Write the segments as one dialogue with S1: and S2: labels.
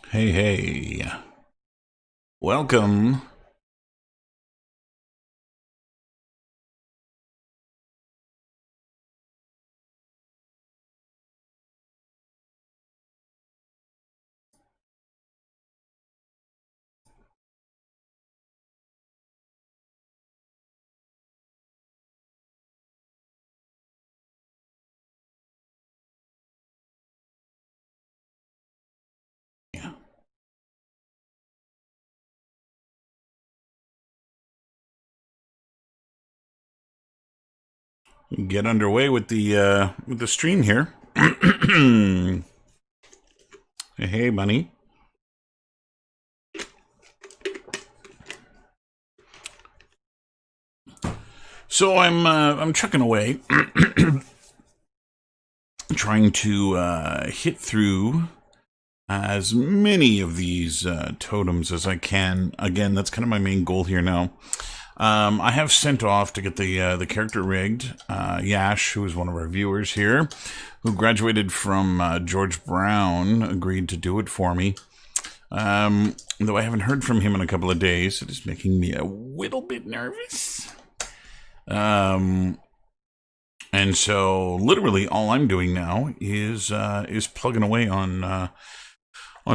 S1: Hey, hey. Welcome. Get underway with the stream here. Hey, bunny. So I'm chucking away, trying to hit through as many of these totems as I can. Again, that's kind of my main goal here now. I have sent off to get the character rigged. Yash, who is one of our viewers here, who graduated from George Brown, agreed to do it for me. Though I haven't heard from him in a couple of days, it is making me a little bit nervous. And so literally all I'm doing now is plugging away on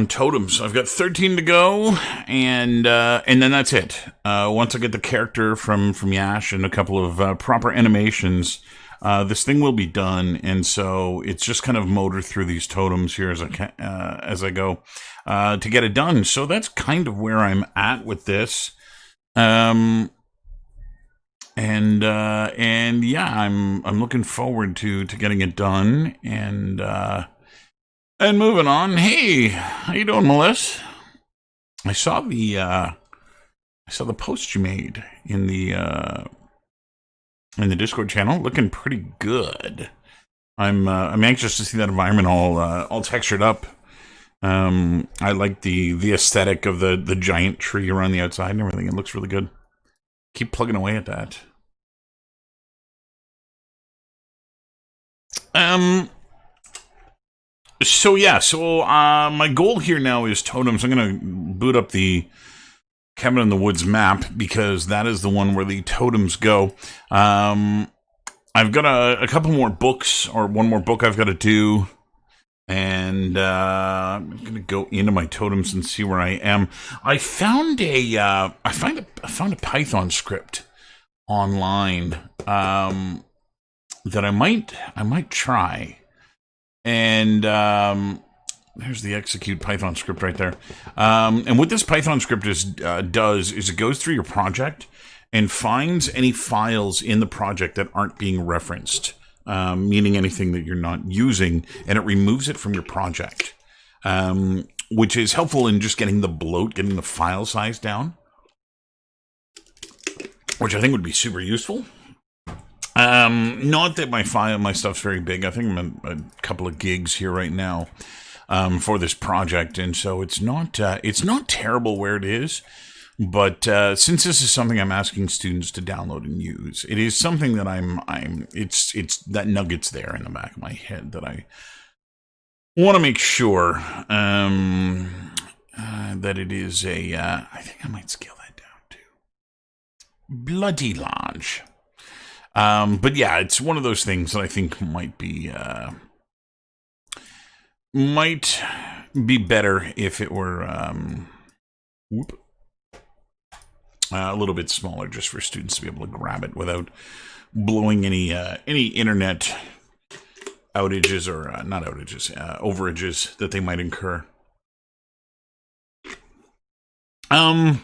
S1: totems. I've got 13 to go, and then that's it. Once I get the character from Yash and a couple of proper animations, this thing will be done. And so it's just kind of motor through these totems here as I go to get it done. So that's kind of where I'm at with this. And yeah, I'm looking forward to getting it done and moving on. Hey, how you doing, Melissa? I saw the post you made in the Discord channel, looking pretty good. I'm anxious to see that environment all textured up. I like the aesthetic of the giant tree around the outside and everything. It looks really good. Keep plugging away at that. So yeah, my goal here now is totems. I'm gonna boot up the Cabin in the Woods map because that is the one where the totems go. I've got a couple more books, or one more book I've got to do, and I'm gonna go into my totems and see where I am. I found a Python script online that I might try, and there's the execute Python script right there. And what this Python script does is it goes through your project and finds any files in the project that aren't being referenced, meaning anything that you're not using, and it removes it from your project, which is helpful in just getting the file size down, which I think would be super useful. Not that my stuff's very big. I think I'm a couple of gigs here right now for this project, and so it's not terrible where it is. But since this is something I'm asking students to download and use, it is something that it's that nugget's there in the back of my head that I want to make sure that it is I think I might scale that down to bloody large. But yeah, it's one of those things that I think might be better if it were a little bit smaller, just for students to be able to grab it without blowing any internet outages or not outages, overages that they might incur. I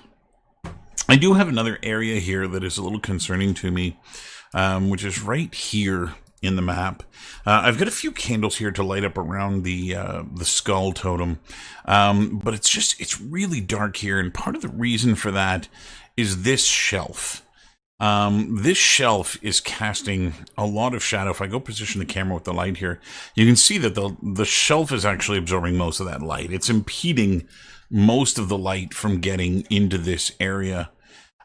S1: do have another area here that is a little concerning to me, which is right here in the map. I've got a few candles here to light up around the skull totem, but it's really dark here, and part of the reason for that is this shelf. This shelf is casting a lot of shadow. If I go position the camera with the light here, you can see that the shelf is actually absorbing most of that light. It's impeding most of the light from getting into this area.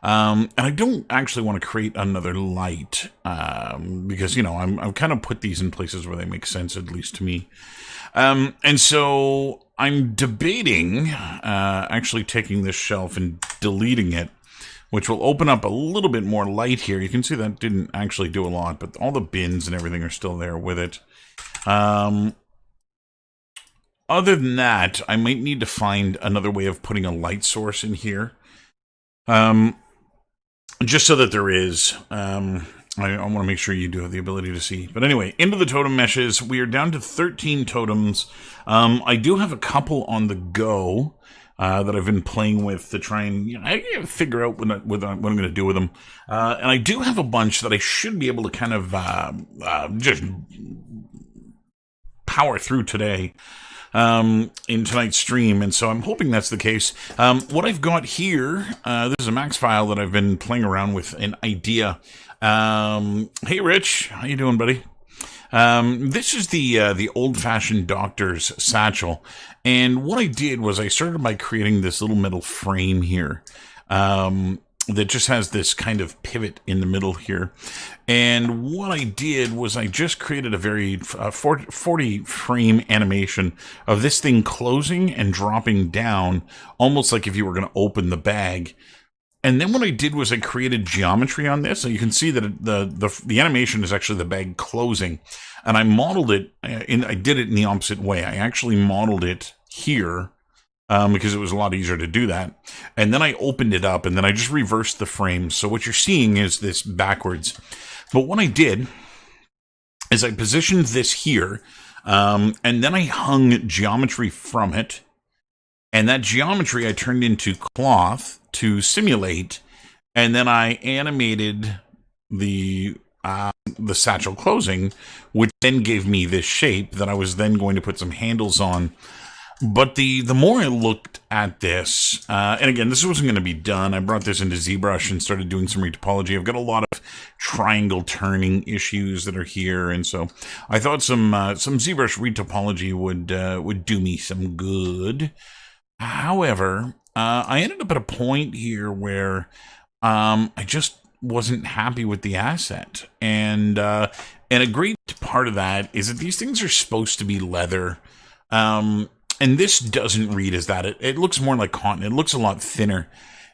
S1: And I don't actually want to create another light, because, I've kind of put these in places where they make sense, at least to me. And so I'm debating actually taking this shelf and deleting it, which will open up a little bit more light here. You can see that didn't actually do a lot, but all the bins and everything are still there with it. Other than that, I might need to find another way of putting a light source in here. Just so that there is. I want to make sure you do have the ability to see. But anyway, into the totem meshes. We are down to 13 totems. I do have a couple on the go that I've been playing with to try and figure out what I'm going to do with them. And I do have a bunch that I should be able to kind of just power through today in tonight's stream, and so I'm hoping that's the case. What I've got here, this is a Max file that I've been playing around with an idea. Hey Rich, how you doing, buddy? This is the old-fashioned doctor's satchel, and what I did was I started by creating this little metal frame here. That just has this kind of pivot in the middle here. And what I did was I just created a very 40 frame animation of this thing closing and dropping down, almost like if you were going to open the bag. And then what I did was I created geometry on this. So you can see that the animation is actually the bag closing. And I modeled it, I did it in the opposite way. I actually modeled it here. Because it was a lot easier to do that. And then I opened it up, and then I just reversed the frames. So what you're seeing is this backwards. But what I did is I positioned this here, and then I hung geometry from it. And that geometry I turned into cloth to simulate, and then I animated the satchel closing, which then gave me this shape that I was then going to put some handles on. But the more I looked at this, and again, this wasn't going to be done. I brought this into ZBrush and started doing some retopology. I've got a lot of triangle turning issues that are here, and so I thought some ZBrush retopology would do me some good. However, I ended up at a point here where I just wasn't happy with the asset, and a great part of that is that these things are supposed to be leather. And this doesn't read as that. It looks more like cotton. It looks a lot thinner.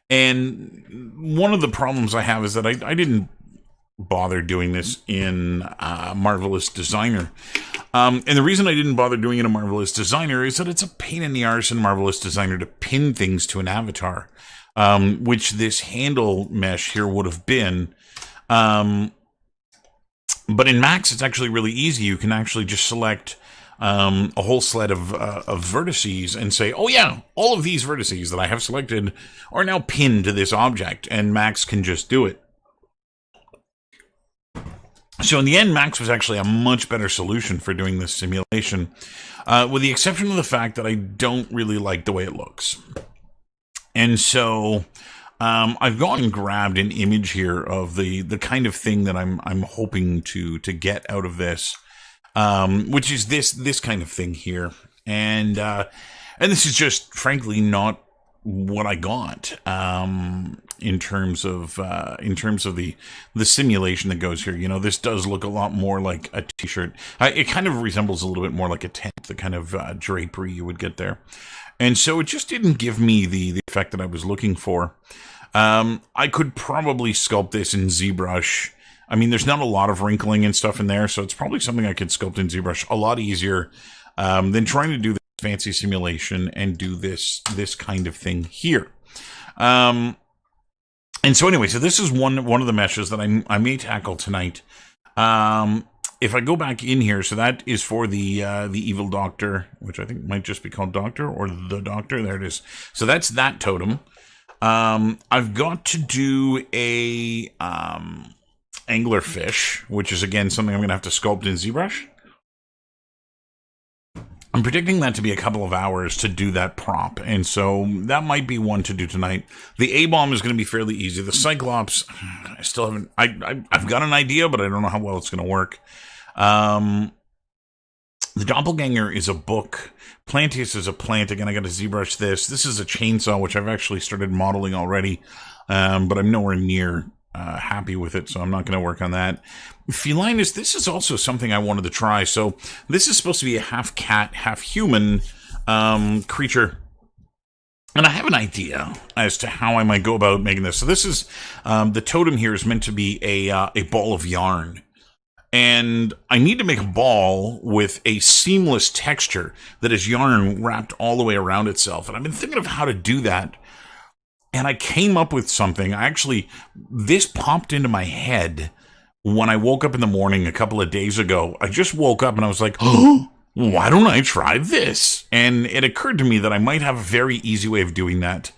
S1: And one of the problems I have is that I didn't bother doing this in Marvelous Designer. And the reason I didn't bother doing it in Marvelous Designer is that it's a pain in the arse in Marvelous Designer to pin things to an avatar, which this handle mesh here would have been. But in Max, it's actually really easy. You can actually just select a whole sled of vertices and say, oh yeah, all of these vertices that I have selected are now pinned to this object, and Max can just do it. So in the end, Max was actually a much better solution for doing this simulation, with the exception of the fact that I don't really like the way it looks. And so I've gone and grabbed an image here of the kind of thing that I'm hoping to get out of this. Which is this kind of thing here, and this is just frankly not what I got in terms of the simulation that goes here. You know, this does look a lot more like a t-shirt. It kind of resembles a little bit more like a tent, the kind of drapery you would get there, and so it just didn't give me the effect that I was looking for. I could probably sculpt this in ZBrush. I mean, there's not a lot of wrinkling and stuff in there, so it's probably something I could sculpt in ZBrush a lot easier than trying to do this fancy simulation and do this kind of thing here. And so anyway, so this is one of the meshes that I may tackle tonight. If I go back in here, so that is for the evil doctor, which I think might just be called Doctor or the Doctor. There it is. So that's that totem. I've got to do a anglerfish, which is again something I'm going to have to sculpt in ZBrush. I'm predicting that to be a couple of hours to do that prop, and so that might be one to do tonight. The A-bomb is going to be fairly easy. The Cyclops, I still haven't. I've got an idea, but I don't know how well it's going to work. The Doppelganger is a book. Plantius is a plant. Again, I got to ZBrush this. This is a chainsaw, which I've actually started modeling already, but I'm nowhere near happy with it, so I'm not going to work on that. Felinus, this is also something I wanted to try. So this is supposed to be a half cat, half human creature. And I have an idea as to how I might go about making this. So this is, the totem here is meant to be a ball of yarn. And I need to make a ball with a seamless texture that is yarn wrapped all the way around itself. And I've been thinking of how to do that. And I came up with something. This popped into my head when I woke up in the morning a couple of days ago. I just woke up and I was like, oh, why don't I try this? And it occurred to me that I might have a very easy way of doing that.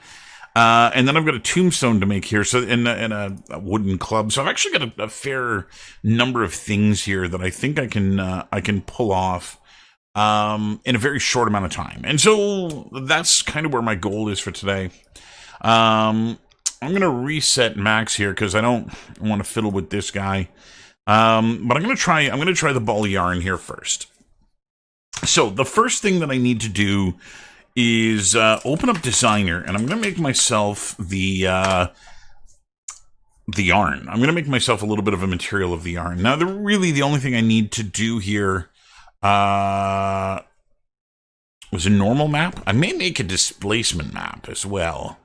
S1: And then I've got a tombstone to make here, so and a wooden club. So I've actually got a fair number of things here that I think I can pull off in a very short amount of time. And so that's kind of where my goal is for today. I'm gonna reset Max here because I don't want to fiddle with this guy. But I'm gonna try the ball of yarn here first. So the first thing that I need to do is open up Designer, and I'm going to make myself the yarn. I'm going to make myself a little bit of a material of the yarn. Now, the only thing I need to do here was a normal map. I may make a displacement map as well.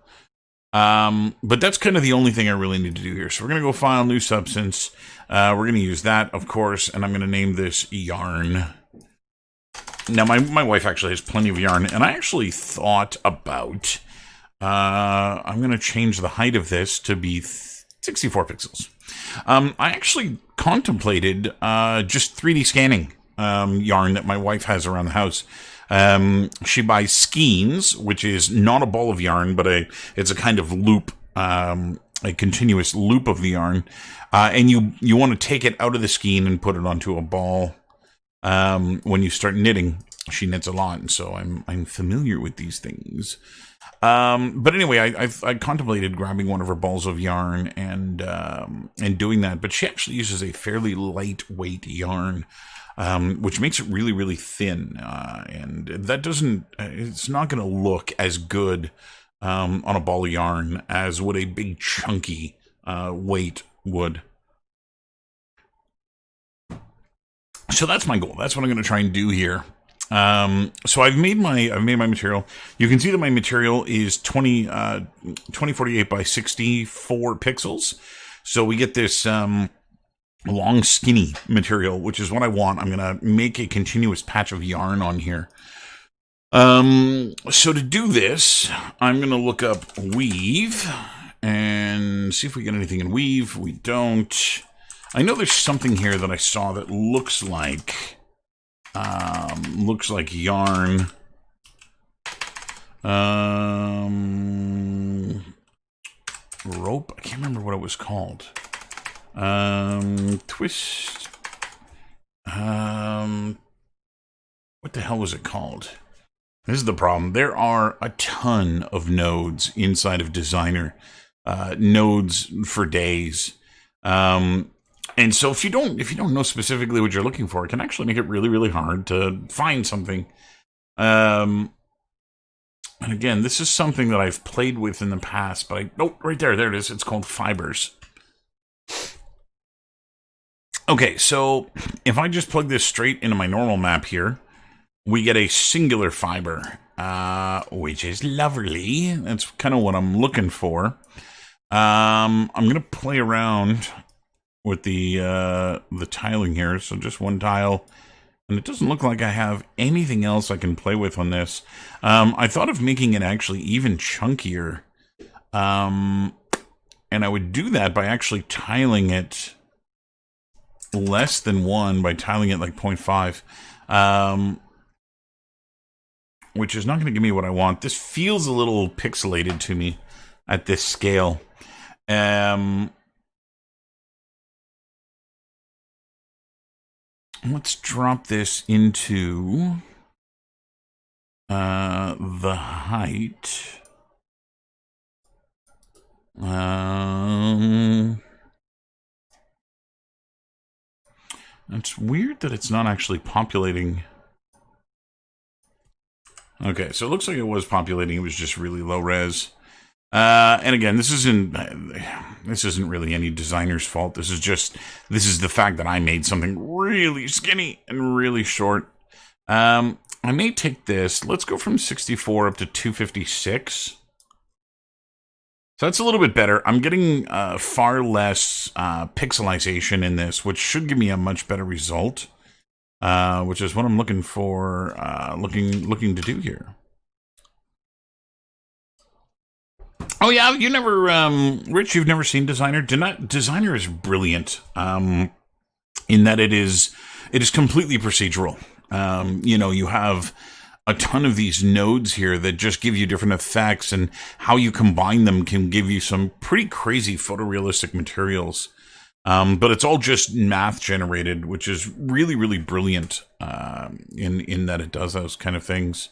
S1: But that's kind of the only thing I really need to do here. So we're going to go File, New Substance. We're going to use that, of course, and I'm going to name this Yarn. Now, my wife actually has plenty of yarn, and I actually thought about, I'm going to change the height of this to be 64 pixels. I actually contemplated just 3D scanning yarn that my wife has around the house. She buys skeins, which is not a ball of yarn, but it's a kind of loop, a continuous loop of the yarn. And you want to take it out of the skein and put it onto a ball. When you start knitting, she knits a lot, and so I'm familiar with these things. But anyway, I contemplated grabbing one of her balls of yarn and doing that, but she actually uses a fairly lightweight yarn, which makes it really, really thin, and that it's not going to look as good on a ball of yarn as would a big chunky weight would. So that's my goal. That's what I'm going to try and do here. So I've made my material. You can see that my material is 2048 by 64 pixels. So we get this long, skinny material, which is what I want. I'm going to make a continuous patch of yarn on here. So to do this, I'm going to look up weave and see if we get anything in weave. We don't. I know there's something here that I saw that looks like yarn. Rope. I can't remember what it was called. Twist. What the hell was it called? This is the problem. There are a ton of nodes inside of Designer. Nodes for days. And so if you don't know specifically what you're looking for, it can actually make it really, really hard to find something. And again, this is something that I've played with in the past, but right there it is. It's called fibers. Okay, so if I just plug this straight into my normal map here, we get a singular fiber, which is lovely. That's kind of what I'm looking for. I'm going to play around with the tiling here, so just one tile, and it doesn't look like I have anything else I can play with on this. I thought of making it actually even chunkier, and I would do that by actually tiling it less than 1, by tiling it like 0.5, which is not going to give me what I want. This feels a little pixelated to me at this scale. Let's drop this into the height. It's weird that it's not actually populating. Okay, so it looks like it was populating. It was just really low res. And again, this isn't really any designer's fault. This is the fact that I made something really skinny and really short. I may take this. Let's go from 64 up to 256. So that's a little bit better. I'm getting far less pixelization in this, which should give me a much better result, which is what I'm looking for, looking to do here. Oh yeah, you never, Rich, you've never seen Designer? Designer is brilliant in that it is completely procedural. You have a ton of these nodes here that just give you different effects, and how you combine them can give you some pretty crazy photorealistic materials. But it's all just math generated, which is really, really brilliant in that it does those kind of things.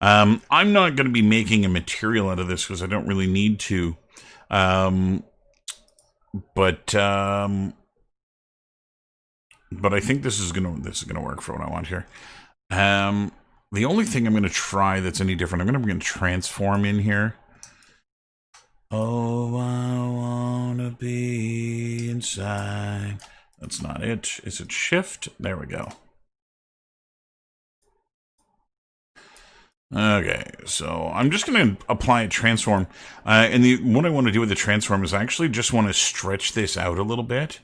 S1: I'm not going to be making a material out of this because I don't really need to. But I think this is gonna work for what I want here. The only thing I'm gonna try that's any different, I'm gonna bring a transform in here. Oh, I wanna be inside. That's not it. Is it shift? There we go. Okay, so I'm just going to apply a transform. And what I want to do with the transform is I actually just want to stretch this out a little bit.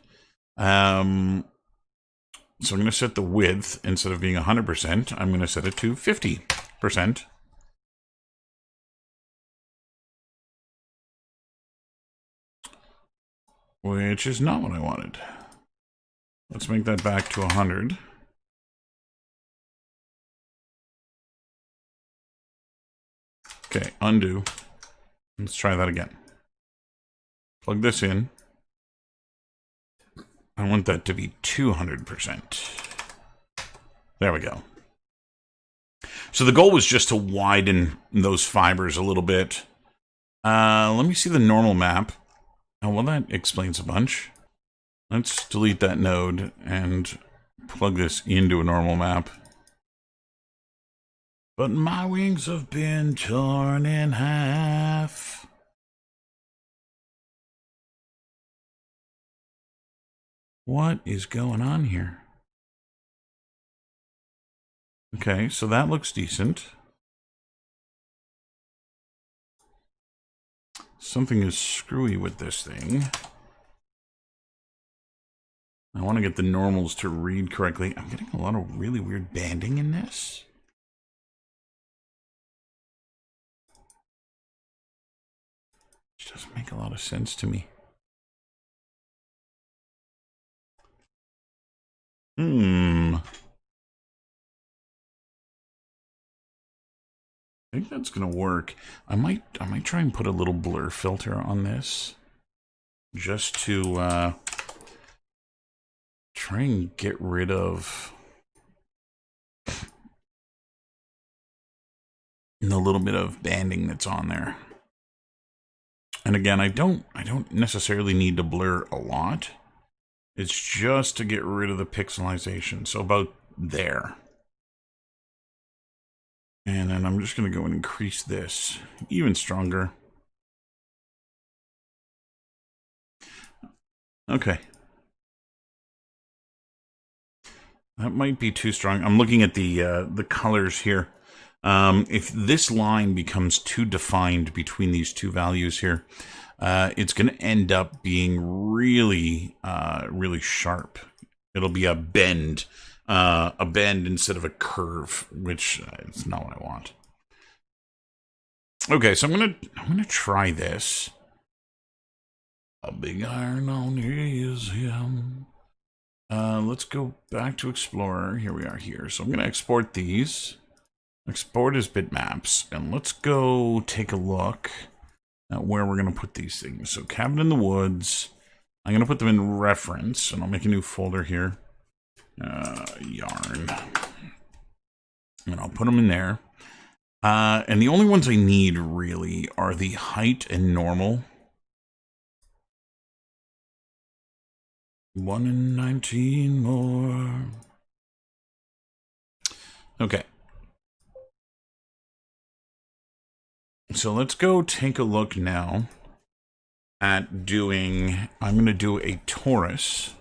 S1: So I'm going to set the width, instead of being 100%, I'm going to set it to 50%. Which is not what I wanted. Let's make that back to 100. Okay, undo. Let's try that again. Plug this in. I want that to be 200%. There we go. So the goal was just to widen those fibers a little bit. Let me see the normal map. Oh, well, that explains a bunch. Let's delete that node and plug this into a normal map. But my wings have been torn in half. What is going on here? Okay, so that looks decent. Something is screwy with this thing. I want to get the normals to read correctly. I'm getting a lot of really weird banding in this. Which doesn't make a lot of sense to me. I think that's gonna work. I might try and put a little blur filter on this, just to try and get rid of the little bit of banding that's on there. And again, I don't necessarily need to blur a lot. It's just to get rid of the pixelization. So about there. And then I'm just going to go and increase this even stronger. Okay. That might be too strong. I'm looking at the colors here. If this line becomes too defined between these two values here, it's going to end up being really, really sharp. It'll be a bend instead of a curve, which is not what I want. Okay, so I'm gonna try this. A big iron on is him. Let's go back to Explorer. Here we are here. So I'm gonna export these. Export as bitmaps, and let's go take a look at where we're going to put these things. So Cabin in the Woods, I'm going to put them in reference, and I'll make a new folder here. Yarn. And I'll put them in there. And the only ones I need, really, are the height and normal. 1 in 19 more. Okay. So let's go take a look now at doing, I'm going to do a torus.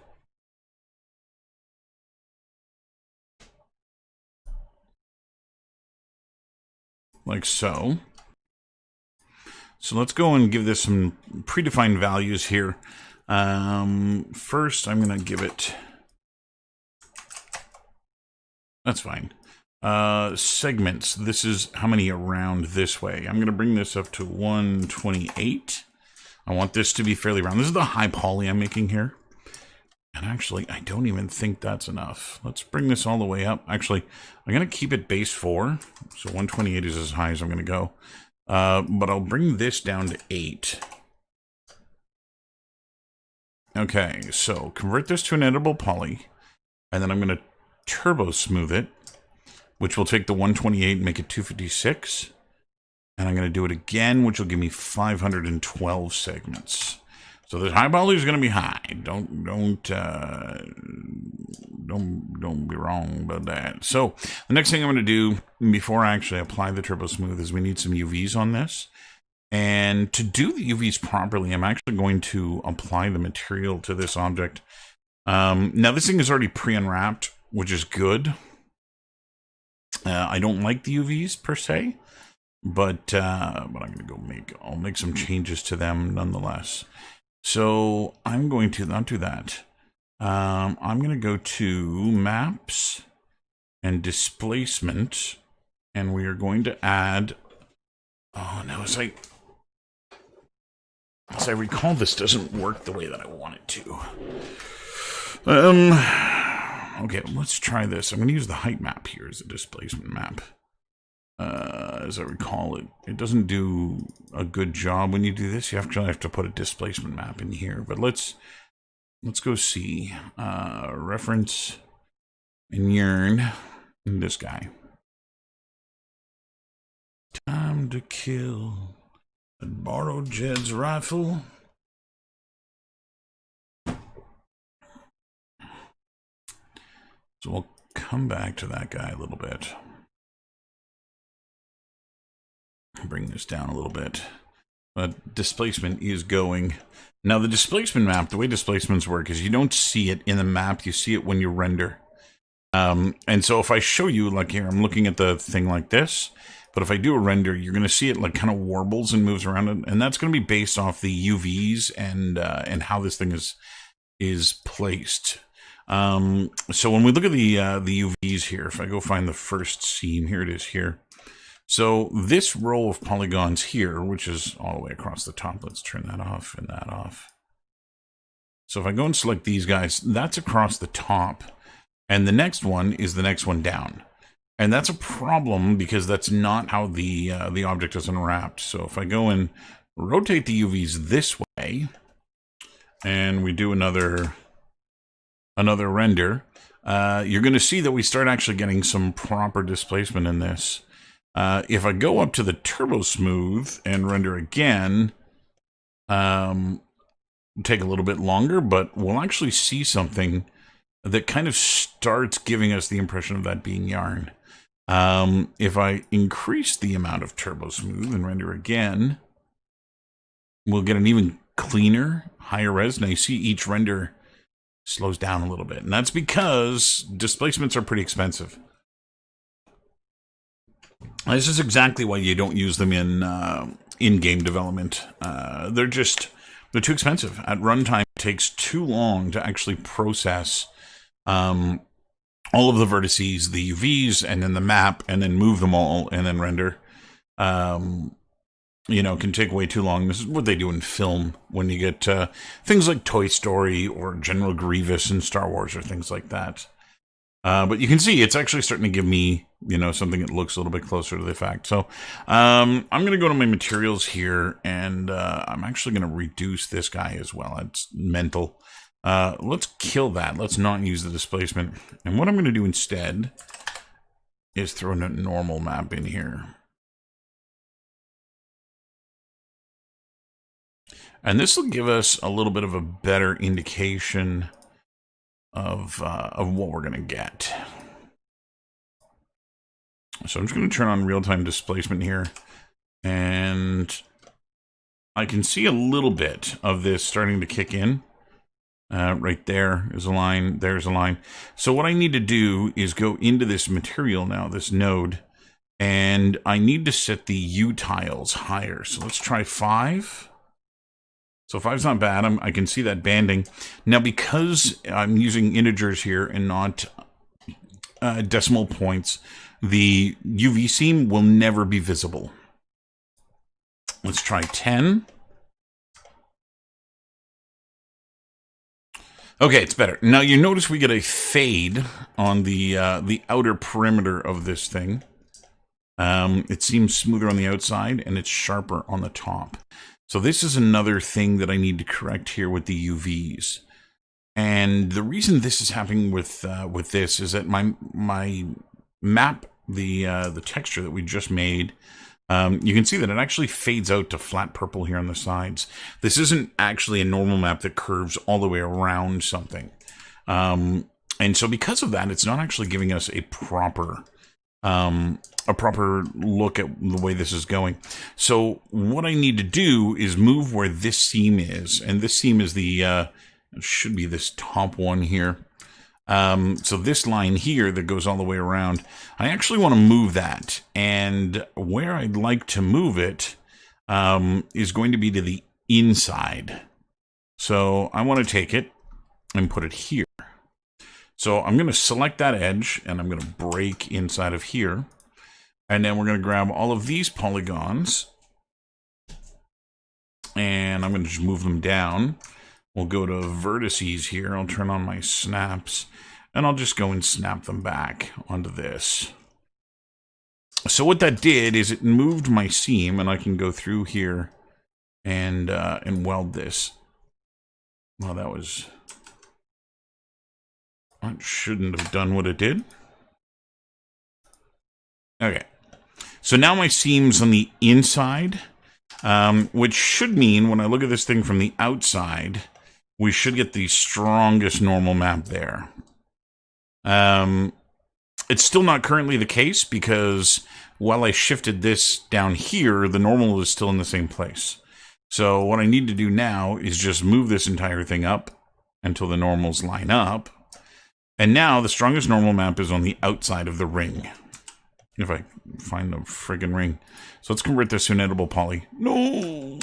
S1: like so. So let's go and give this some predefined values here. First, I'm going to give it... That's fine. Segments. This is how many around this way. I'm going to bring this up to 128. I want this to be fairly round. This is the high poly I'm making here. And actually, I don't even think that's enough. Let's bring this all the way up. Actually, I'm going to keep it base 4. So 128 is as high as I'm going to go. But I'll bring this down to 8. Okay, so convert this to an editable poly. And then I'm going to turbo smooth it, which will take the 128 and make it 256. And I'm going to do it again, which will give me 512 segments. So this high poly is going to be high. Don't be wrong about that. So the next thing I'm going to do before I actually apply the turbo smooth is we need some UVs on this. And to do the UVs properly, I'm actually going to apply the material to this object. Now this thing is already pre-unwrapped, which is good. I don't like the UVs per se, but I'm going to go I'll make some changes to them nonetheless. So I'm going to not do that. I'm going to go to maps and displacement, and we are going to add. Oh no! As I recall, this doesn't work the way that I want it to. Okay, let's try this. I'm going to use the height map here as a displacement map. As I recall, it doesn't do a good job when you do this. You actually have to put a displacement map in here. But let's go see reference and yarn and this guy. Time to kill. I borrowed Jed's rifle. So we'll come back to that guy a little bit. Bring this down a little bit. But displacement is going. Now the displacement map, the way displacements work is you don't see it in the map, you see it when you render. And so if I show you, like here, I'm looking at the thing like this, but if I do a render, you're going to see it like kind of warbles and moves around, and that's going to be based off the UVs and how this thing is placed. So when we look at the UVs here, if I go find the first seam, here it is here. So this row of polygons here, which is all the way across the top, let's turn that off and that off. So if I go and select these guys, that's across the top. And the next one is the next one down. And that's a problem because that's not how the object is unwrapped. So if I go and rotate the UVs this way, and we do another render, you're going to see that we start actually getting some proper displacement in this. If I go up to the turbo smooth and render again, take a little bit longer, but we'll actually see something that kind of starts giving us the impression of that being yarn. If I increase the amount of turbo smooth and render again, we'll get an even cleaner, higher res. Now you see each render slows down a little bit, and that's because displacements are pretty expensive. This is exactly why you don't use them in game development. They're too expensive. At runtime, it takes too long to actually process all of the vertices, the UVs, and then the map, and then move them all, and then render. Can take way too long. This is what they do in film when you get things like Toy Story or General Grievous in Star Wars or things like that. But you can see it's actually starting to give me, something that looks a little bit closer to the fact. So I'm going to go to my materials here, and I'm actually going to reduce this guy as well. It's mental. Let's kill that. Let's not use the displacement. And what I'm going to do instead is throw a normal map in here. And this will give us a little bit of a better indication of what we're going to get. So I'm just going to turn on real-time displacement here, and I can see a little bit of this starting to kick in. Right there is a line, there's a line. So what I need to do is go into this material now, this node, And I need to set the U tiles higher. So let's try 5. So 5's not bad. I can see that banding. Now, because I'm using integers here and not decimal points, the UV seam will never be visible. Let's try 10. Okay, it's better. Now you notice we get a fade on the outer perimeter of this thing. It seems smoother on the outside and it's sharper on the top. So this is another thing that I need to correct here with the UVs. And the reason this is happening with this is that my map, the texture that we just made, you can see that it actually fades out to flat purple here on the sides. This isn't actually a normal map that curves all the way around something. And so because of that, it's not actually giving us a proper look at the way this is going. So what I need to do is move where this seam is. And this seam is the, it should be this top one here. So this line here that goes all the way around, I actually want to move that. And where I'd like to move it is going to be to the inside. So I want to take it and put it here. So I'm going to select that edge and I'm going to break inside of here. And then we're going to grab all of these polygons and I'm going to just move them down. We'll go to vertices here. I'll turn on my snaps and I'll just go and snap them back onto this. So what that did is it moved my seam and I can go through here and weld this. Well, that shouldn't have done what it did. Okay. So now my seam's on the inside, which should mean when I look at this thing from the outside, we should get the strongest normal map there. It's still not currently the case because while I shifted this down here, the normal is still in the same place. So what I need to do now is just move this entire thing up until the normals line up. And now the strongest normal map is on the outside of the ring. If I find the friggin' ring. So let's convert this to an editable poly. No!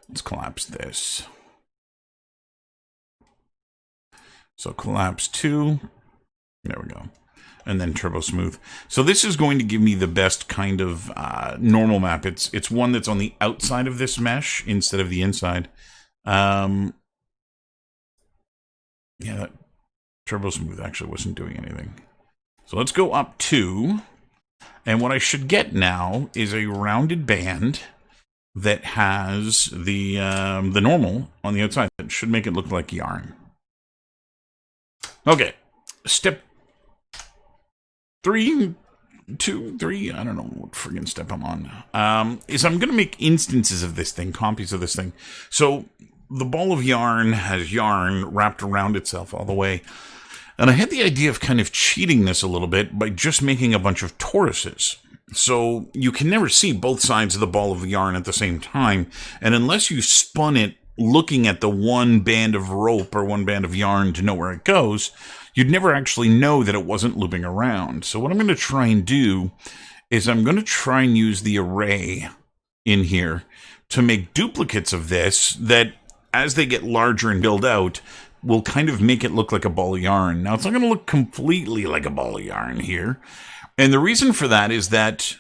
S1: Let's collapse this. So collapse 2. There we go. And then turbo smooth. So this is going to give me the best kind of normal map. It's one that's on the outside of this mesh instead of the inside. Yeah, that turbo smooth actually wasn't doing anything. So let's go up 2. And what I should get now is a rounded band that has the normal on the outside. That should make it look like yarn. Okay, step 3, 2, 3, I don't know what friggin' step I'm on, is I'm going to make instances of this thing, copies of this thing. So the ball of yarn has yarn wrapped around itself all the way. And I had the idea of kind of cheating this a little bit by just making a bunch of toruses. So you can never see both sides of the ball of yarn at the same time. And unless you spun it looking at the one band of rope or one band of yarn to know where it goes, you'd never actually know that it wasn't looping around. So what I'm going to try and do is I'm going to try and use the array in here to make duplicates of this that, as they get larger and build out, will kind of make it look like a ball of yarn. Now, it's not going to look completely like a ball of yarn here. And the reason for that is that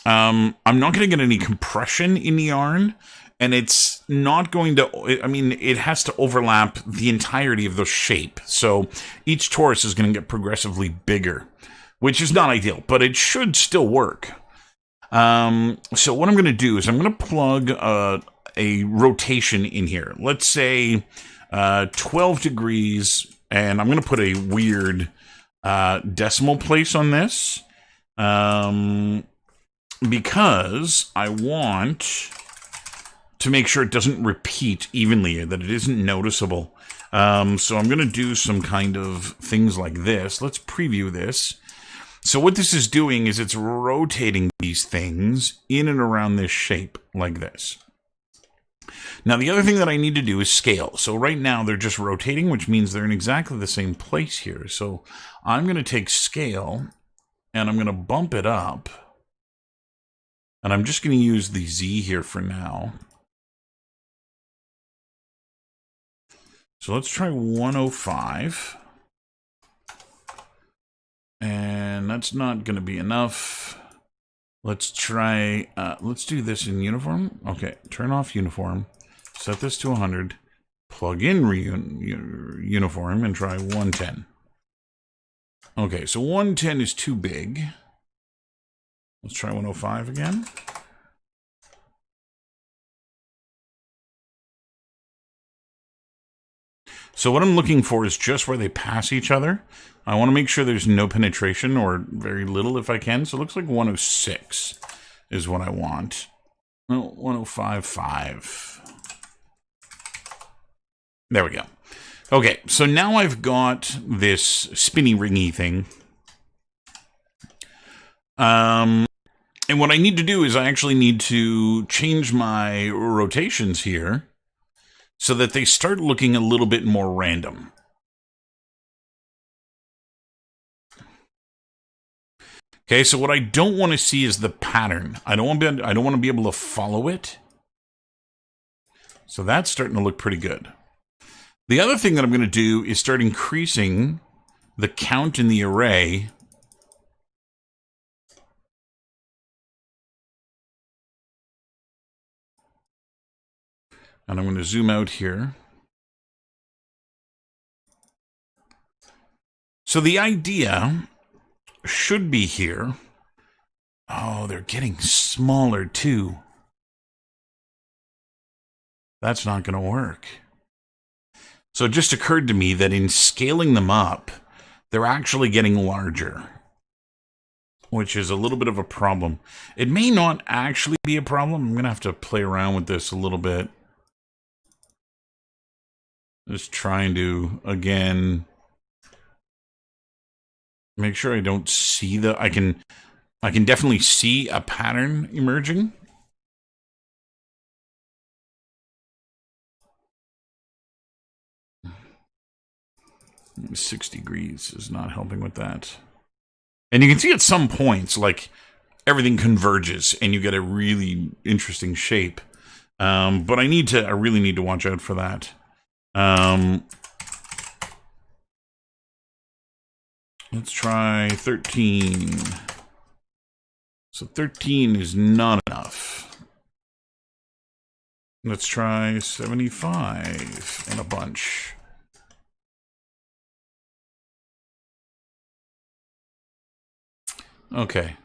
S1: I'm not going to get any compression in the yarn. And it's not going to, I mean, it has to overlap the entirety of the shape. So each torus is going to get progressively bigger, which is not ideal, but it should still work. So what I'm going to do is I'm going to plug a rotation in here. Let's say 12 degrees, and I'm going to put a weird decimal place on this because I want to make sure it doesn't repeat evenly, that it isn't noticeable. So I'm going to do some kind of things like this. Let's preview this. So what this is doing is it's rotating these things in and around this shape like this. Now, the other thing that I need to do is scale. So right now they're just rotating, which means they're in exactly the same place here. So I'm going to take scale And I'm going to bump it up. And I'm just going to use the Z here for now. So let's try 105. And that's not going to be enough. Let's try, let's do this in uniform. Okay, turn off uniform. Set this to 100. Plug in uniform and try 110. Okay, so 110 is too big. Let's try 105 again. So what I'm looking for is just where they pass each other. I want to make sure there's no penetration, or very little if I can. So it looks like 106 is what I want. No, 105.5. There we go. Okay, so now I've got this spinny ringy thing. And what I need to do is I actually need to change my rotations here so that they start looking a little bit more random. Okay, so what I don't want to see is the pattern. I don't want to be able to follow it. So that's starting to look pretty good. The other thing that I'm going to do is start increasing the count in the array. And I'm going to zoom out here. So the idea should be here. Oh, they're getting smaller too. That's not going to work. So it just occurred to me that in scaling them up, they're actually getting larger, which is a little bit of a problem. It may not actually be a problem. I'm going to have to play around with this a little bit. Just trying to, again, make sure I don't see the... I can definitely see a pattern emerging. Six degrees is not helping with that. And you can see at some points, like, everything converges and you get a really interesting shape. But I really need to watch out for that. Let's try 13. So 13 is not enough. Let's try 75 and a bunch. Okay.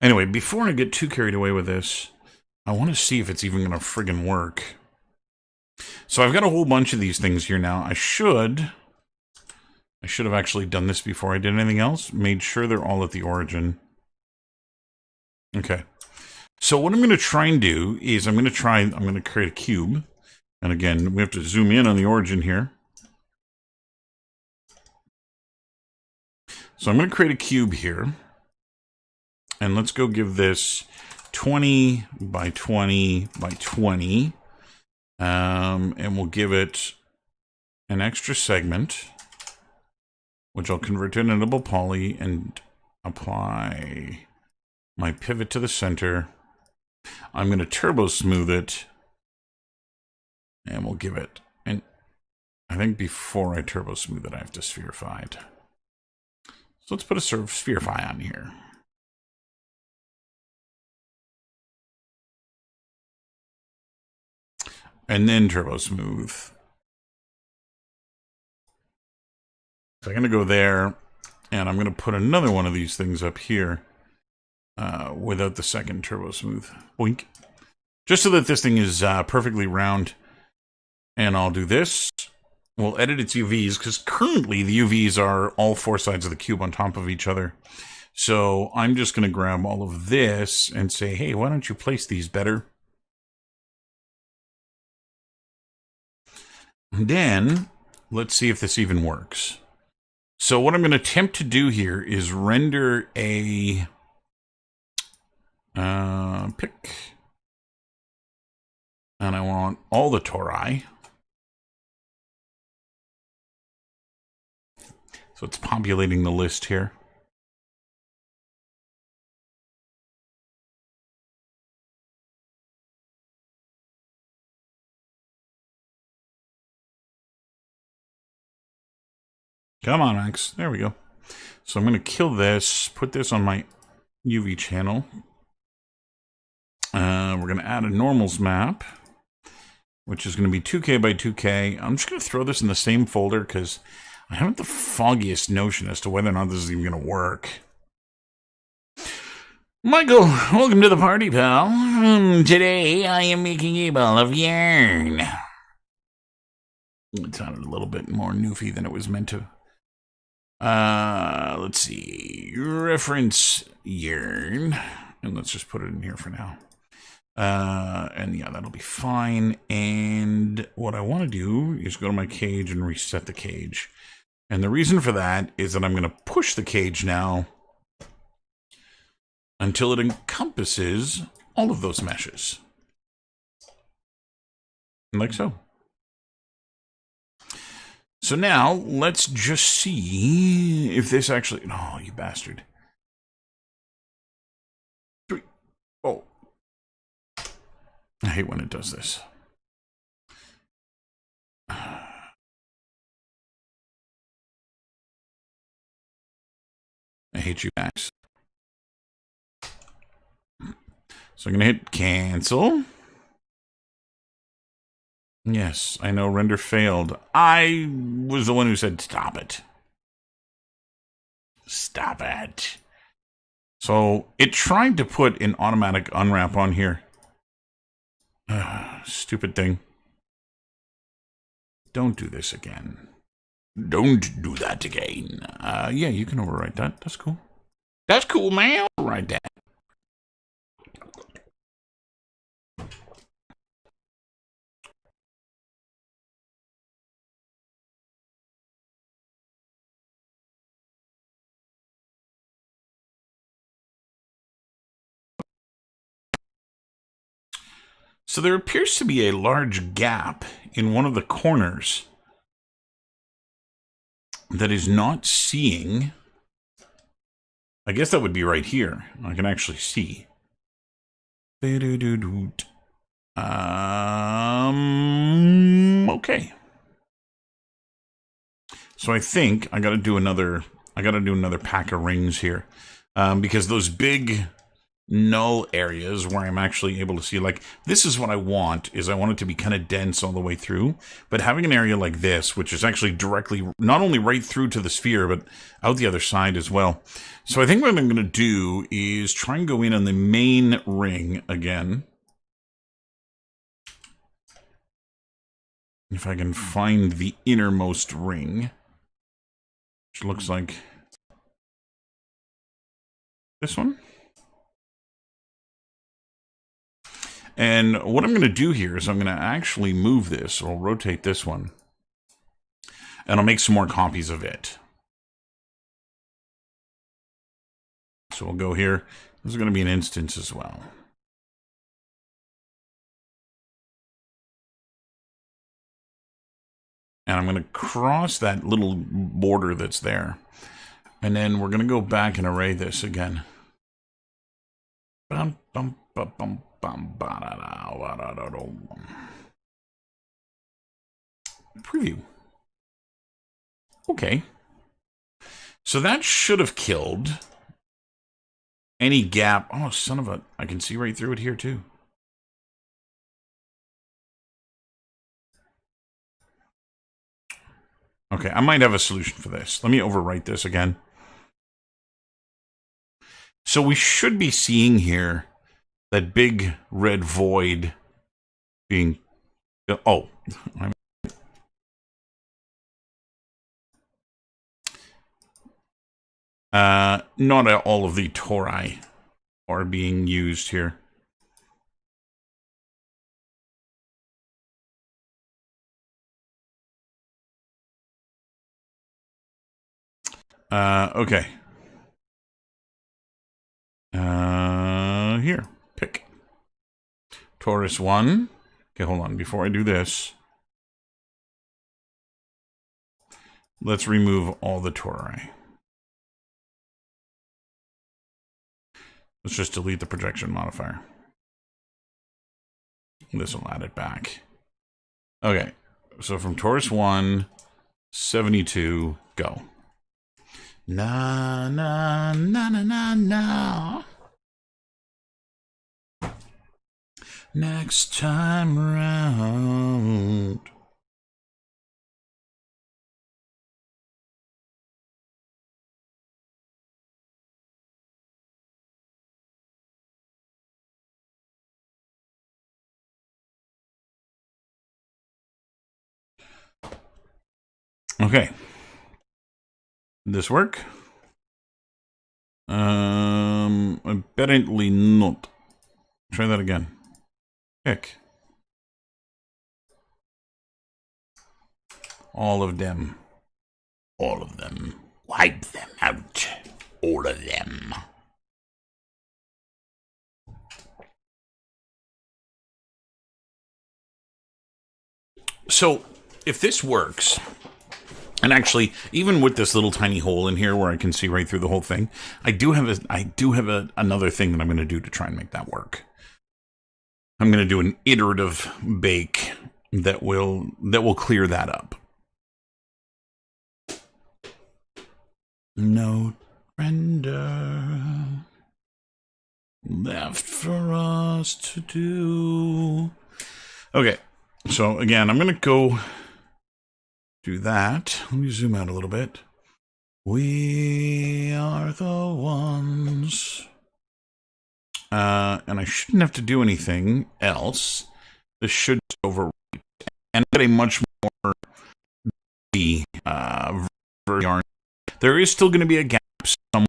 S1: Anyway, before I get too carried away with this, I want to see if it's even going to friggin' work. So I've got a whole bunch of these things here now. I should have actually done this before I did anything else. Made sure they're all at the origin. Okay. So what I'm going to try and do is I'm going to create a cube. And again, we have to zoom in on the origin here. So I'm going to create a cube here. And let's go give this 20 by 20 by 20. And we'll give it an extra segment, which I'll convert to a double poly and apply my pivot to the center. I'm going to turbo smooth it. And we'll give it, and I think before I turbo smooth it, I have to spherify it. So let's put a sort of spherify on here. And then turbo smooth. So I'm going to go there, and I'm going to put another one of these things up here without the second turbo smooth. Boink. Just so that this thing is perfectly round. And I'll do this. We'll edit its UVs, because currently the UVs are all four sides of the cube on top of each other. So I'm just going to grab all of this and say, hey, why don't you place these better? And then let's see if this even works. So what I'm going to attempt to do here is render a pick. And I want all the tori. So it's populating the list here. Come on, Max. There we go. So I'm going to kill this, put this on my UV channel. We're going to add a normals map, which is going to be 2K by 2K. I'm just going to throw this in the same folder because I haven't the foggiest notion as to whether or not this is even going to work. Michael, welcome to the party, pal. Today I am making a ball of yarn. It sounded a little bit more newfie than it was meant to. Let's see. Reference yarn. And let's just put it in here for now. And yeah, that'll be fine. And what I want to do is go to my cage and reset the cage. And the reason for that is that I'm going to push the cage now until it encompasses all of those meshes. Like so. So now, let's just see if this actually... Oh, you bastard. 3. Oh. I hate when it does this. I hate you, Max. So I'm going to hit cancel. Yes, I know render failed. I was the one who said stop it. Stop it. So it tried to put an automatic unwrap on here. Stupid thing. Don't do this again. Don't do that again. Yeah, you can overwrite that. That's cool. That's cool, man. Overwrite that. So there appears to be a large gap in one of the corners that is not seeing. I guess that would be right here. I can actually see. Okay. So I think I got to do another pack of rings here, because those big null areas where I'm actually able to see, like, this is what I want, is I want it to be kind of dense all the way through, but having an area like this, which is actually directly, not only right through to the sphere, but out the other side as well. So I think what I'm going to do is try and go in on the main ring again. If I can find the innermost ring, which looks like this one. And what I'm going to do here is I'm going to actually move this, or rotate this one, and I'll make some more copies of it. So we'll go here. This is going to be an instance as well. And I'm going to cross that little border that's there. And then we're going to go back and array this again. Bum, bum, bum, bum. Preview. Okay. So that should have killed any gap. Oh, son of a... I can see right through it here, too. Okay, I might have a solution for this. Let me overwrite this again. So we should be seeing here that big red void being... Oh. Not all of the tori are being used here. Okay. Here. Pick. Torus 1. Okay, hold on. Before I do this, let's remove all the tori. Let's just delete the projection modifier. This will add it back. Okay. So from Torus 1, 72, go. Na, na, na, na, na, na. Next time around. Okay. Did this work? Apparently not. Try that again. Heck. All of them. All of them. Wipe them out. All of them. So, if this works, and actually, even with this little tiny hole in here where I can see right through the whole thing, I do have another thing that I'm going to do to try and make that work. I'm going to do an iterative bake that will clear that up. No render left for us to do. Okay, so again, I'm going to go do that. Let me zoom out a little bit. We are the ones. And I shouldn't have to do anything else. This should overwrite. And get a much more yarn. There is still going to be a gap somewhere.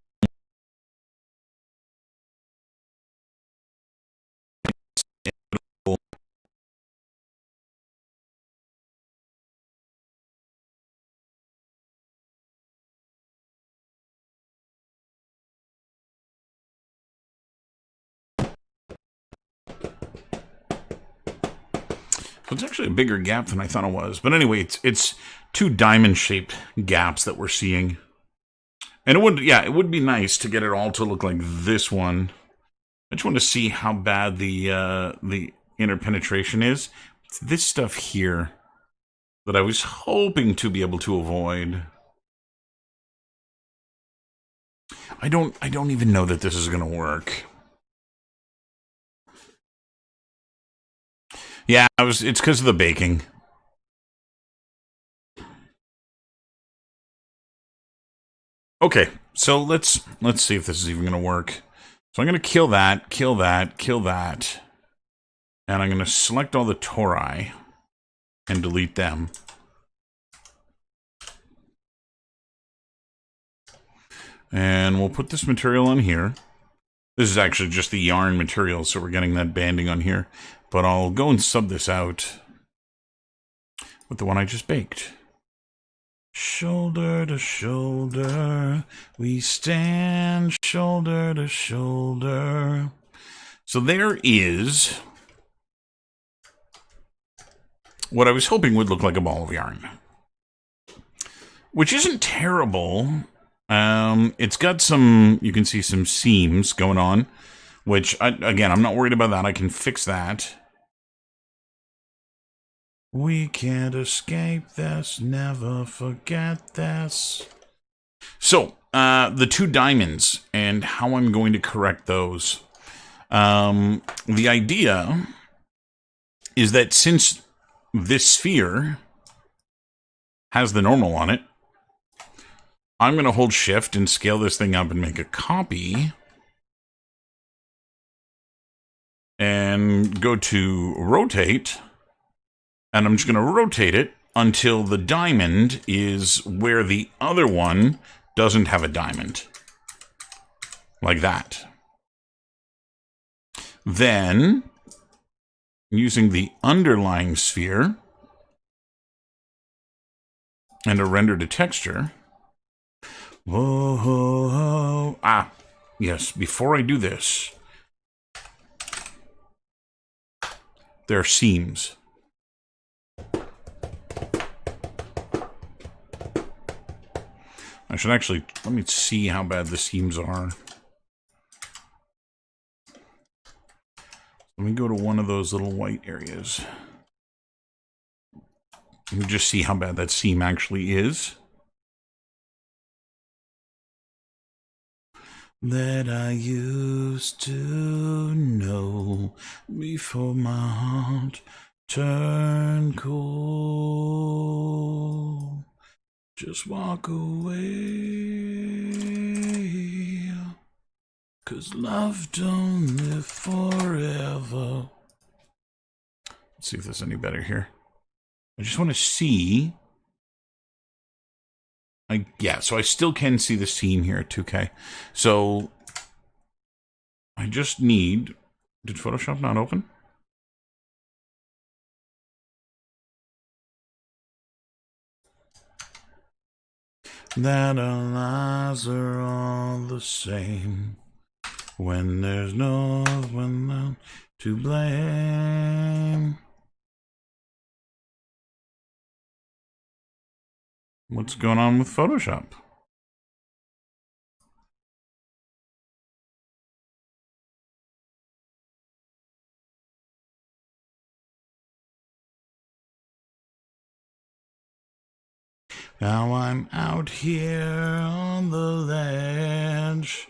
S1: So it's actually a bigger gap than I thought it was. But anyway, it's two diamond-shaped gaps that we're seeing. And it would be nice to get it all to look like this one. I just want to see how bad the interpenetration is. It's this stuff here that I was hoping to be able to avoid. I don't even know that this is going to work. Yeah, it's because of the baking. Okay, so let's see if this is even going to work. So I'm going to kill that, kill that, kill that. And I'm going to select all the tori and delete them. And we'll put this material on here. This is actually just the yarn material, so we're getting that banding on here. But I'll go and sub this out with the one I just baked. Shoulder to shoulder, we stand shoulder to shoulder. So there is what I was hoping would look like a ball of yarn. Which isn't terrible. It's got some, you can see some seams going on. Which, again, I'm not worried about that. I can fix that. We can't escape this, never forget this. So, the two diamonds and how I'm going to correct those. The idea is that since this sphere has the normal on it, I'm going to hold shift and scale this thing up and make a copy. And go to rotate. And I'm just going to rotate it until the diamond is where the other one doesn't have a diamond. Like that. Then, using the underlying sphere and a render to texture. Whoa. Ah, yes, before I do this, there are seams. I should actually, let me see how bad the seams are. Let me go to one of those little white areas. Let me just see how bad that seam actually is. that I used to know before my heart turned cold. Just walk away, 'cause love don't live forever. Let's see if there's any better here. I just want to see. Yeah, so I still can see the scene here at 2K. So I just need. Did Photoshop not open? That our lives are all the same when there's no one to blame. What's going on with Photoshop? Now I'm out here on the ledge,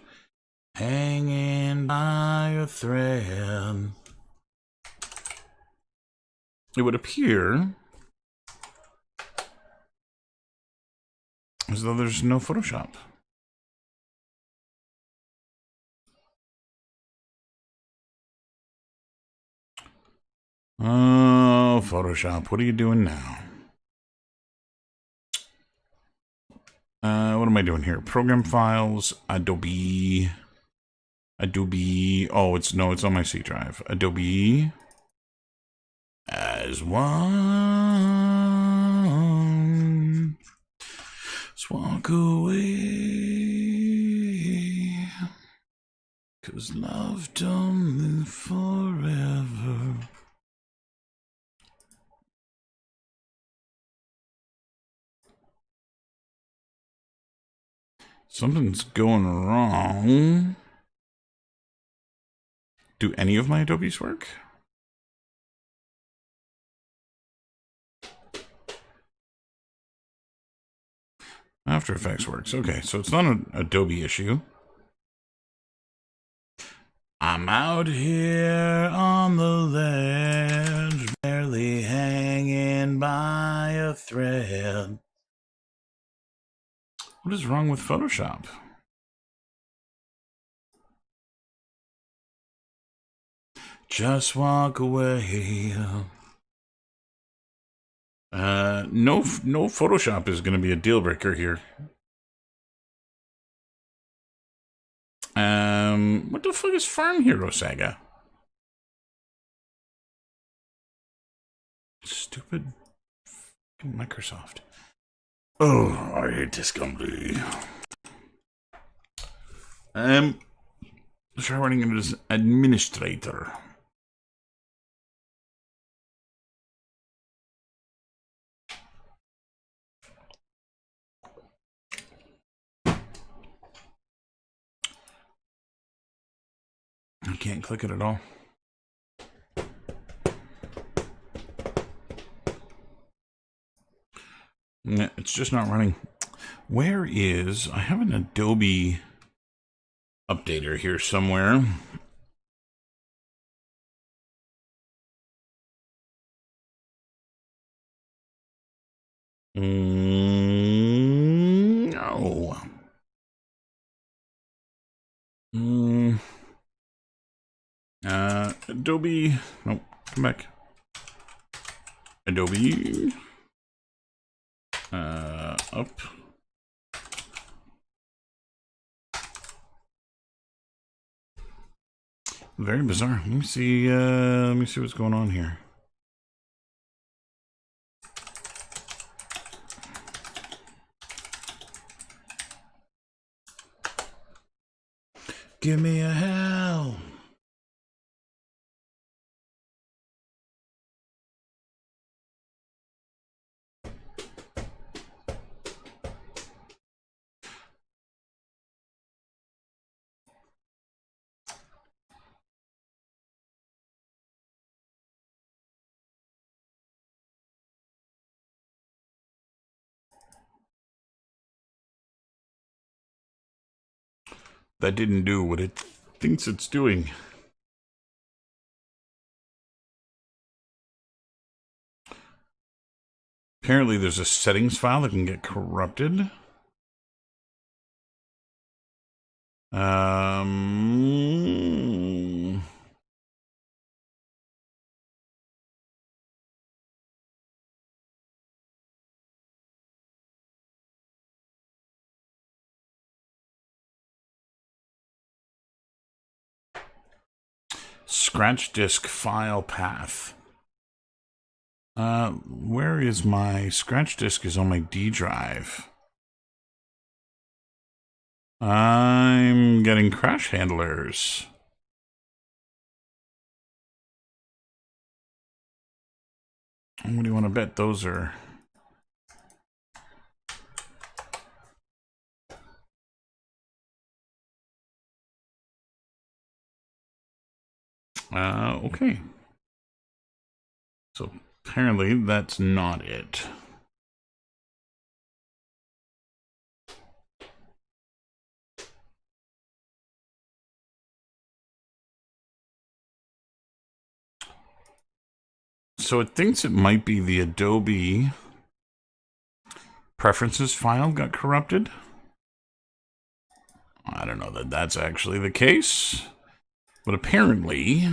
S1: hanging by a thread. It would appear as though there's no Photoshop. Oh, Photoshop, what are you doing now? What am I doing here? Program files, Adobe. Oh, it's on my C drive. Adobe as one. Let's walk away, 'cause love don't live forever. Something's going wrong. Do any of my Adobes work? After Effects works. Okay, so it's not an Adobe issue. I'm out here on the ledge, barely hanging by a thread. What is wrong with Photoshop? Just walk away. No Photoshop is going to be a deal breaker here. What the fuck is Farm Hero Saga? Stupid Microsoft. Oh, I hate this company. Try running it as administrator. I can't click it at all. It's just not running. Where is... I have an Adobe updater here somewhere. No. Adobe... Nope, come back. Adobe... up. Very bizarre. Let me see what's going on here. Give me a hell. that didn't do what it thinks it's doing. Apparently there's a settings file that can get corrupted. Scratch disk file path. Where is my scratch disk? Is on my D drive. I'm getting crash handlers. What do you want to bet those are? Okay. So apparently that's not it. So it thinks it might be the Adobe preferences file got corrupted. I don't know that that's actually the case. But apparently,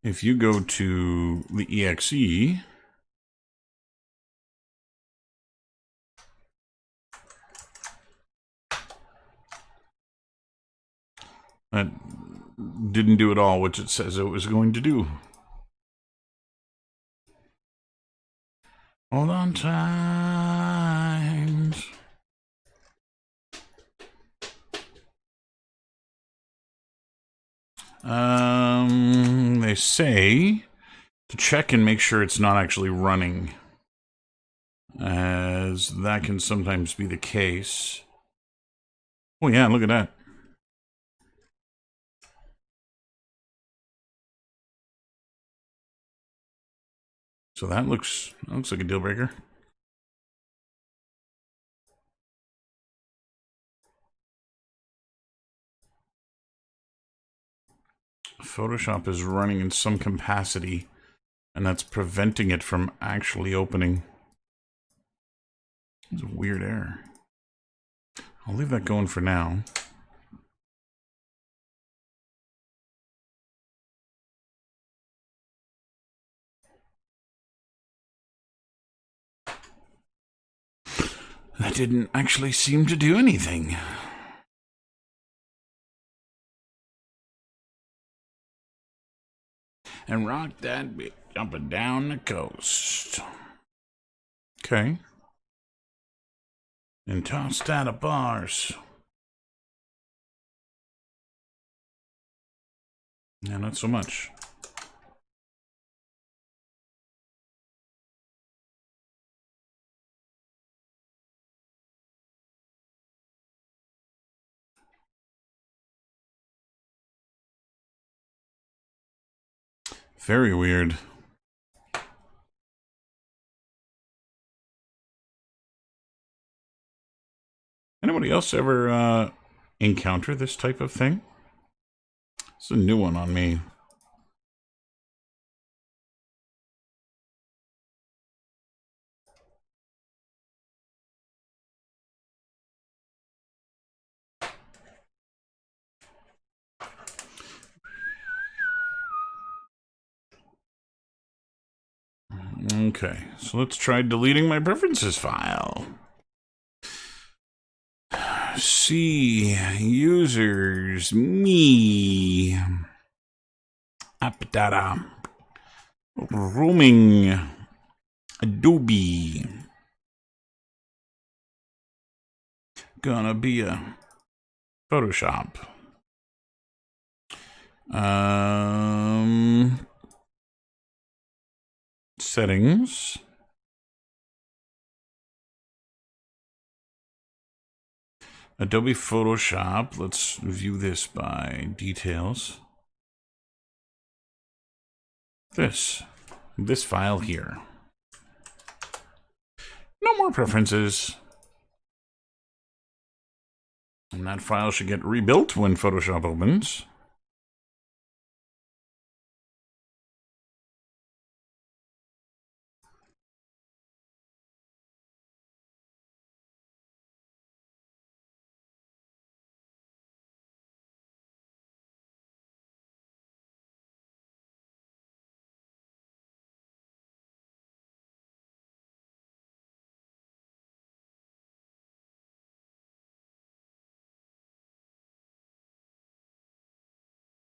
S1: if you go to the exe, that didn't do at all what it says it was going to do. Hold on times. They say to check and make sure it's not actually running, as that can sometimes be the case. Oh yeah, look at that. So that looks like a deal breaker. Photoshop is running in some capacity, and that's preventing it from actually opening. It's a weird error. I'll leave that going for now. That didn't actually seem to do anything. And rock that bitch up and down the coast. Okay. And tossed out of bars. Yeah, not so much. Very weird. Anybody else ever encounter this type of thing? It's a new one on me. Okay, so let's try deleting my preferences file. See, users, me, app data, roaming, Adobe. Gonna be a Photoshop. Settings. Adobe Photoshop. Let's view this by details. This file here. No more preferences. And that file should get rebuilt when Photoshop opens.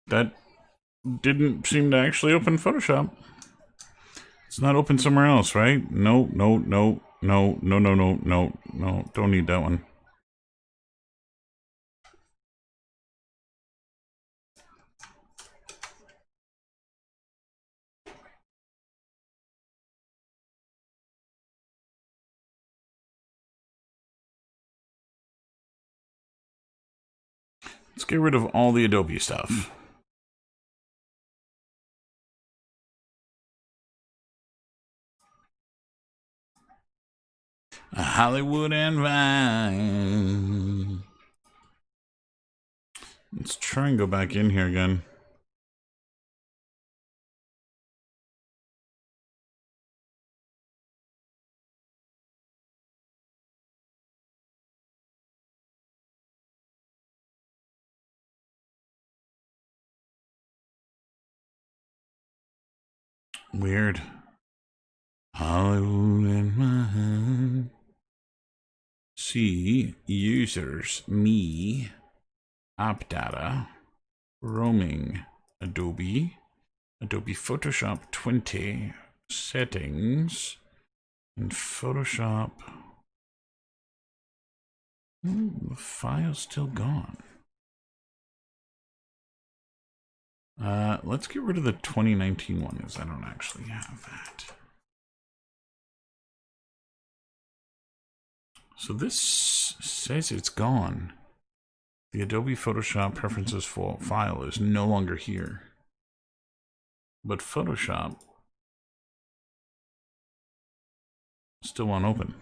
S1: That didn't seem to actually open Photoshop. It's not open somewhere else, right? No. Don't need that one. Let's get rid of all the Adobe stuff. Hollywood and Vine. Let's try and go back in here again. Weird. Hollywood and Vine. See users, me, app data, roaming, Adobe Photoshop 20, settings, and Photoshop. The file's still gone. Let's get rid of the 2019 one, because I don't actually have that. So this says it's gone. The Adobe Photoshop Preferences file is no longer here. But Photoshop still won't open.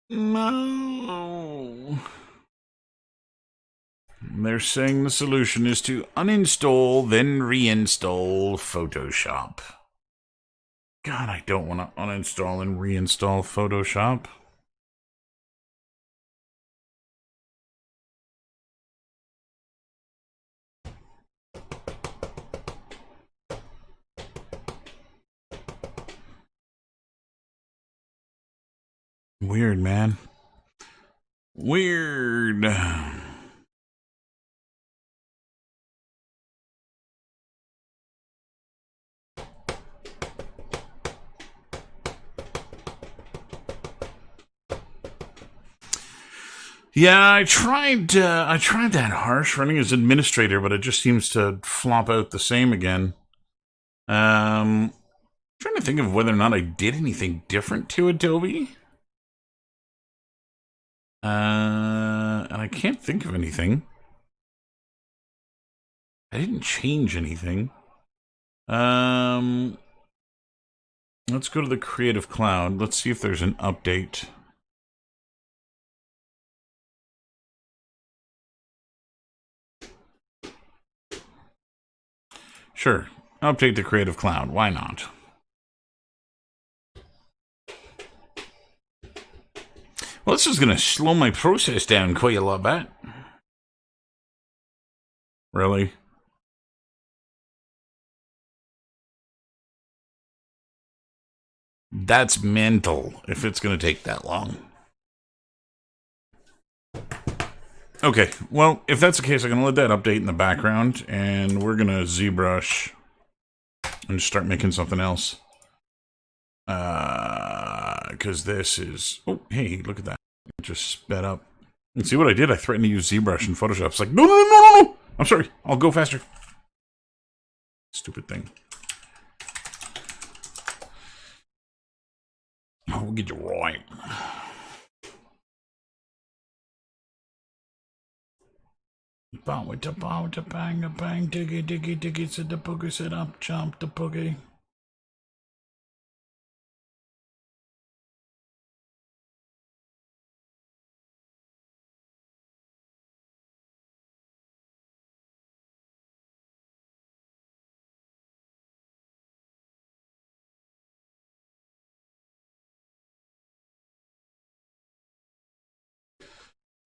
S1: No. They're saying the solution is to uninstall, then reinstall Photoshop. God, I don't want to uninstall and reinstall Photoshop. Weird, man. Weird. Yeah, I tried that harsh running as administrator, but it just seems to flop out the same again. Trying to think of whether or not I did anything different to Adobe. And I can't think of anything. I didn't change anything. Let's go to the Creative Cloud. Let's see if there's an update. Sure, update the Creative Cloud. Why not? Well, this is going to slow my process down quite a lot, bit. Really? That's mental if it's going to take that long. Okay, well, if that's the case, I'm going to let that update in the background, and we're going to ZBrush and start making something else. Because this is... Oh, hey, look at that. It just sped up. And see what I did? I threatened to use ZBrush in Photoshop. It's like, no. I'm sorry. I'll go faster. Stupid thing. We'll get you right. Bow it to bang a bang, diggy diggy diggy, said the boogie, sit up, jump the boogie.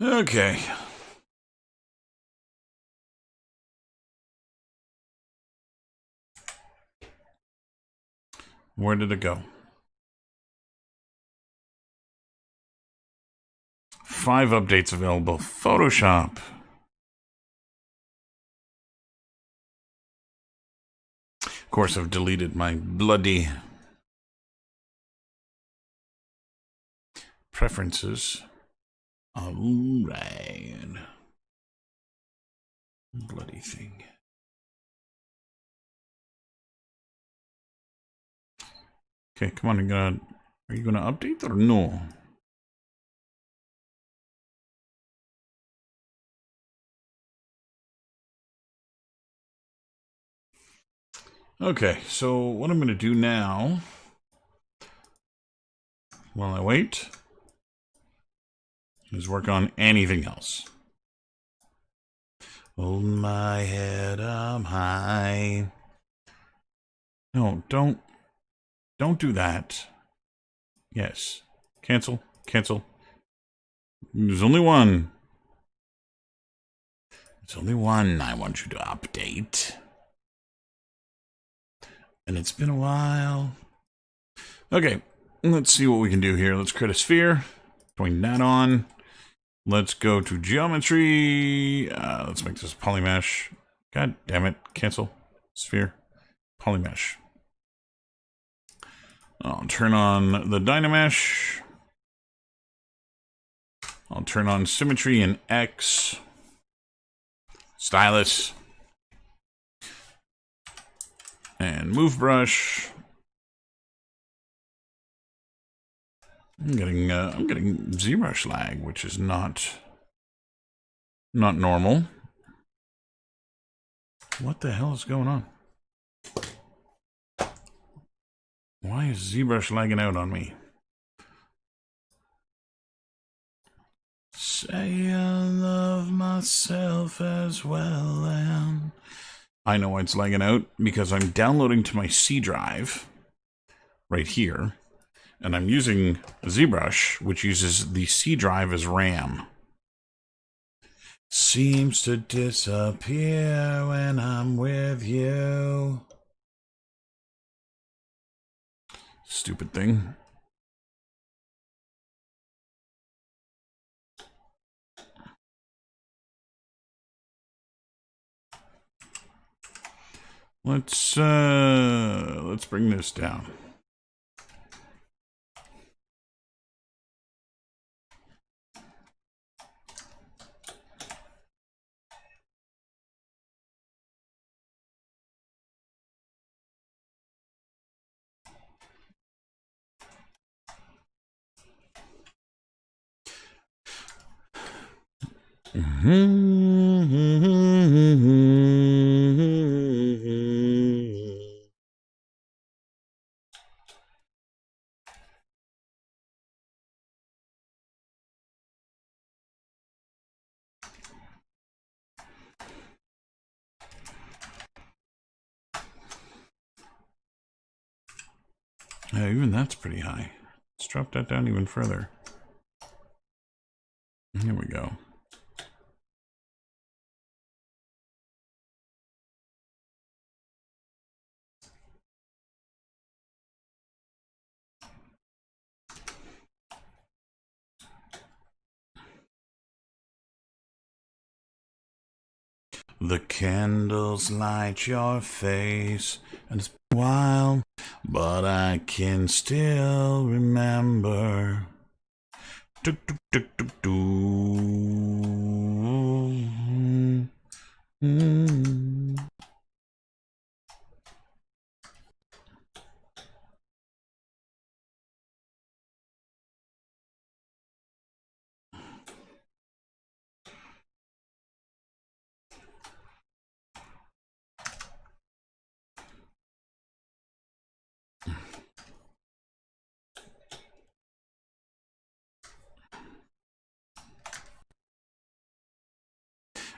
S1: Okay. Where did it go? 5 updates available. Photoshop. Of course, I've deleted my bloody preferences. Alright. Bloody thing. Okay, come on, are you gonna update or no? Okay, so what I'm gonna do now, while I wait, is work on anything else. Hold my head up high. No, don't do that. Yes. Cancel. Cancel. There's only one. It's only one I want you to update. And it's been a while. Okay, let's see what we can do here. Let's create a sphere. Point that on. Let's go to geometry. Let's make this polymesh. God damn it. Cancel. Sphere. Polymesh. I'll turn on the Dynamesh. I'll turn on symmetry and X. Stylus. And move brush. I'm getting ZBrush lag, which is not normal. What the hell is going on? Why is ZBrush lagging out on me? Say I love myself as well, and I know it's lagging out because I'm downloading to my C drive right here, and I'm using ZBrush, which uses the C drive as RAM. Seems to disappear when I'm with you. Stupid thing. Let's bring this down. Yeah, even that's pretty high. Let's drop that down even further. Here we go. The candles light your face, and it's been a while, but I can still remember. Do, do, do, do, do.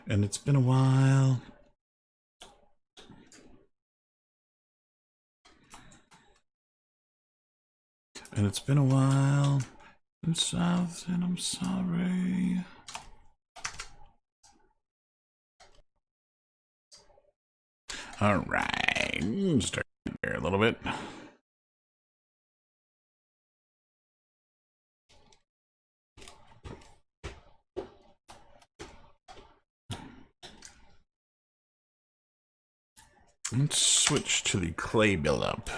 S1: And it's been a while. And it's been a while. And south, and I'm sorry. All right, start there a little bit. Let's switch to the clay buildup.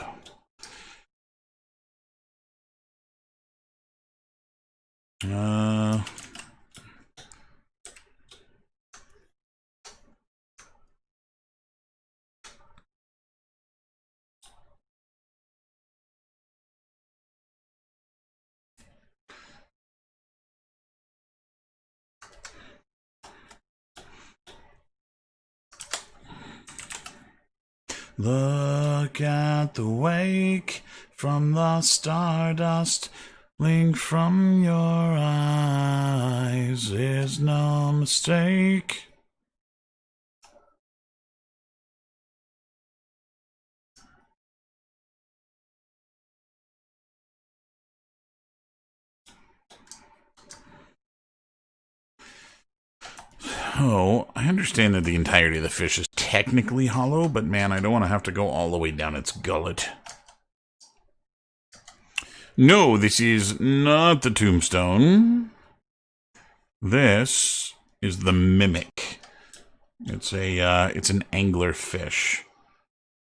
S1: Look at the wake from the stardust. Blink from your eyes is no mistake. Oh, I understand that the entirety of the fish is technically hollow, but man, I don't want to have to go all the way down its gullet. No, this is not the tombstone. This is the mimic. It's an angler fish.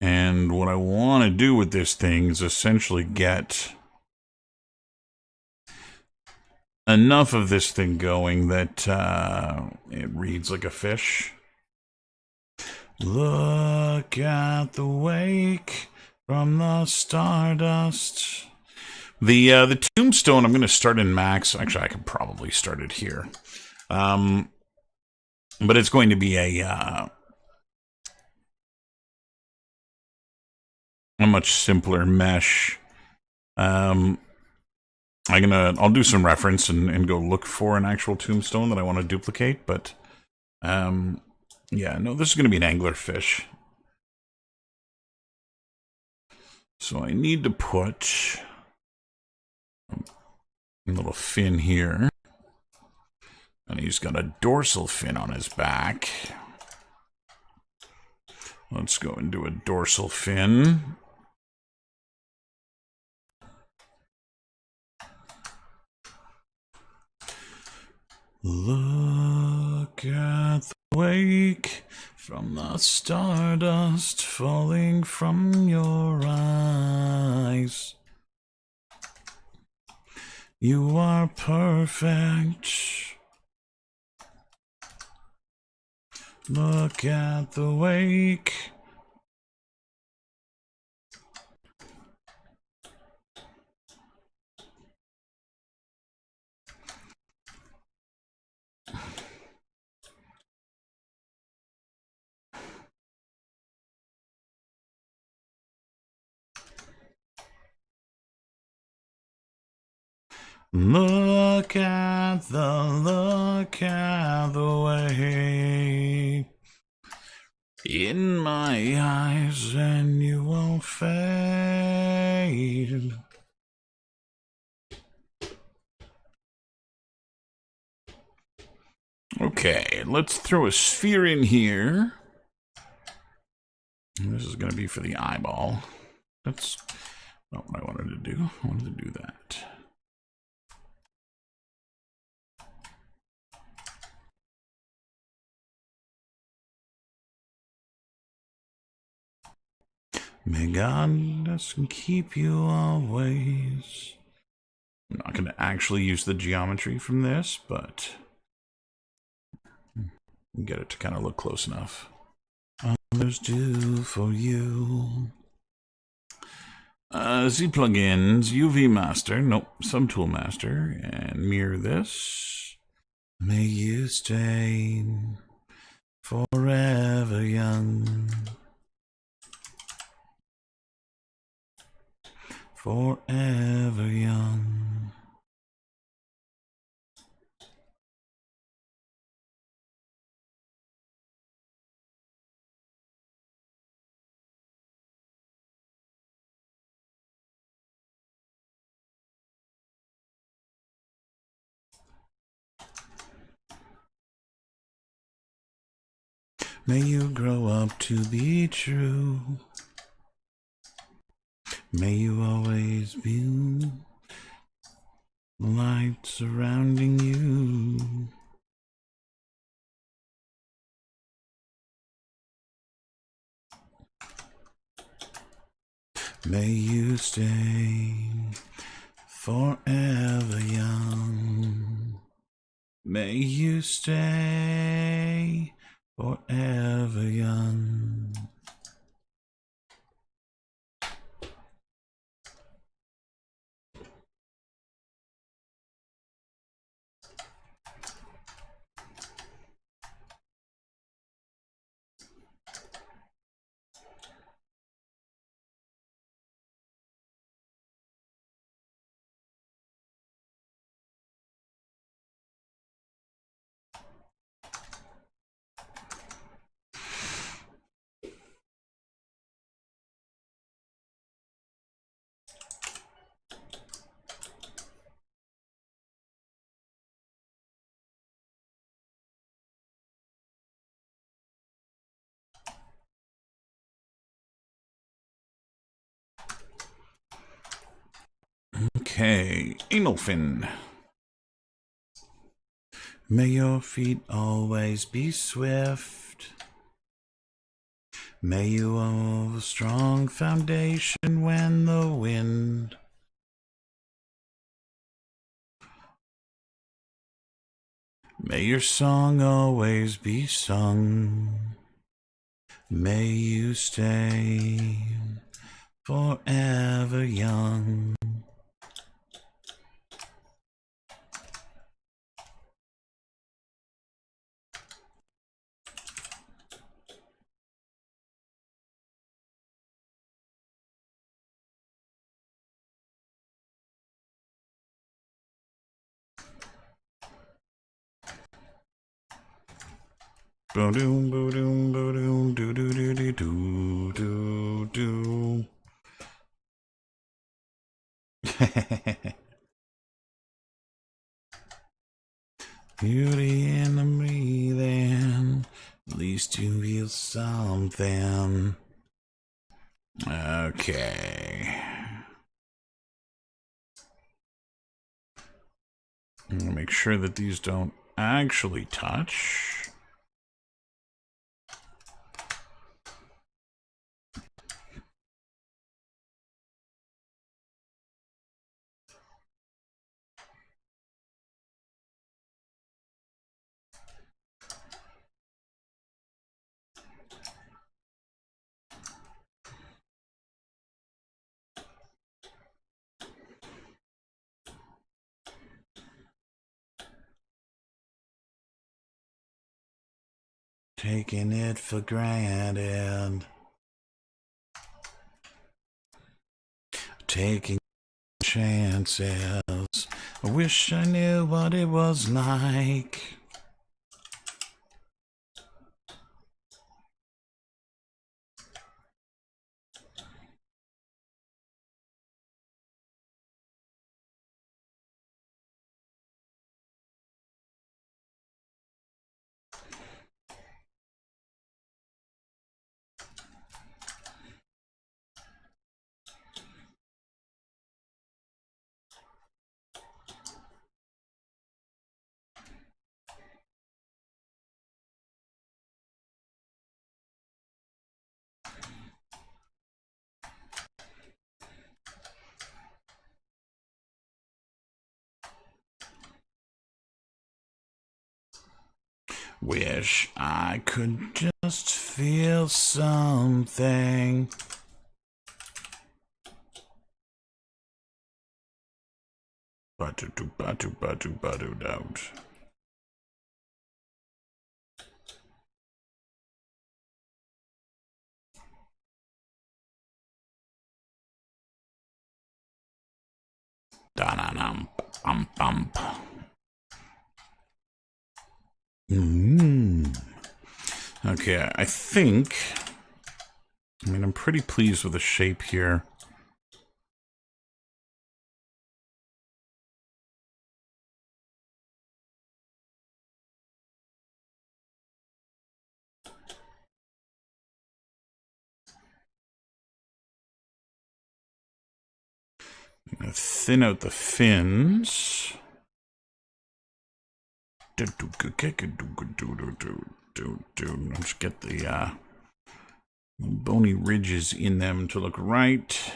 S1: And what I want to do with this thing is essentially get enough of this thing going that it reads like a fish. Look at the wake from the stardust. The tombstone, I'm going to start in max. Actually, I could probably start it here. But it's going to be a much simpler mesh. I'll do some reference and go look for an actual tombstone that I want to duplicate, but yeah, no, this is going to be an angler fish. So I need to put a little fin here. And he's got a dorsal fin on his back. Let's go and do a dorsal fin. Look at the wake from the stardust falling from your eyes. You are perfect. Look at the wake. Look at the way in my eyes, and you won't fade. Okay, let's throw a sphere in here. This is going to be for the eyeball. That's not what I wanted to do. I wanted to do that. May God bless and keep you always. I'm not going to actually use the geometry from this, but get it to kind of look close enough. Others do for you. Z plugins, UV master, nope, subtool master, and mirror this. May you stay forever young. Forever young. May you grow up to be true. May you always be light surrounding you. May you stay forever young. May you stay forever young. Okay, Anilfin. May your feet always be swift. May you have a strong foundation when the wind may your song always be sung. May you stay forever young. Boom, boom, boom, do do do do do do do. Beauty in the breathing, at least you feel something. Okay. I'm gonna make sure that these don't actually touch. Taking it for granted. Taking chances. I wish I knew what it was like. Wish I could just feel something. Batu-batu-batu-batu-batu-doubt. Da-da-dum, bump. Okay, I mean, I'm pretty pleased with the shape here. I'm going to thin out the fins. Just get the bony ridges in them to look right.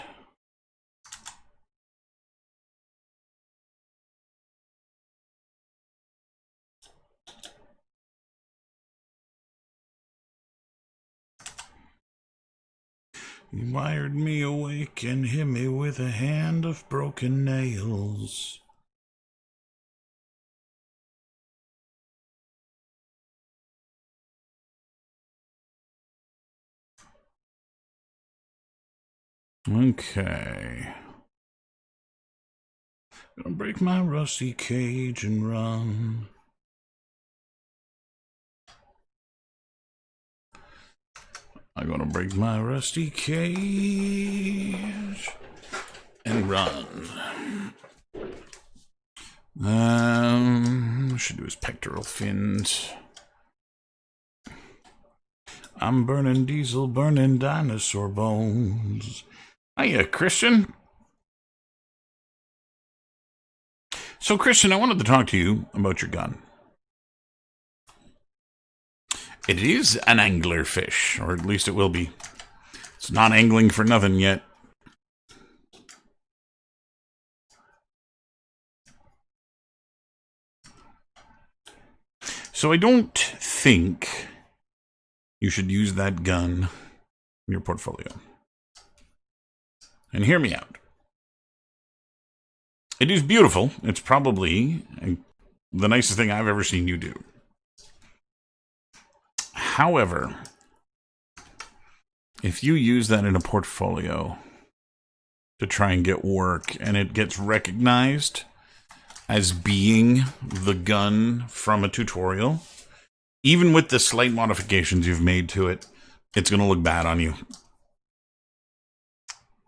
S1: He wired me awake and hit me with a hand of broken nails. Okay. Gonna break my rusty cage and run. I'm gonna break my rusty cage and run. Should do his pectoral fins. I'm burning diesel, burning dinosaur bones. Hiya, Christian. So, Christian, I wanted to talk to you about your gun. It is an anglerfish, or at least it will be. It's not angling for nothing yet. So I don't think you should use that gun in your portfolio. And hear me out. It is beautiful. It's probably the nicest thing I've ever seen you do. However, if you use that in a portfolio to try and get work and it gets recognized as being the gun from a tutorial, even with the slight modifications you've made to it, it's going to look bad on you.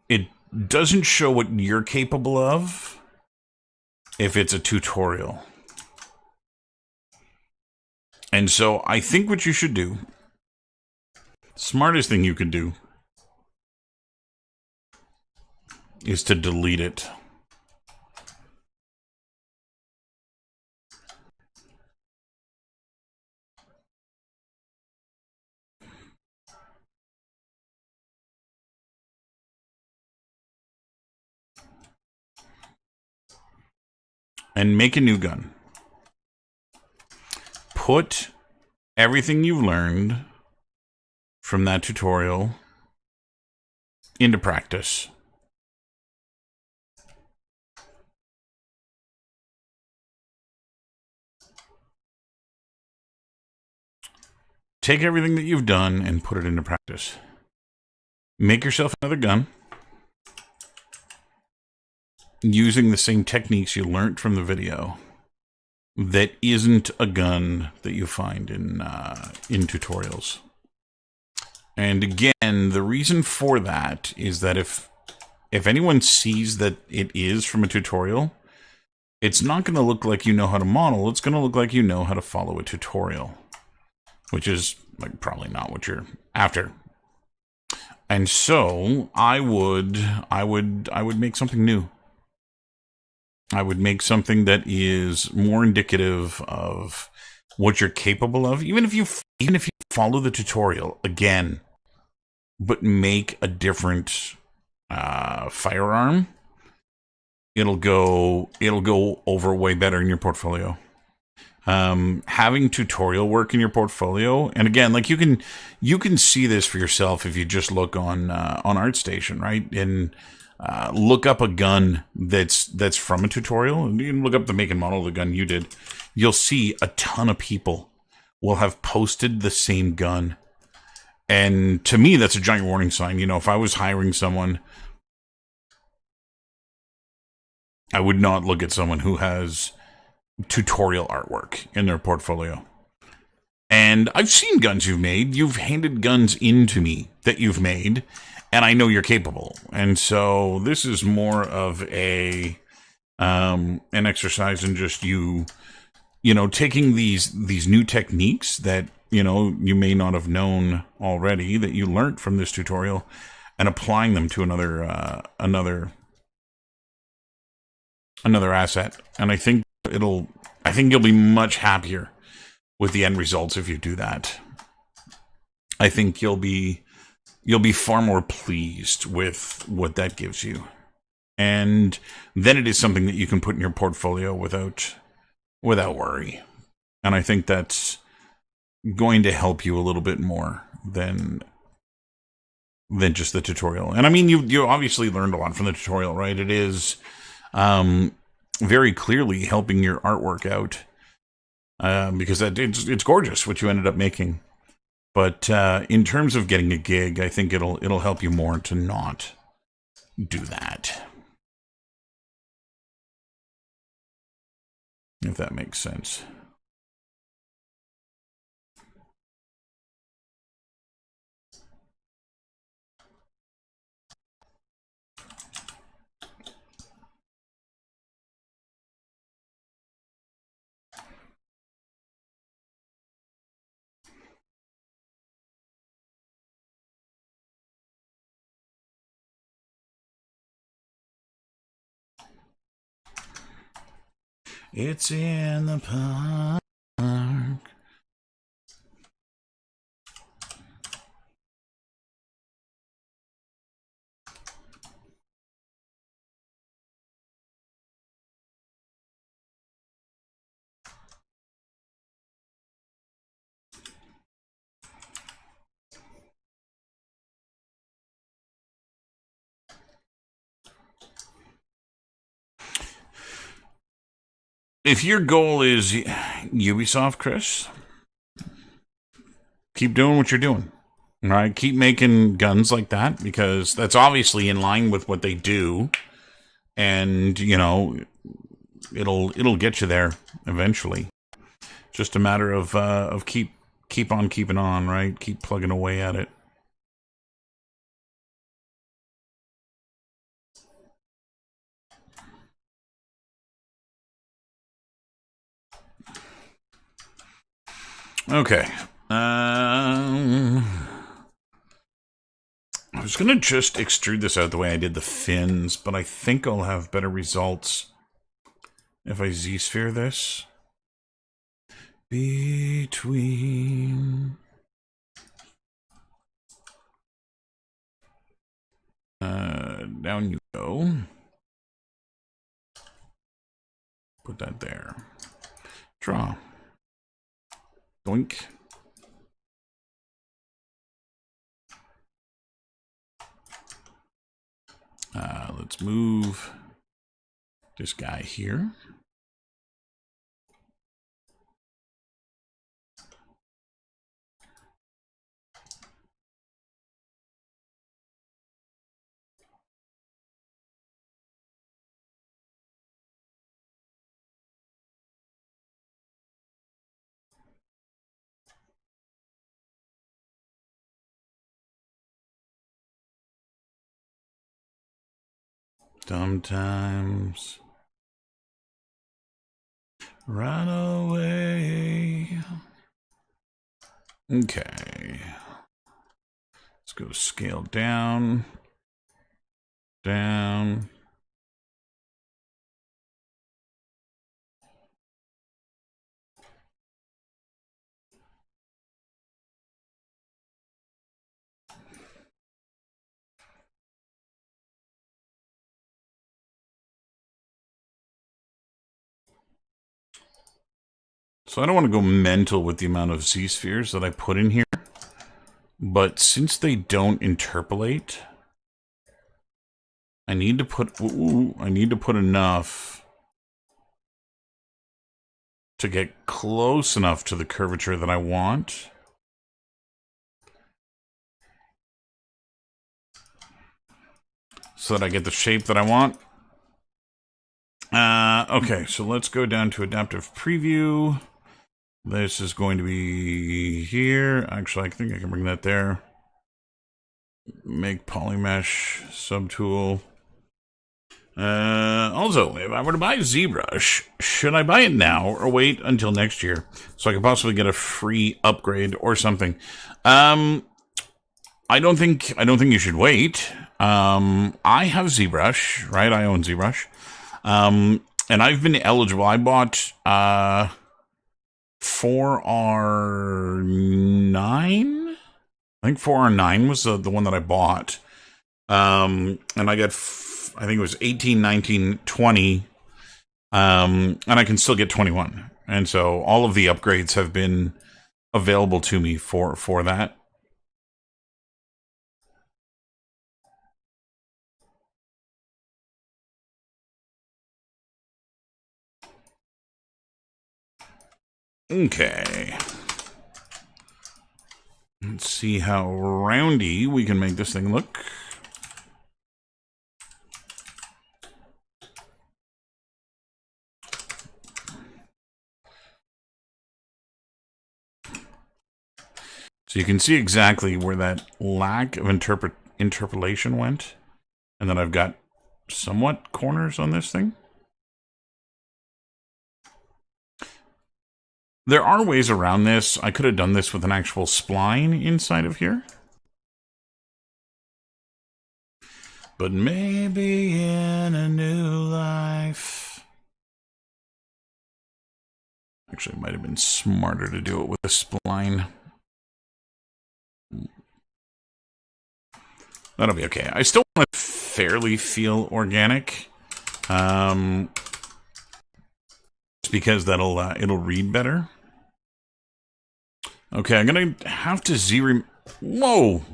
S1: It doesn't show what you're capable of if it's a tutorial. And so I think what you should do, smartest thing you could do, is to delete it. And make a new gun. Put everything you've learned from that tutorial into practice. Take everything that you've done and put it into practice. Make yourself another gun using the same techniques you learned from the video that isn't a gun that you find in tutorials. And again, the reason for that is that if anyone sees that it is from a tutorial, it's not going to look like you know how to model. It's going to look like you know how to follow a tutorial, which is like probably not what you're after. And so I would make something new. I would make something that is more indicative of what you're capable of, even if you follow the tutorial again, but make a different firearm. It'll go over way better in your portfolio. Having tutorial work in your portfolio, and again, like you can see this for yourself if you just look on ArtStation, right? And look up a gun that's from a tutorial, and you can look up the make and model of the gun you did. You'll see a ton of people will have posted the same gun. And to me, that's a giant warning sign. You know, if I was hiring someone, I would not look at someone who has tutorial artwork in their portfolio. And I've seen guns you've made. You've handed guns in to me that you've made, and I know you're capable. And so this is more of an exercise in just you know, taking these new techniques that, you know, you may not have known already that you learned from this tutorial and applying them to another another asset. And I think you'll be much happier with the end results if you do that. I think you'll be far more pleased with what that gives you. And then it is something that you can put in your portfolio without worry. And I think that's going to help you a little bit more than just the tutorial. And I mean, you obviously learned a lot from the tutorial, right? It is very clearly helping your artwork out, because it's gorgeous what you ended up making. But in terms of getting a gig, I think it'll help you more to not do that. If that makes sense. It's in the park. If your goal is Ubisoft, Chris, keep doing what you're doing. Right? Keep making guns like that, because that's obviously in line with what they do. And, you know, it'll get you there eventually. Just a matter of keep on keeping on, right? Keep plugging away at it. Okay. I was going to just extrude this out the way I did the fins, but I think I'll have better results if I Z-sphere this. Between... down you go. Put that there. Draw. Doink. Let's move this guy here. Sometimes run away. Okay. Let's go scale down. Down. So I don't want to go mental with the amount of Z-spheres that I put in here. But since they don't interpolate, I need to put enough to get close enough to the curvature that I want. So that I get the shape that I want. Okay, so let's go down to adaptive preview. This is going to be here. Actually, I think I can bring that there. Make polymesh subtool. Also, if I were to buy ZBrush, should I buy it now or wait until next year so I could possibly get a free upgrade or something? I don't think you should wait. I have ZBrush, right? I own ZBrush. And I've been eligible. I bought 4R9. I think 4R9 was the one that I bought. And I got, I think it was 18, 19, 20. And I can still get 21. And so all of the upgrades have been available to me for that. Okay. Let's see how roundy we can make this thing look. So you can see exactly where that lack of interpolation went. And then I've got somewhat corners on this thing. There are ways around this. I could have done this with an actual spline inside of here. But maybe in a new life. Actually, it might have been smarter to do it with a spline. That'll be okay. I still want to fairly feel organic. Just because that'll it'll read better. Okay, I'm gonna have to whoa!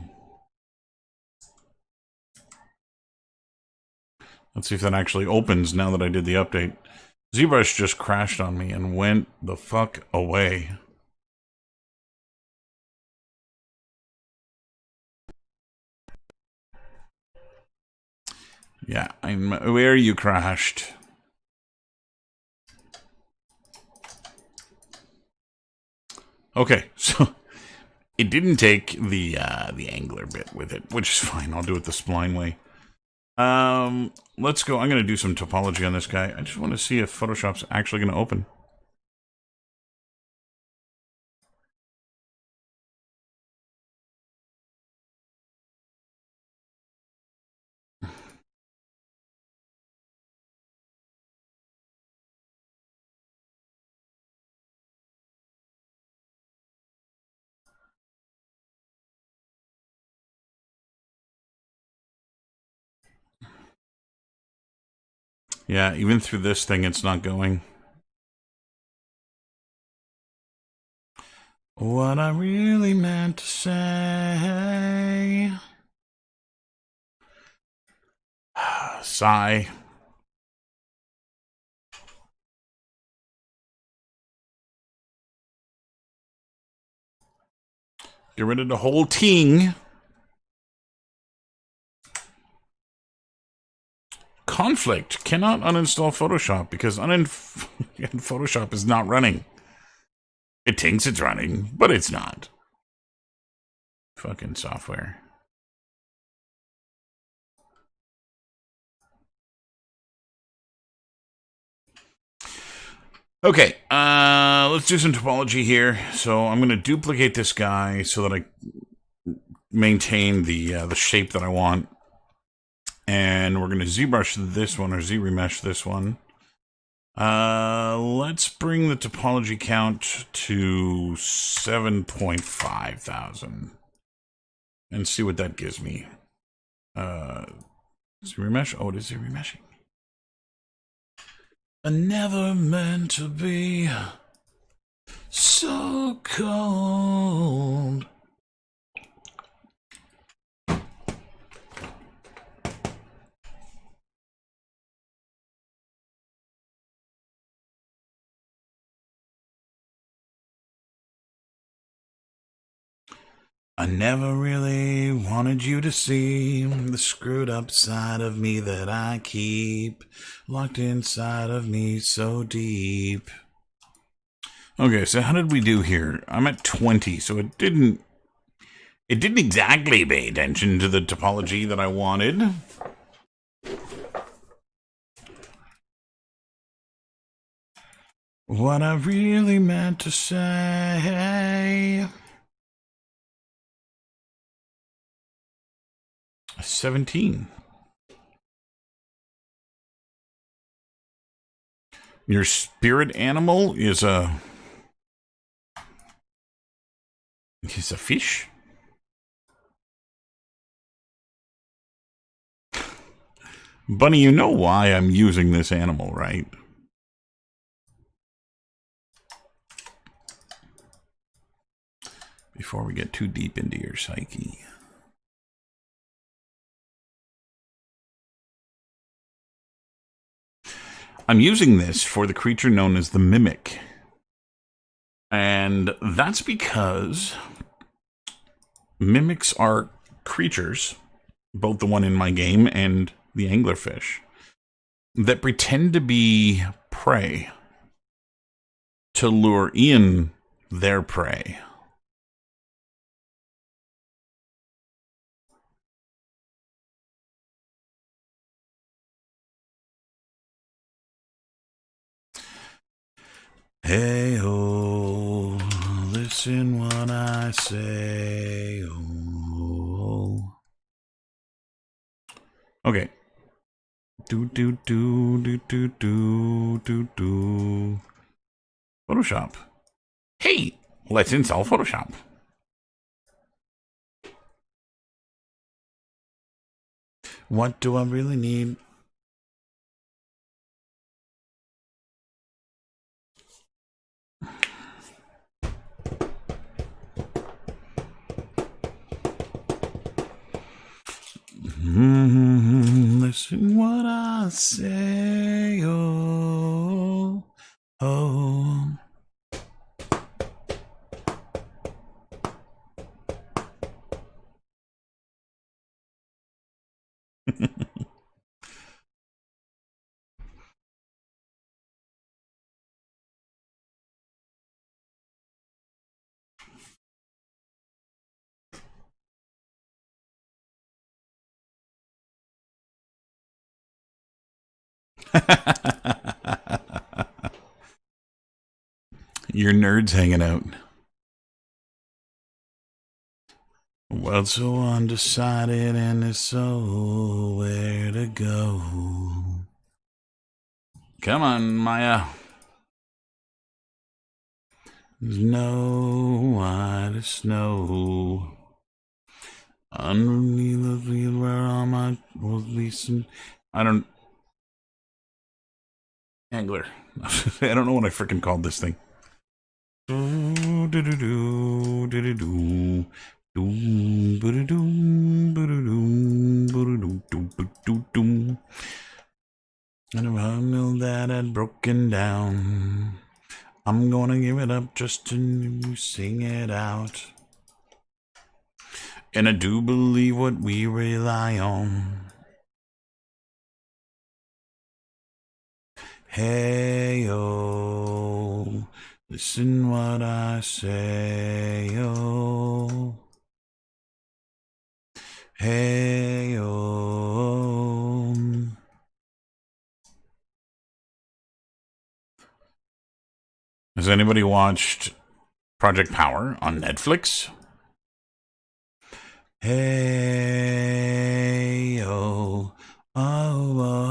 S1: Let's see if that actually opens now that I did the update. ZBrush just crashed on me and went the fuck away. Yeah, I'm aware you crashed. Okay, so it didn't take the angler bit with it, which is fine. I'll do it the spline way. Let's go. I'm going to do some topology on this guy. I just want to see if Photoshop's actually going to open. Yeah, even through this thing, it's not going. What I really meant to say. Sigh. Get rid of the whole ting. Conflict. Cannot uninstall Photoshop because Photoshop is not running. It thinks it's running, but it's not. Fucking software. Okay, let's do some topology here. So I'm going to duplicate this guy so that I maintain the shape that I want. And we're going to ZBrush this one, or Z-remesh this one. Let's bring the topology count to 7.5 thousand. And see what that gives me. Z-remesh? Oh, it is Z-remeshing. I never meant to be so cold. I never really wanted you to see the screwed up side of me that I keep locked inside of me so deep. Okay, so how did we do here? I'm at 20, so it didn't exactly pay attention to the topology that I wanted. What I really meant to say. 17. Your spirit animal is a... He's a fish? Bunny, you know why I'm using this animal, right? Before we get too deep into your psyche. I'm using this for the creature known as the Mimic. And that's because mimics are creatures, both the one in my game and the anglerfish, that pretend to be prey to lure in their prey. Hey-oh, listen what I say. Oh. Okay. Do. Photoshop. Hey, let's install Photoshop. What do I really need? Listen what I say. Oh. Your nerds hanging out. Well, so undecided and it's so where to go. Come on, Maya. There's no white snow underneath the field where all my was leasing. I don't. Angler. I don't know what I freaking called this thing. And a mill that had broken down. I'm gonna give it up just to sing it out. And I do believe what we rely on. Hey-oh, listen what I say, oh. Hey-oh. Has anybody watched Project Power on Netflix? Hey-oh, oh.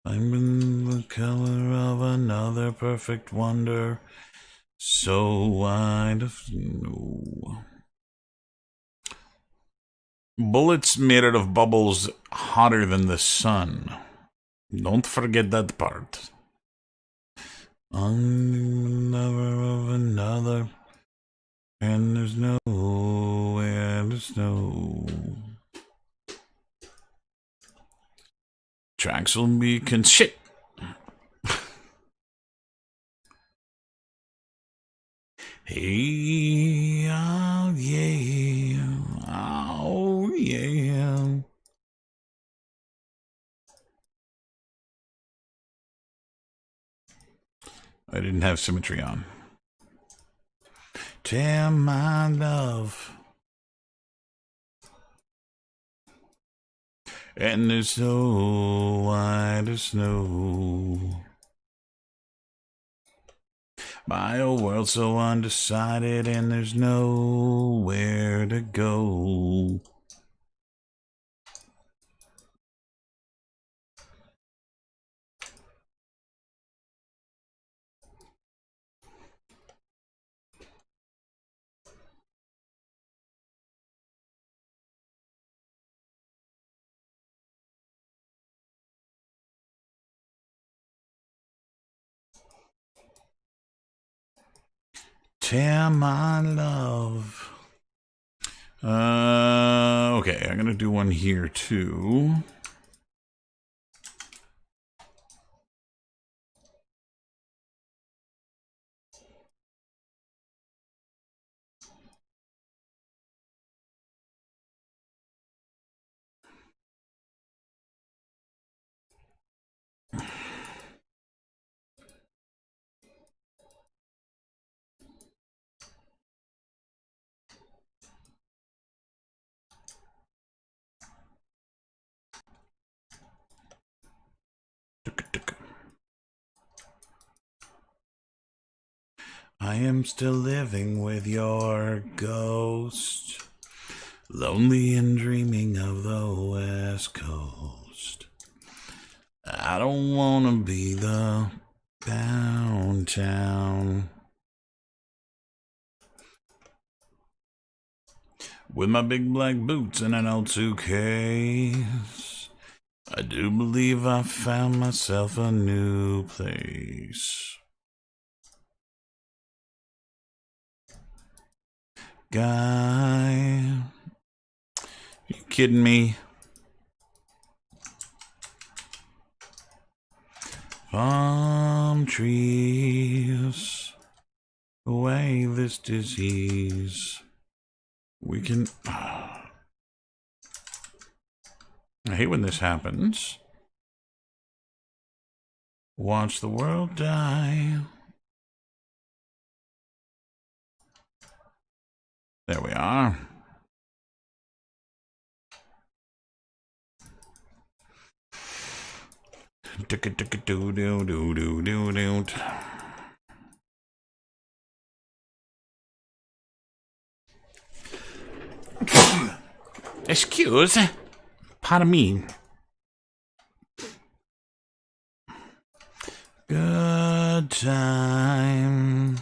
S1: I'm in the color of another perfect wonder, so wide of snow. Bullets made out of bubbles hotter than the sun. Don't forget that part. I'm the lover of another, and there's nowhere to snow. Tracks will be shit. Hey, oh yeah, oh yeah. I didn't have symmetry on. Tell my love. And there's no white as snow. My old world so undecided, and there's nowhere to go. tear my love. Okay, I'm gonna do one here too. I am still living with your ghost, lonely and dreaming of the West Coast. I don't want to be the downtown. With my big black boots and an old suitcase, I do believe I found myself a new place. Guy, you kidding me? Palm trees, away this disease. We can... I hate when this happens. Watch the world die. There we are. Excuse, pardon me. Good time.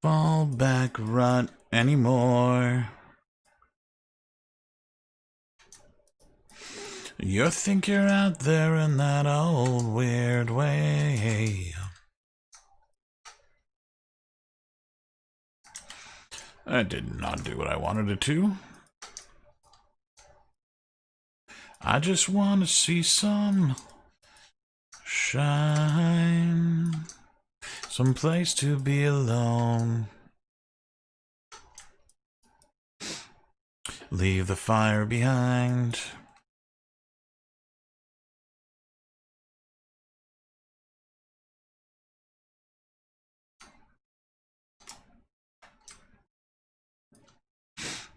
S1: Fall back rut anymore. You think you're out there in that old weird way. I did not do what I wanted it to. I just want to see some shine, some place to be alone. Leave the fire behind.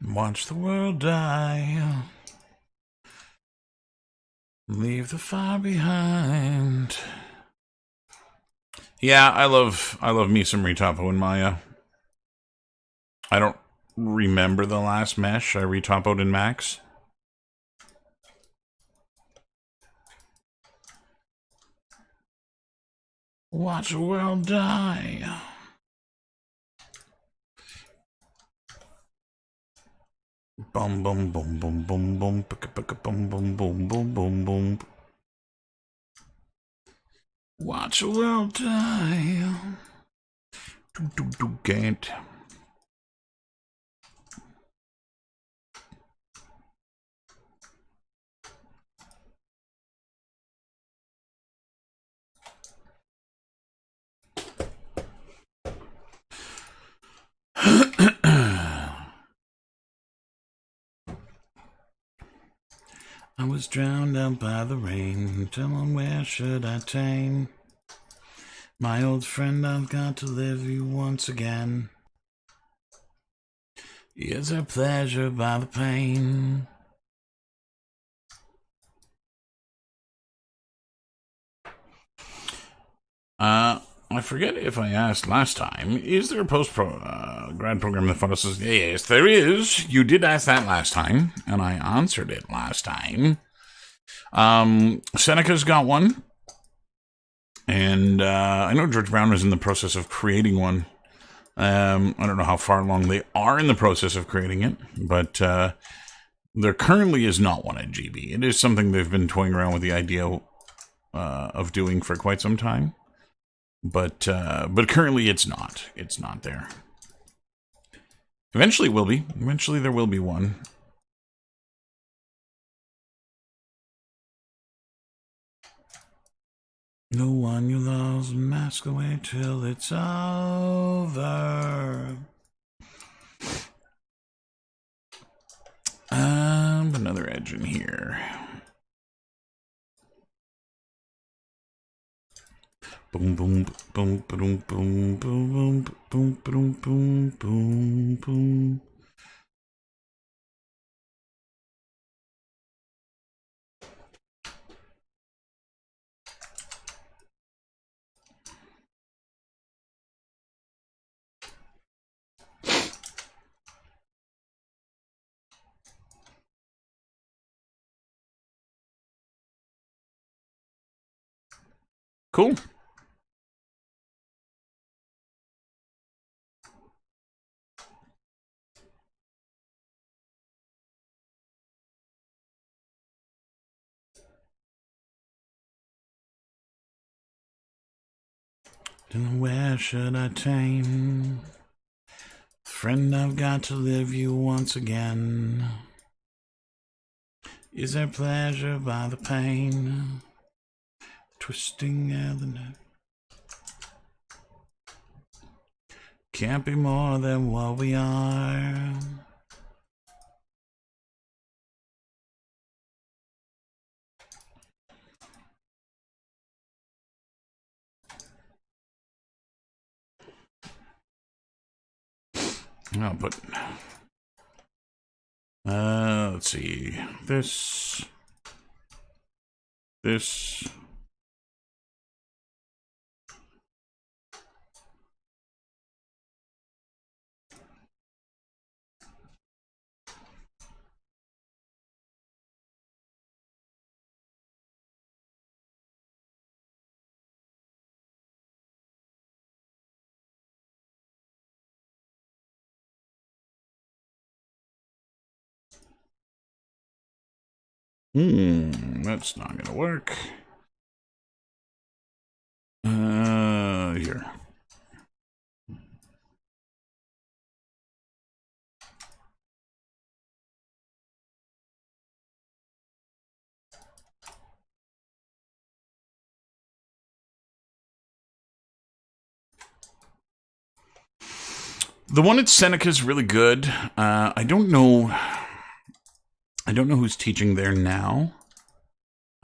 S1: Watch the world die. Leave the fire behind. Yeah, I love me some retopo in Maya. I don't remember the last mesh I retopoed in Max. Watch the world die. Boom, boom, boom, boom, boom, boom, boom, boom, boom, boom, boom, boom. Watch the world die. Can't. I was drowned out by the rain. Tell me, where should I turn? My old friend, I've got to live you once again. Is there pleasure by the pain? I forget if I asked last time, is there a grad program that follows? Yes, there is. You did ask that last time, and I answered it last time. Seneca's got one, and I know George Brown is in the process of creating one. I don't know how far along they are in the process of creating it, but there currently is not one at GB. It is something they've been toying around with the idea of doing for quite some time. but currently it's not. It's not there. Eventually it will be. Eventually there will be one. No one you love, mask away till it's over. Another edge in here. Boom, boom, boom, boom, boom, boom, boom, boom, boom, boom, boom. Cool. Then where should I turn? Friend, I've got to live you once again. Is there pleasure by the pain? Twisting at the neck. Can't be more than what we are. Oh, but let's see. This. That's not gonna work. Here. The one at Seneca is really good. I don't know who's teaching there now.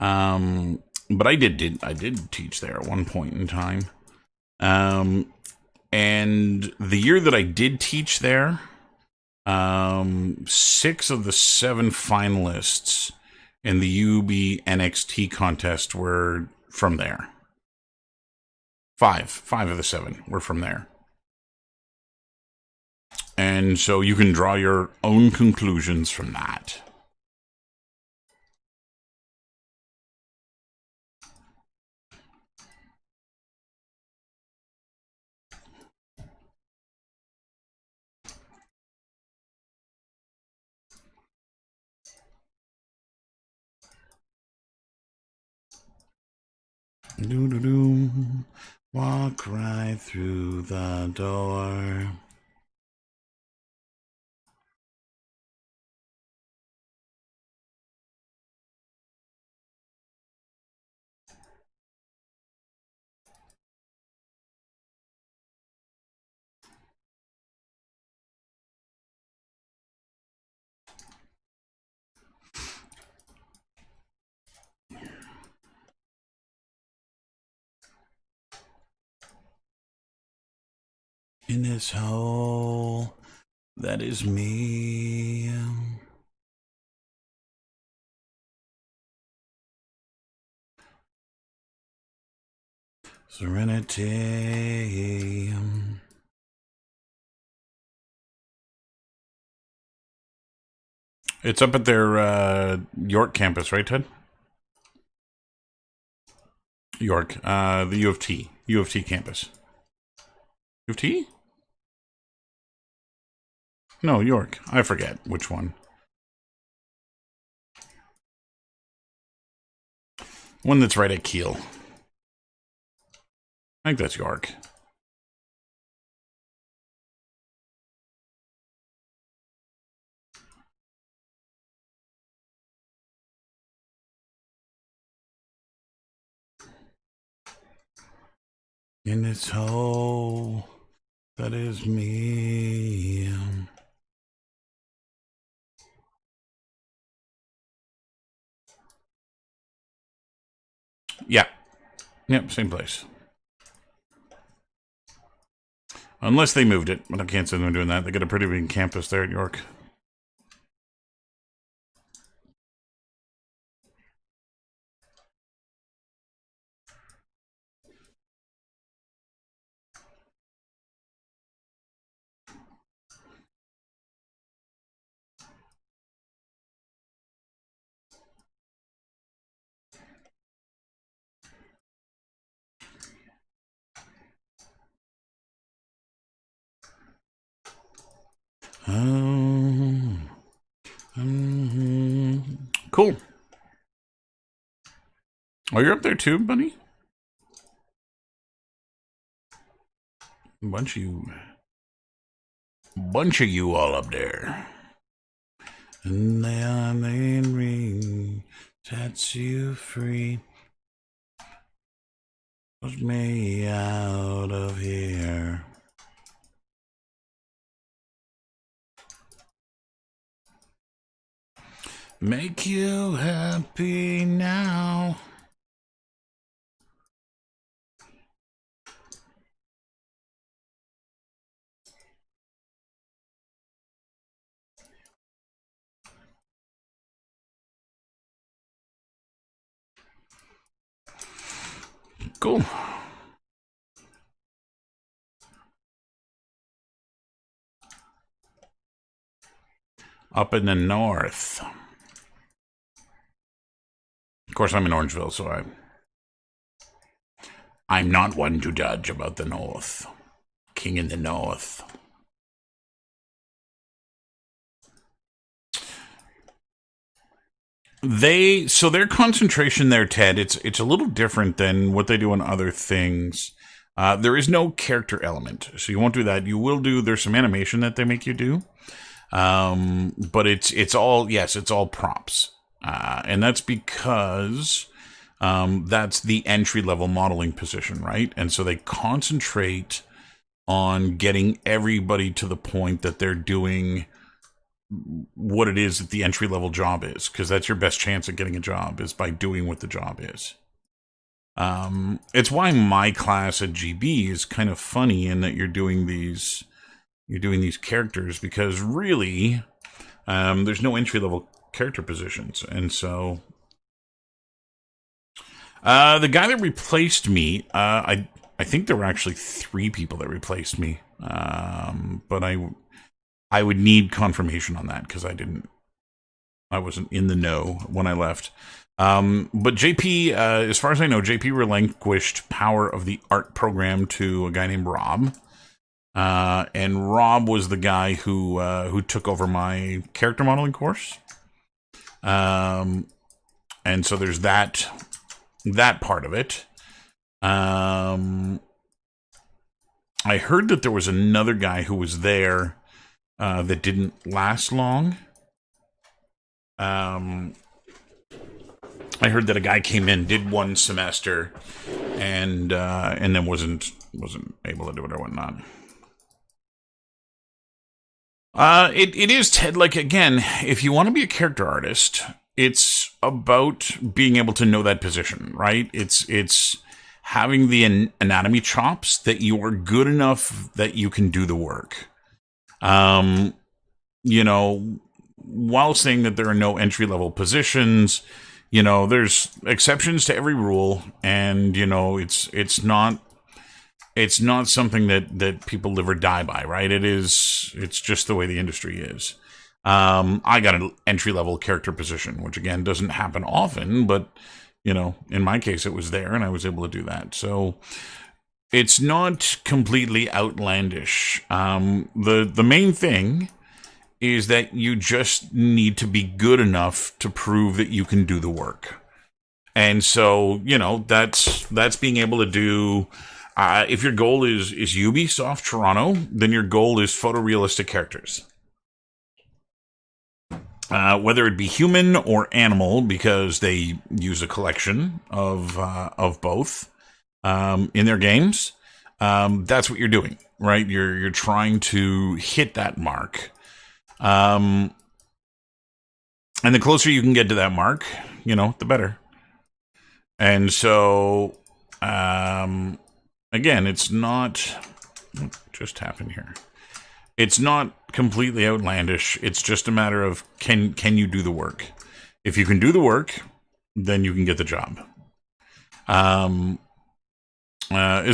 S1: But I did teach there at one point in time. And the year that I did teach there, 6 of the 7 finalists in the UB NXT contest were from there. 5 of the 7 were from there. And so you can draw your own conclusions from that. Do-do-do. Walk right through the door. In this hole, that is me. Serenity. It's up at their York campus, right, Ted? York, the U of T campus. U of T? No, York. I forget which one. One that's right at Kiel. I think that's York. In this hole that is me. Yeah. Yep, same place. Unless they moved it, but I can't see them doing that. They got a pretty big campus there at York. Cool. Oh, you're up there too, buddy? Bunch of you all up there. And the onion ring sets you free. Push me out of here. Make you happy now. Cool. Up in the north. Of course, I'm in Orangeville, so I'm not one to judge about the north. King in the north. So their concentration there, Ted, it's a little different than what they do on other things. There is no character element, so you won't do that. You will do. There's some animation that they make you do, but it's all props, and that's because that's the entry level modeling position, right? And so they concentrate on getting everybody to the point that they're doing what it is that the entry level job is, because that's your best chance at getting a job is by doing what the job is. It's why my class at GB is kind of funny in that you're doing these characters, because really there's no entry level character positions. And so the guy that replaced me, I think there were actually 3 people that replaced me, but I would need confirmation on that because I wasn't in the know when I left. But JP, as far as I know, JP relinquished power of the art program to a guy named Rob. And Rob was the guy who took over my character modeling course. And so there's that part of it. I heard that there was another guy who was there that didn't last long. I heard that a guy came in, did 1 semester, and then wasn't able to do it or whatnot. It is, Ted, like, again, if you want to be a character artist, it's about being able to know that position, right? It's having the anatomy chops that you are good enough that you can do the work. While saying that there are no entry-level positions, there's exceptions to every rule, and, it's not something that people live or die by, right? It's just the way the industry is. I got an entry-level character position, which, again, doesn't happen often, but, in my case, it was there, and I was able to do that. So it's not completely outlandish. The main thing is that you just need to be good enough to prove that you can do the work. And so, that's being able to do If your goal is Ubisoft Toronto, then your goal is photorealistic characters. Whether it be human or animal, because they use a collection of both in their games. That's what you're doing, right? You're trying to hit that mark, and the closer you can get to that mark, the better. And so, again, it's not what just happened here. It's not completely outlandish. It's just a matter of can you do the work? If you can do the work, then you can get the job. As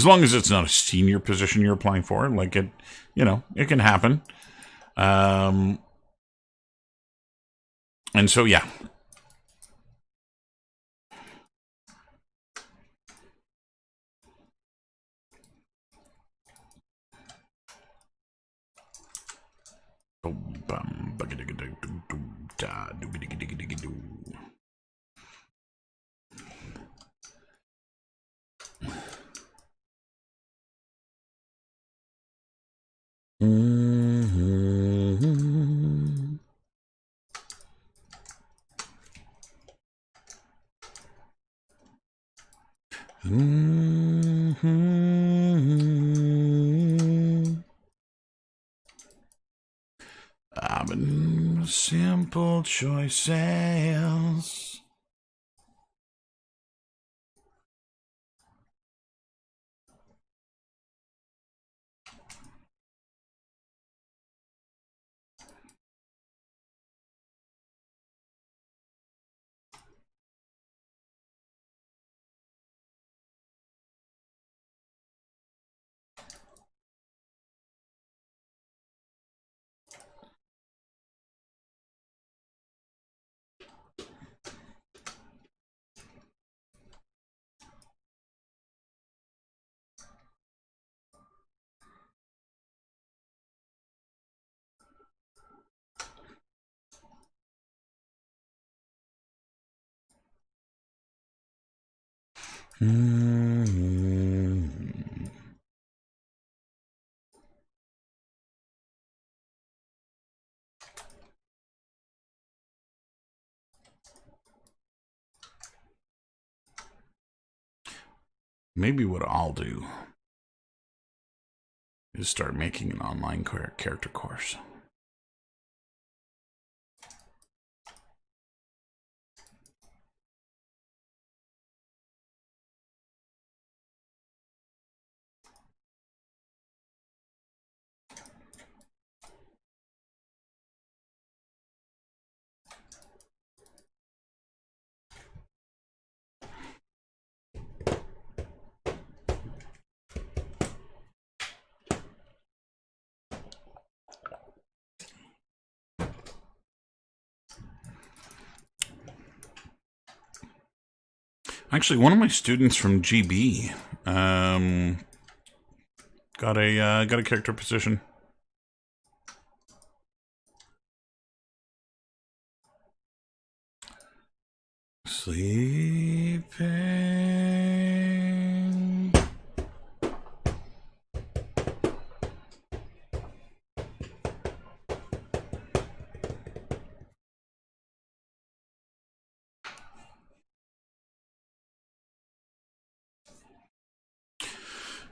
S1: long as it's not a senior position you're applying for, like it can happen. And so, yeah. Simple choices. Maybe what I'll do is start making an online character course. Actually, one of my students from GB got a character position. Sleeping.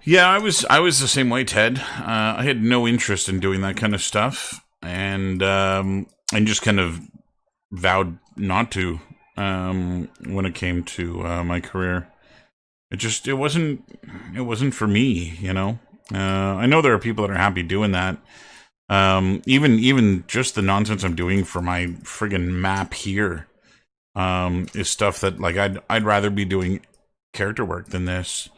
S1: Yeah, I was the same way, Ted. I had no interest in doing that kind of stuff, and just kind of vowed not to when it came to my career. It wasn't for me, I know there are people that are happy doing that. Even just the nonsense I'm doing for my friggin' map here is stuff that like I'd rather be doing character work than this.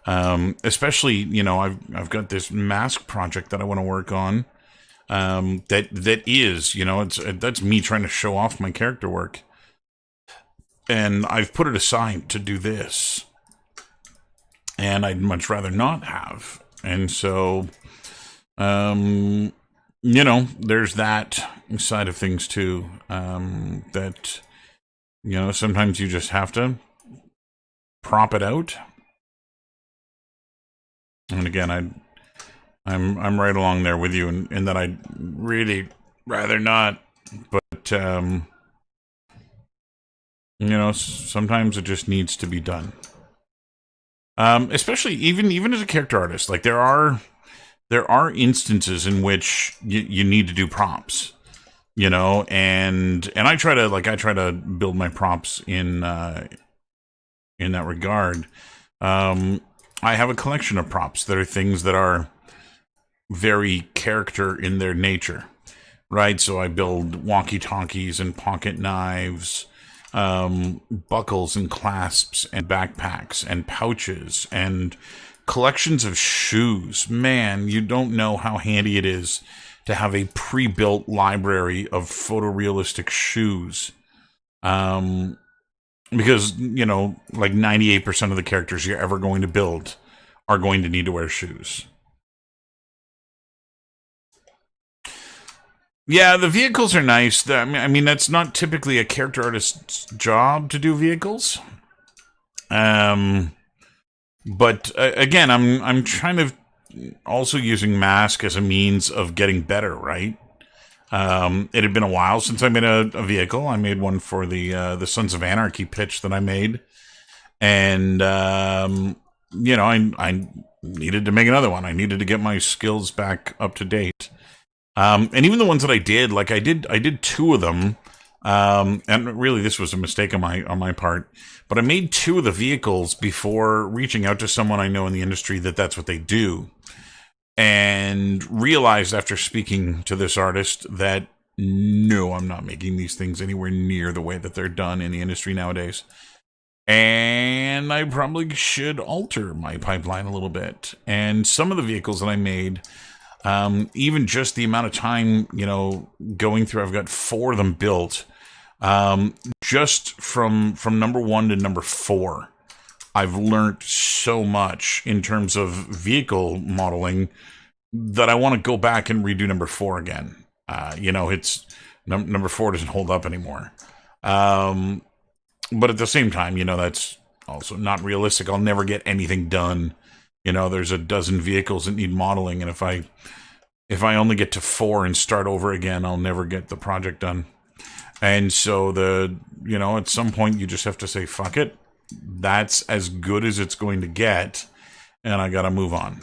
S1: Especially, I've got this mask project that I want to work on. That is, that's me trying to show off my character work, and I've put it aside to do this, and I'd much rather not have. And so, there's that side of things too. That sometimes you just have to prop it out. And again, I'm right along there with you in that I'd really rather not. But sometimes it just needs to be done. Especially even as a character artist, like there are instances in which you need to do prompts, and I try to build my prompts in that regard. I have a collection of props that are things that are very character in their nature, right? So I build walkie-talkies and pocket knives, buckles and clasps and backpacks and pouches and collections of shoes. Man, you don't know how handy it is to have a pre-built library of photorealistic shoes. Because, like 98% of the characters you're ever going to build are going to need to wear shoes. Yeah, the vehicles are nice. I mean, that's not typically a character artist's job to do vehicles. But again, I'm trying to also using Mask as a means of getting better, right? It had been a while since I made a vehicle. I made one for the Sons of Anarchy pitch that I made, and I needed to make another one. I needed to get my skills back up to date. And even the ones that I did, like I did two of them. And really this was a mistake on my part, but I made two of the vehicles before reaching out to someone I know in the industry that's what they do. And realized after speaking to this artist that no, I'm not making these things anywhere near the way that they're done in the industry nowadays. And I probably should alter my pipeline a little bit. And some of the vehicles that I made, even just the amount of time, going through, I've got 4 of them built. Just from number 1 to number 4, I've learned so much in terms of vehicle modeling that I want to go back and redo number 4 again. It's number 4 doesn't hold up anymore. But at the same time, that's also not realistic. I'll never get anything done. There's a dozen vehicles that need modeling, and if I only get to 4 and start over again, I'll never get the project done. And so at some point you just have to say, fuck it. That's as good as it's going to get, and I got to move on.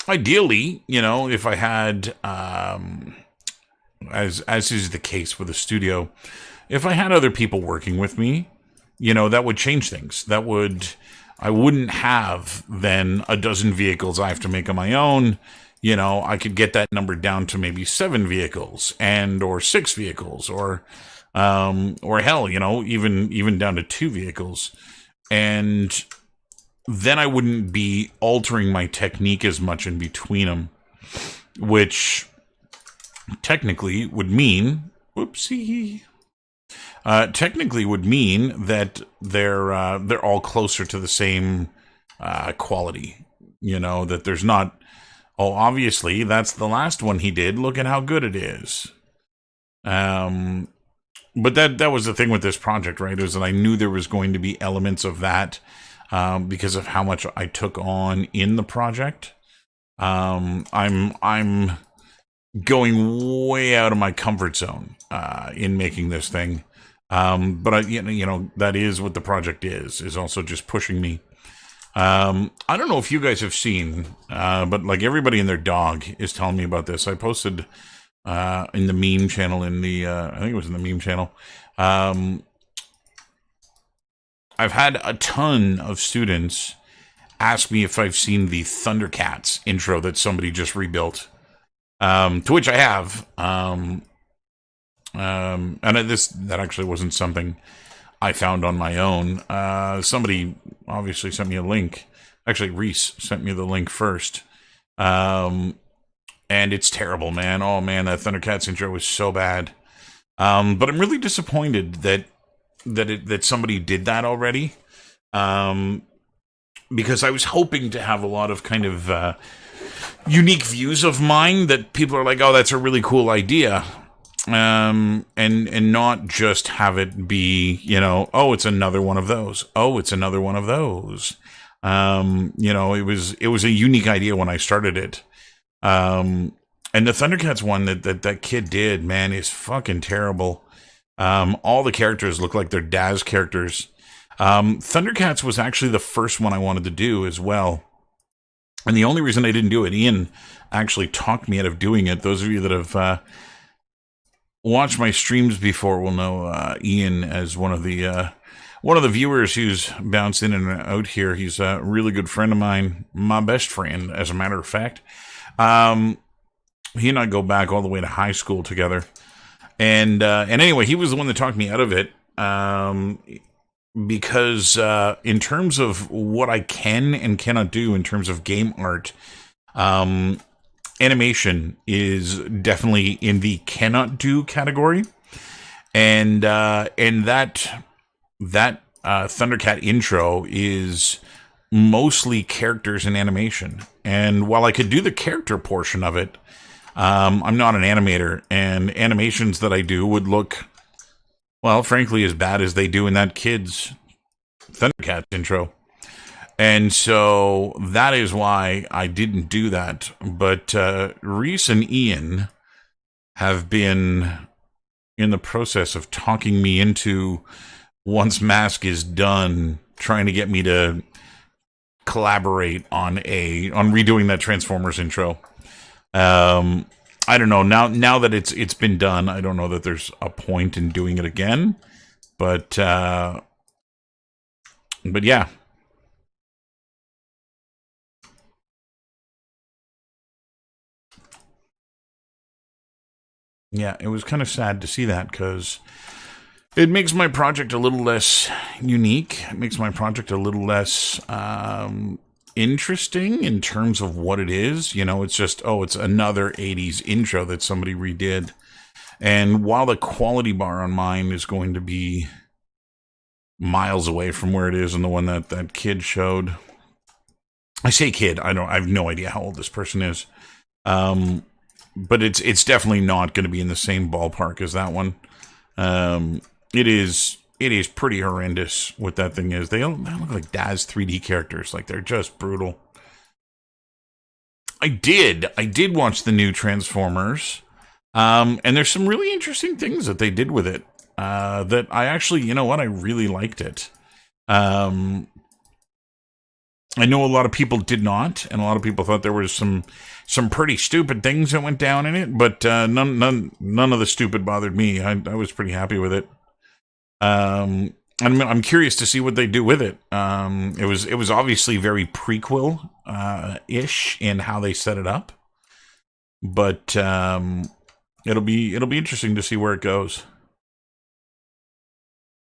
S1: Ideally, if I had, as is the case with a studio, if I had other people working with me, that would change things. I wouldn't have then a dozen vehicles I have to make on my own. I could get that number down to maybe 7 vehicles or 6 vehicles or hell, even down to 2 vehicles. And then I wouldn't be altering my technique as much in between them, which technically would mean, that they're all closer to the same quality. That there's not, oh, obviously that's the last one he did. Look at how good it is. But that was the thing with this project, right? Is that I knew there was going to be elements of that because of how much I took on in the project. I'm going way out of my comfort zone in making this thing. But that is what the project is also just pushing me. I don't know if you guys have seen, but like everybody and their dog is telling me about this. I posted in the meme channel I think it was in the meme channel. I've had a ton of students ask me if I've seen the Thundercats intro that somebody just rebuilt. To which I have. And that actually wasn't something I found on my own. Somebody obviously sent me a link. Actually, Reese sent me the link first. And it's terrible, man. Oh, man, that Thundercats intro was so bad. But I'm really disappointed that somebody did that already. Because I was hoping to have a lot of kind of unique views of mine that people are like, oh, that's a really cool idea. And not just have it be, oh, it's another one of those. Oh, it's another one of those. It was a unique idea when I started it. And the Thundercats one that kid did, man, is fucking terrible. All the characters look like they're Daz characters. Thundercats was actually the first one I wanted to do as well. And the only reason I didn't do it, Ian actually talked me out of doing it. Those of you that have watched my streams before will know Ian as one of the viewers who's bounced in and out here. He's a really good friend of mine, my best friend, as a matter of fact. He and I go back all the way to high school together. And anyway, he was the one that talked me out of it. Because in terms of what I can and cannot do in terms of game art, animation is definitely in the cannot do category, and that Thundercat intro is mostly characters and animation. And while I could do the character portion of it, I'm not an animator, and animations that I do would look, well, frankly, as bad as they do in that kid's Thundercats intro. And so that is why I didn't do that. But Reese and Ian have been in the process of talking me into, once Mask is done, trying to get me to collaborate on redoing that Transformers intro. I don't know. Now that it's been done, I don't know that there's a point in doing it again. But yeah. Yeah, it was kind of sad to see that, because it makes my project a little less unique. It makes my project a little less interesting in terms of what it is. You know, it's just, it's another 80s intro that somebody redid. And while the quality bar on mine is going to be miles away from where it is in the one that kid showed. I say kid, I have no idea how old this person is. But it's definitely not going to be in the same ballpark as that one. It is pretty horrendous what that thing is. They look like Daz 3D characters. Like, they're just brutal. I did watch the new Transformers. And there's some really interesting things that they did with it. That I actually, you know what, I really liked it. I know a lot of people did not, and a lot of people thought there was some pretty stupid things that went down in it, but none of the stupid bothered me. I was pretty happy with it. I'm curious to see what they do with it. It was obviously very prequel ish in how they set it up, but it'll be interesting to see where it goes.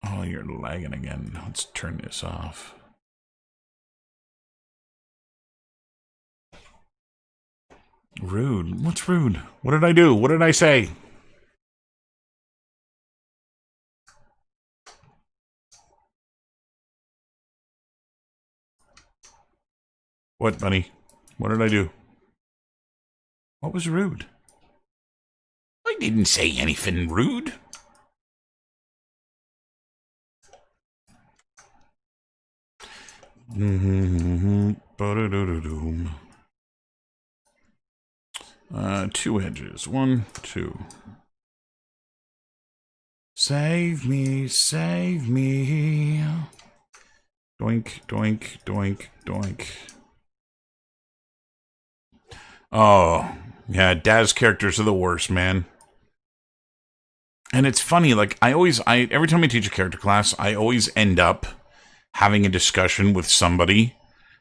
S1: Oh, you're lagging again. Let's turn this off. Rude. What's rude? What did I do? What did I say? What, buddy? What did I do? What was rude? I didn't say anything rude. Two edges. 1, 2. Save me, save me. Doink, doink, doink, doink. Oh, yeah, Daz characters are the worst, man. And it's funny, like, every time I teach a character class, I always end up having a discussion with somebody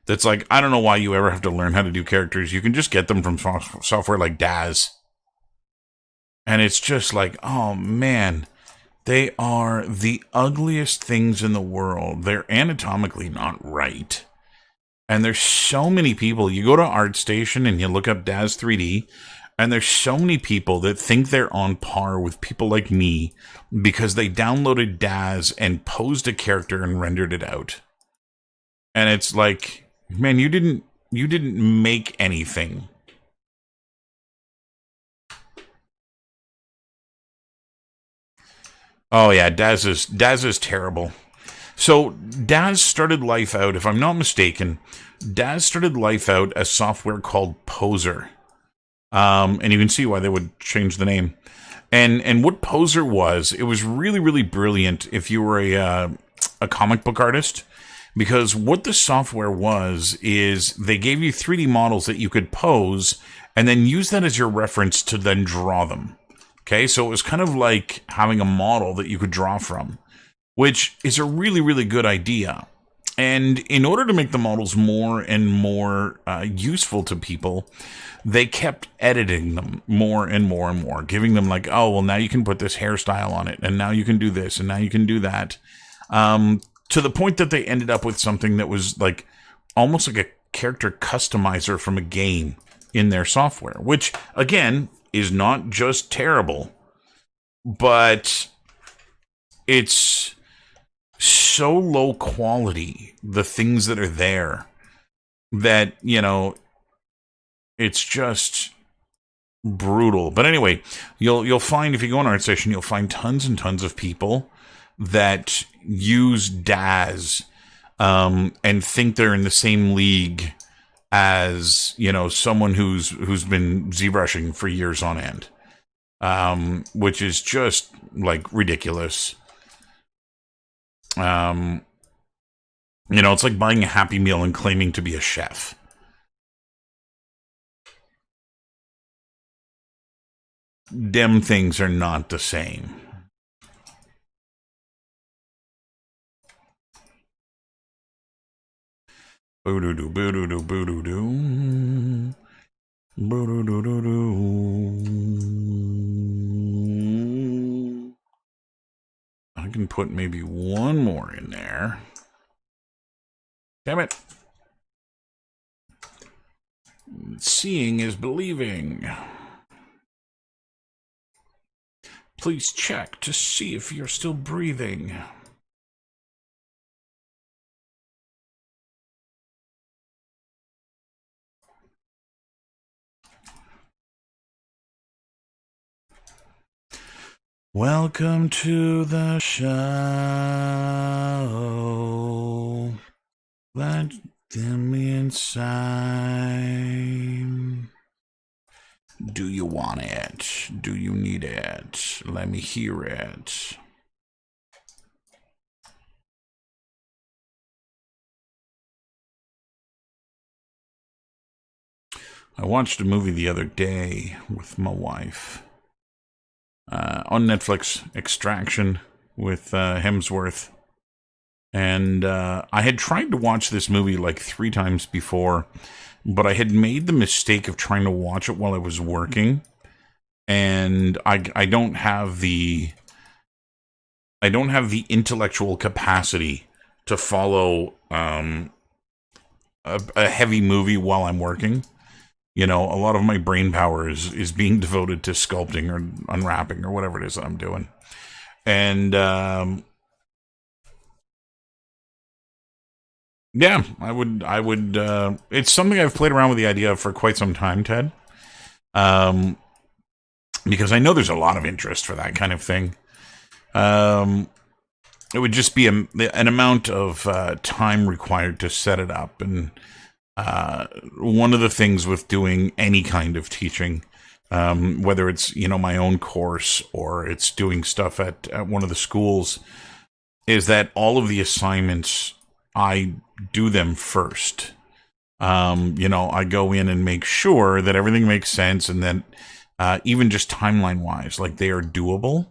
S1: that's like, I don't know why you ever have to learn how to do characters. You can just get them from software like Daz. And it's just like, oh man, they are the ugliest things in the world. They're anatomically not right. And there's so many people. You go to ArtStation and you look up Daz 3D, and there's so many people that think they're on par with people like me because they downloaded Daz and posed a character and rendered it out. And it's like, man, you didn't make anything. Oh yeah, Daz is terrible. So Daz started life out, if I'm not mistaken, Daz started life out as software called Poser. And you can see why they would change the name. And what Poser was, it was really, really brilliant if you were a comic book artist. Because what the software was is they gave you 3D models that you could pose and then use that as your reference to then draw them. Okay, so it was kind of like having a model that you could draw from, which is a really, really good idea. And in order to make the models more and more useful to people, they kept editing them more and more and more, giving them like, oh, well, now you can put this hairstyle on it, and now you can do this, and now you can do that. To the point that they ended up with something that was like almost like a character customizer from a game in their software, which, again, is not just terrible, but it's so low quality, the things that are there, that, you know, it's just brutal. But anyway, you'll find, if you go on ArtStation, you'll find tons and tons of people that use Daz and think they're in the same league as, you know, someone who's been ZBrushing for years on end, which is just like ridiculous. You know, it's like buying a Happy Meal and claiming to be a chef. Them things are not the same. Boo-doo-doo, boo-doo-doo, boo-doo-doo. Boo-doo-doo-doo-doo. I can put maybe one more in there. Damn it. Seeing is believing. Please check to see if you're still breathing. Welcome to the show. Let them inside. Do you want it? Do you need it? Let me hear it. I watched a movie the other day with my wife. On Netflix, Extraction with Hemsworth. And I had tried to watch this movie like 3 times before, but I had made the mistake of trying to watch it while I was working. And I don't have the intellectual capacity to follow a heavy movie while I'm working. You know, a lot of my brain power is being devoted to sculpting or unwrapping or whatever it is that I'm doing. And, yeah, I would, it's something I've played around with the idea of for quite some time, Ted. Because I know there's a lot of interest for that kind of thing. It would just be an amount of time required to set it up. And one of the things with doing any kind of teaching, whether it's, you know, my own course or it's doing stuff at one of the schools, is that all of the assignments, I do them first. You know, I go in and make sure that everything makes sense, and that even just timeline wise, like they are doable.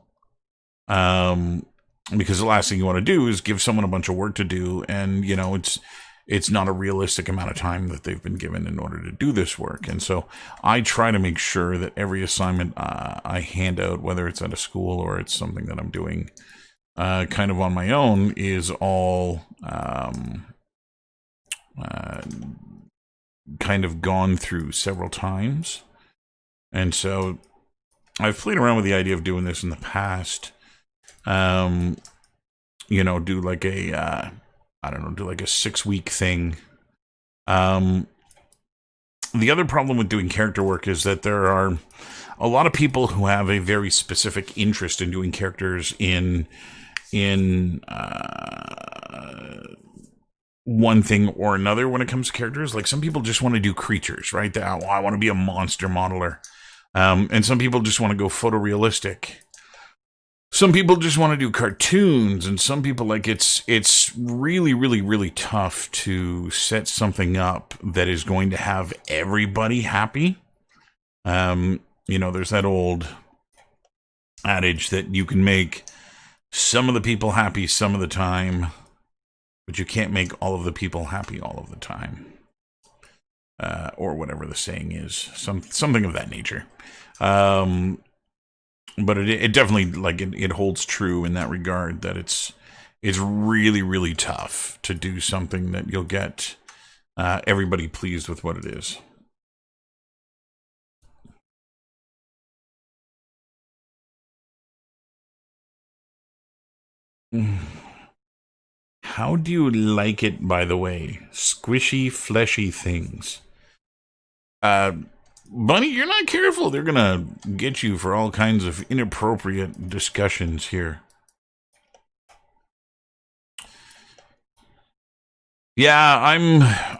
S1: Because the last thing you want to do is give someone a bunch of work to do, and, you know, it's not a realistic amount of time that they've been given in order to do this work. And so I try to make sure that every assignment I hand out, whether it's at a school or it's something that I'm doing kind of on my own, is all kind of gone through several times. And so I've played around with the idea of doing this in the past. You know, do like a do like a 6-week thing. The other problem with doing character work is that there are a lot of people who have a very specific interest in doing characters in one thing or another when it comes to characters. Like some people just want to do creatures, right? I want to be a monster modeler. And some people just want to go photorealistic. Some people just want to do cartoons, and some people it's really, really, really tough to set something up that is going to have everybody happy. There's that old adage that you can make some of the people happy some of the time, but you can't make all of the people happy all of the time. Or whatever the saying is. Something of that nature. But it definitely, it holds true in that regard, that it's really, really tough to do something that you'll get everybody pleased with what it is. How do you like it, by the way? Squishy, fleshy things. Bunny, you're not careful. They're gonna get you for all kinds of inappropriate discussions here. Yeah,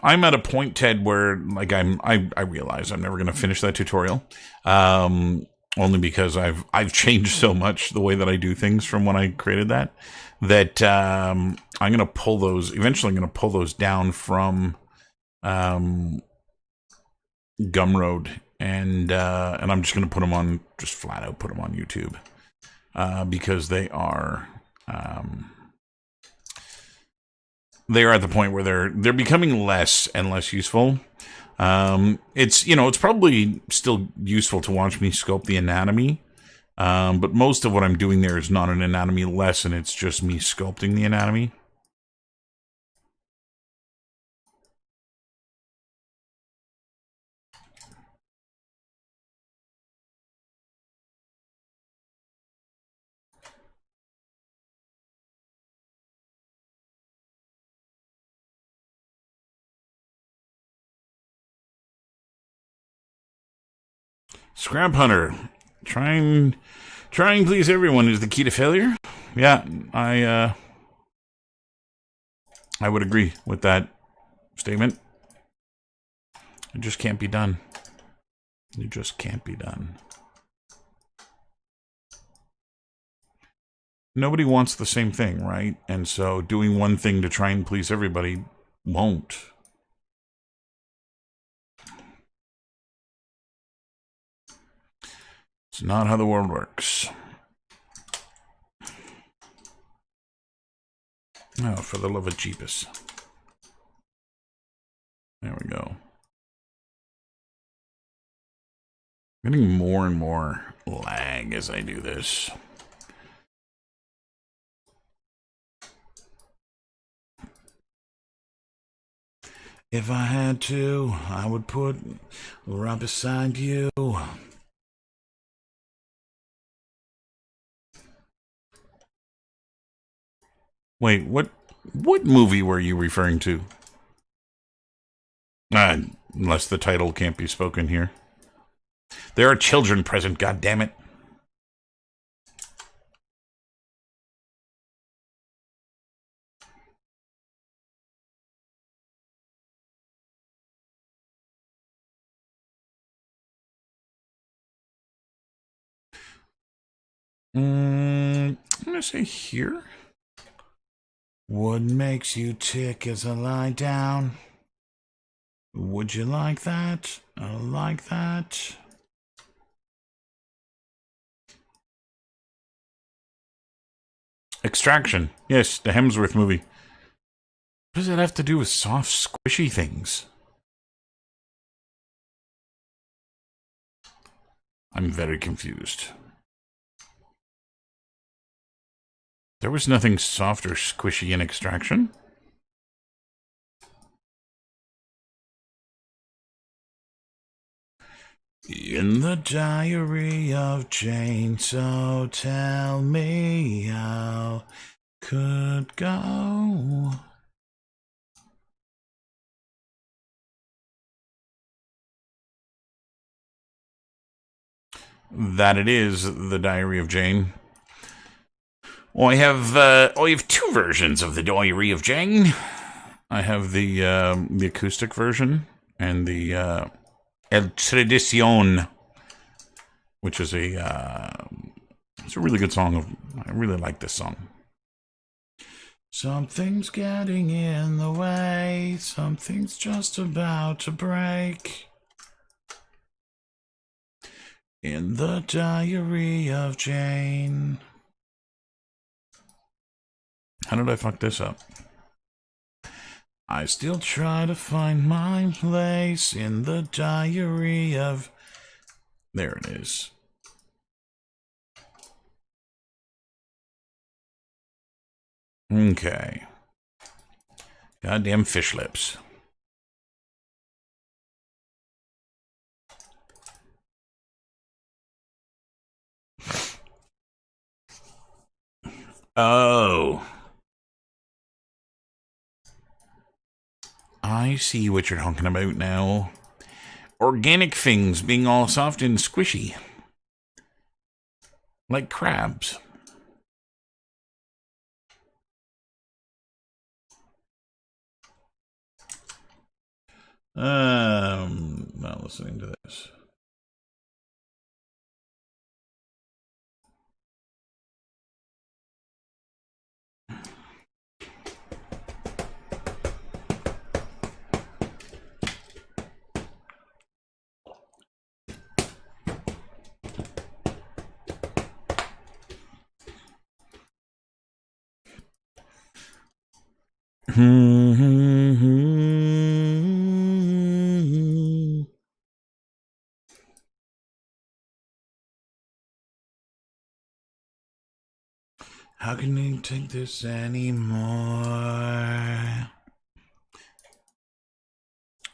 S1: I'm at a point, Ted, where I realize I'm never gonna finish that tutorial. Only because I've changed so much the way that I do things from when I created that I'm gonna pull those. Eventually, I'm gonna pull those down from Gumroad, and I'm just going to put them on, just flat out put them on YouTube, because they are at the point where they're becoming less and less useful. It's probably still useful to watch me sculpt the anatomy, but most of what I'm doing there is not an anatomy lesson. It's just me sculpting the anatomy. Scrap Hunter, trying please everyone is the key to failure. Yeah, I would agree with that statement. It just can't be done. It just can't be done. Nobody wants the same thing, right? And so doing one thing to try and please everybody won't. It's not how the world works. Oh, for the love of Jeepus. There we go. I'm getting more and more lag as I do this. If I had to, I would put right beside you. Wait, what movie were you referring to? Unless the title can't be spoken here. There are children present, goddammit. I'm gonna say here. What makes you tick as I lie down? Would you like that? I like that. Extraction. Yes, the Hemsworth movie. What does that have to do with soft, squishy things? I'm very confused. There was nothing soft or squishy in Extraction? In the diary of Jane, so tell me how could go. That it is the diary of Jane. Well, I have two versions of the Diary of Jane. I have the acoustic version and the El Tradicion, which is it's a really good song. I really like this song. Something's getting in the way. Something's just about to break. In the Diary of Jane. How did I fuck this up? I still try to find my place in the Diary of... There it is. Okay. Goddamn fish lips. Oh. I see what you're talking about now. Organic things being all soft and squishy. Like crabs. Not listening to this. How can you take this anymore?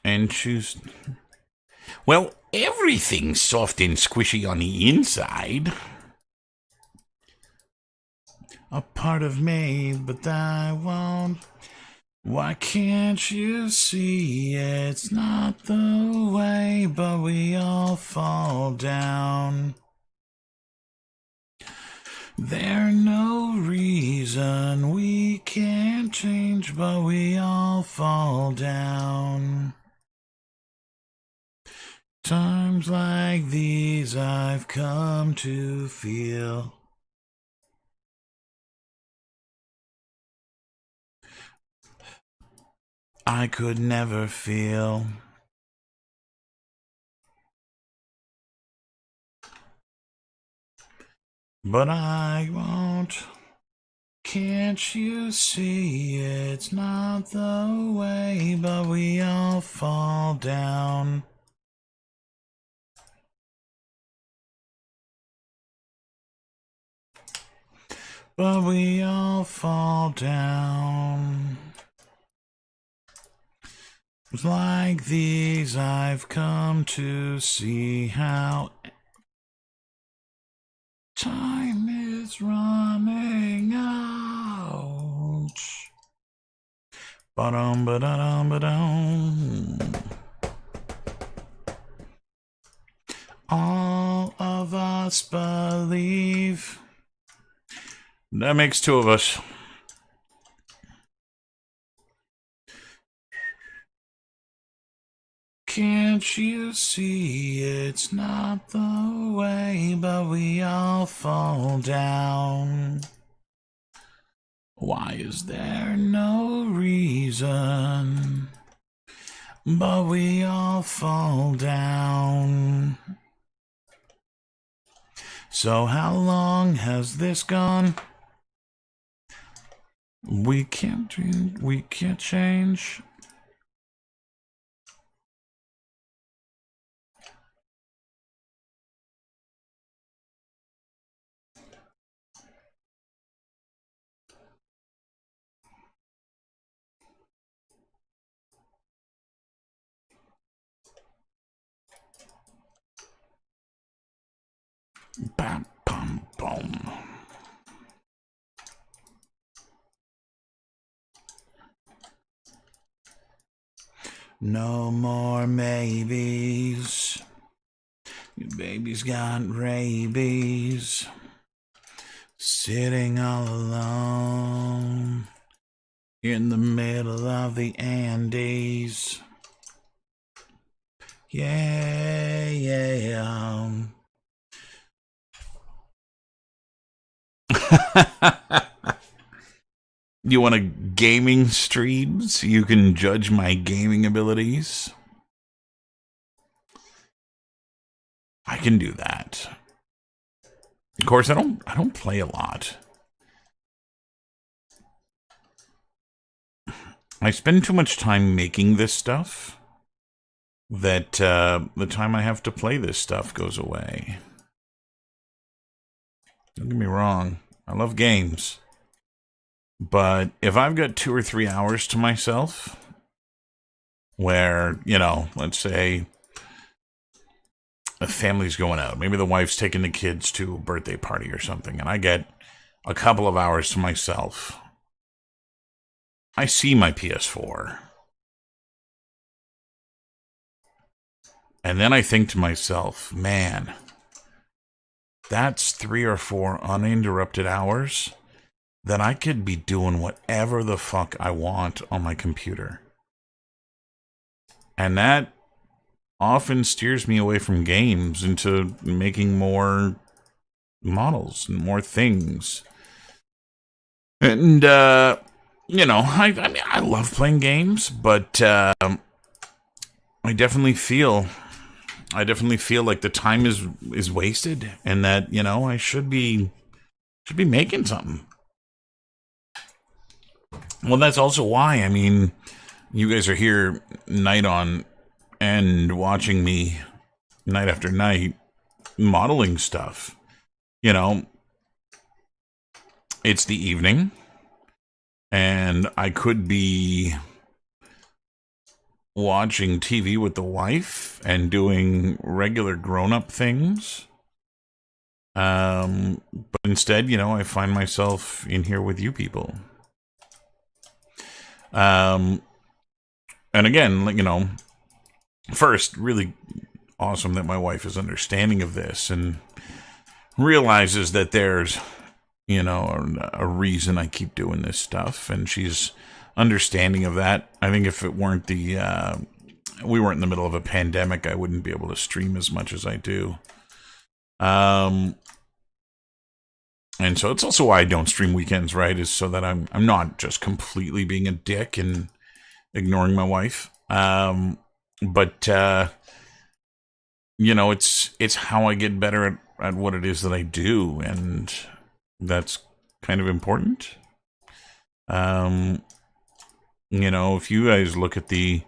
S1: And choose... Well, everything's soft and squishy on the inside. A part of me, but I won't. Why can't you see it's not the way, but we all fall down. There's no reason we can't change, but we all fall down. Times like these I've come to feel. I could never feel. But I won't. Can't you see it's not the way, but we all fall down. But we all fall down. Like these I've come to see how time is running out. Ba-dum, ba-da-dum, ba-dum. All of us believe. That makes two of us. Can't you see it's not the way, but we all fall down? Why is there no reason, but we all fall down? So how long has this gone? We can't change. Bam, bam, boom. No more maybes. Your baby's got rabies. Sitting all alone in the middle of the Andes. Yeah, yeah. You want a gaming stream so you can judge my gaming abilities? I can do that. Of course, I don't play a lot. I spend too much time making this stuff that the time I have to play this stuff goes away. Don't get me wrong. I love games. But if I've got 2 or 3 hours to myself, where, let's say a family's going out, maybe the wife's taking the kids to a birthday party or something, and I get a couple of hours to myself, I see my PS4. And then I think to myself, man, that's 3 or 4 uninterrupted hours that I could be doing whatever the fuck I want on my computer. And that often steers me away from games into making more models and more things. And, I love playing games, but I definitely feel like the time is wasted, and that I should be making something. Well, that's also why you guys are here night on end watching me night after night modeling stuff. It's the evening, and I could be watching TV with the wife and doing regular grown-up things. But instead, I find myself in here with you people. And again, first, really awesome that my wife is understanding of this and realizes that there's, a reason I keep doing this stuff, and she's understanding of that. I think if it weren't we weren't in the middle of a pandemic, I wouldn't be able to stream as much as I do. And so it's also why I don't stream weekends, right? Is so that I'm not just completely being a dick and ignoring my wife. But it's how I get better at what it is that I do, and that's kind of important. If you guys look at the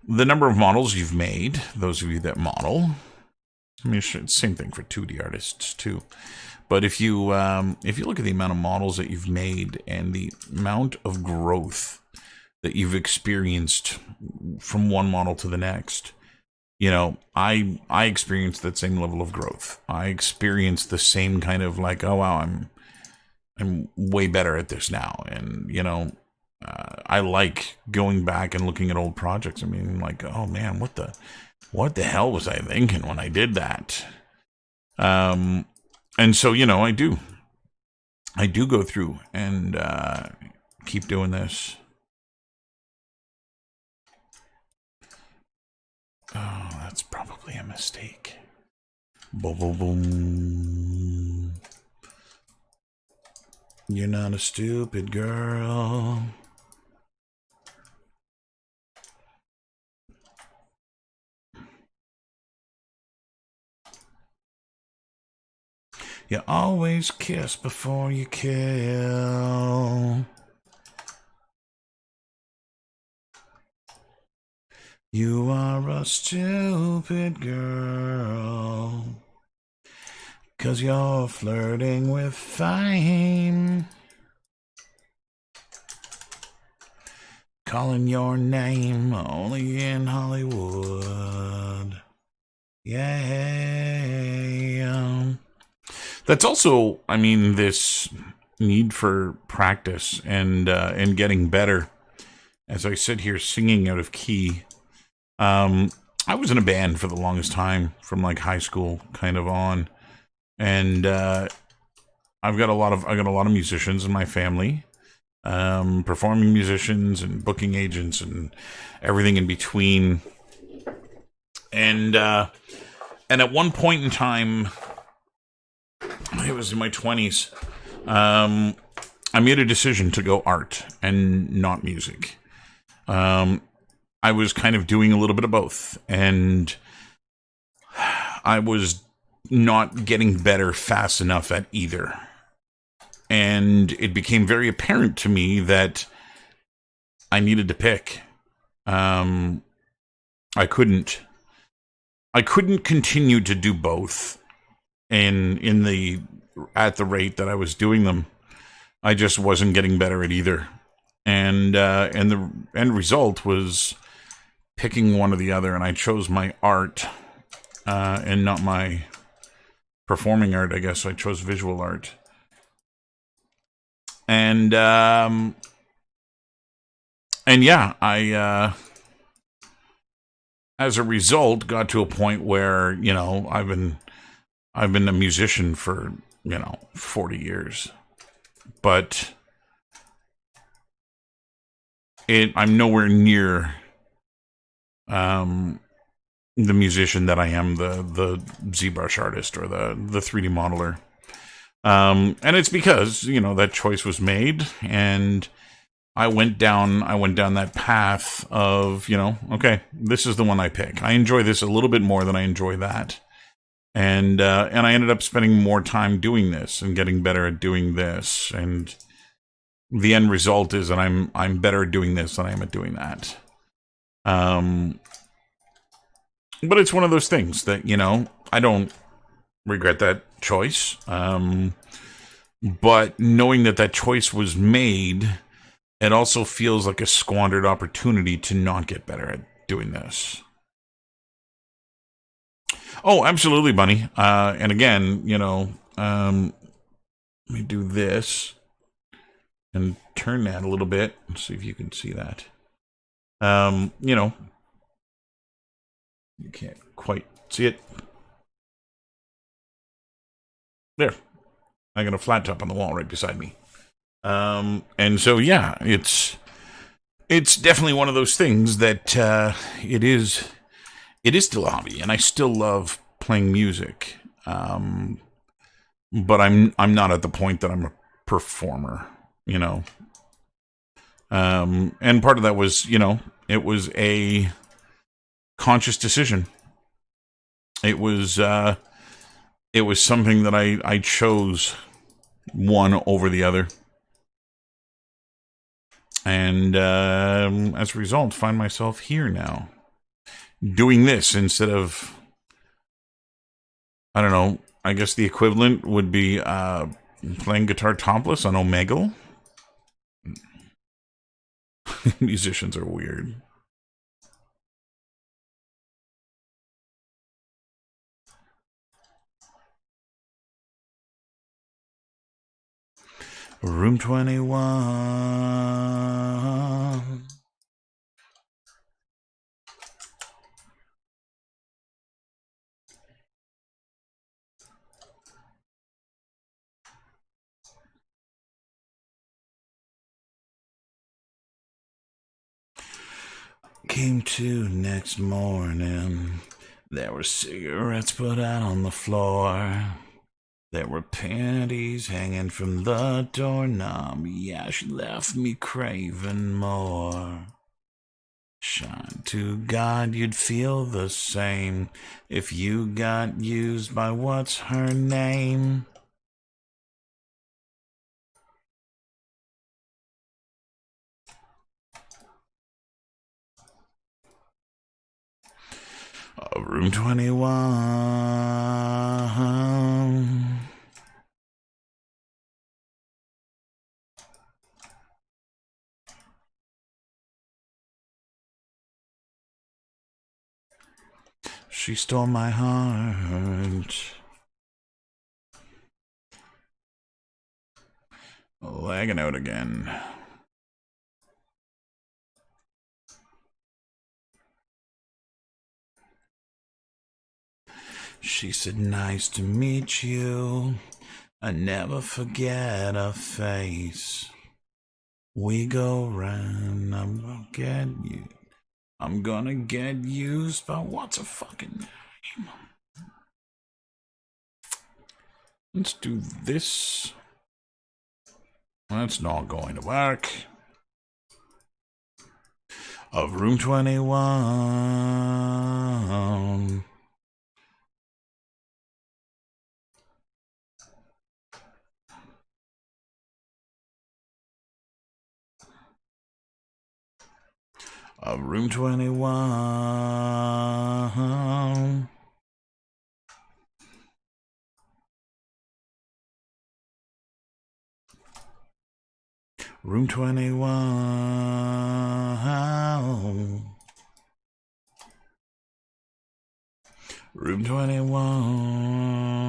S1: number of models you've made, those of you that model, it's same thing for 2D artists too. But if you look at the amount of models that you've made and the amount of growth that you've experienced from one model to the next, I experienced that same level of growth. I experienced the same kind of like, oh wow, I'm way better at this now, and I like going back and looking at old projects. Like, oh man, what the hell was I thinking when I did that? And so I do go through and keep doing this. Oh, that's probably a mistake. Boom, boom, boom. You're not a stupid girl. You always kiss before you kill. You are a stupid girl, 'cause you're flirting with fame, calling your name only in Hollywood. Yeah. That's also, this need for practice and getting better. As I sit here singing out of key, I was in a band for the longest time, from like high school kind of on, and I got a lot of musicians in my family, performing musicians and booking agents and everything in between. And at one point in time, it was in my 20s. I made a decision to go art and not music. I was kind of doing a little bit of both, and I was not getting better fast enough at either. And it became very apparent to me that I needed to pick. Um, I couldn't. I couldn't continue to do both in the at the rate that I was doing them. I just wasn't getting better at either, and the end result was picking one or the other, and I chose my art and not my performing art. I guess I chose visual art, and yeah, I as a result got to a point where I've been a musician for 40 years, but I'm nowhere near the musician that I am, the ZBrush artist or the 3D modeler. And it's because that choice was made, and I went down that path of okay, this is the one I pick. I enjoy this a little bit more than I enjoy that, and I ended up spending more time doing this and getting better at doing this, and the end result is that I'm better at doing this than I am at doing that. But it's one of those things that I don't regret that choice. But knowing that choice was made, it also feels like a squandered opportunity to not get better at doing this. Oh, absolutely, Bunny. And again, let me do this and turn that a little bit. Let's see if you can see that. You can't quite see it. There. I got a flat top on the wall right beside me. And so, yeah, it's definitely one of those things that it is still a hobby, and I still love playing music. But I'm not at the point that I'm a performer, and part of that was, it was a conscious decision. It was something that I chose one over the other. And as a result, find myself here now, doing this instead of, I don't know, I guess the equivalent would be playing guitar topless on Omegle. Musicians are weird. Room 21. Came to next morning. There were cigarettes put out on the floor. There were panties hanging from the doorknob. Yeah, she left me craving more. Shine to God you'd feel the same if you got used by what's her name. Room 21. She stole my heart. Lagging out again. She said, nice to meet you. I never forget a face. We go round, I'm gonna get you. I'm gonna get used by what's a fucking name? Let's do this. That's not going to work. Of room 21. Of room 21. Room 21. Room 21.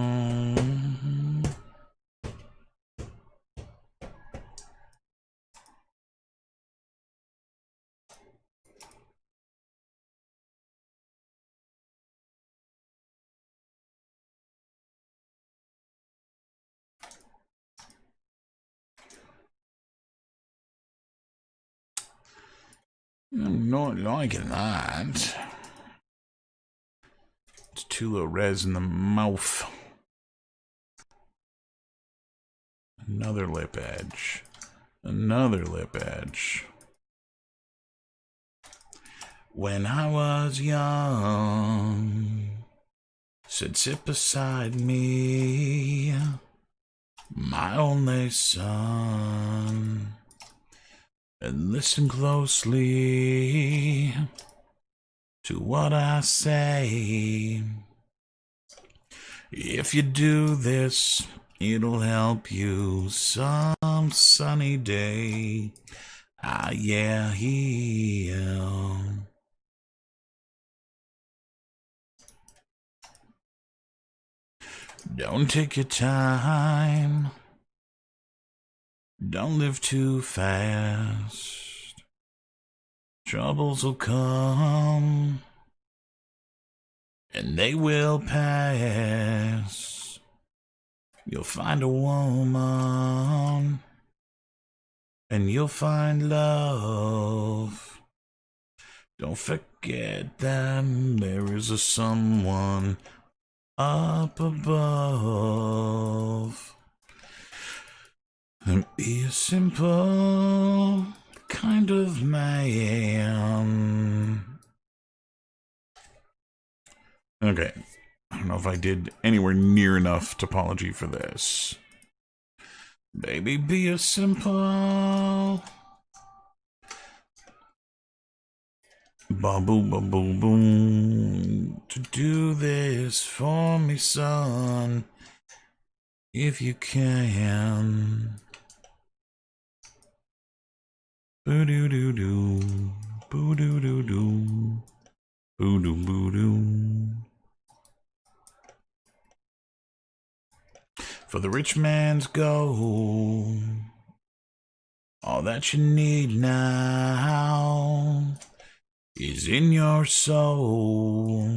S1: I'm not liking that. It's too low res in the mouth. Another lip edge. Another lip edge. When I was young, said sit beside me, my only son, and listen closely to what I say. If you do this, it'll help you some sunny day. Ah, yeah, Don't take your time. Don't live too fast. Troubles will come, and they will pass. You'll find a woman, and you'll find love. Don't forget that there is a someone up above. And be a simple kind of man. Okay. I don't know if I did anywhere near enough topology for this. Baby, be a simple. Ba-boom, ba-boom, boom. To do this for me, son. If you can. Boo-doo-doo-doo. Boo-doo-doo-doo. Boo-doo-boo-doo. For the rich man's gold, all that you need now is in your soul.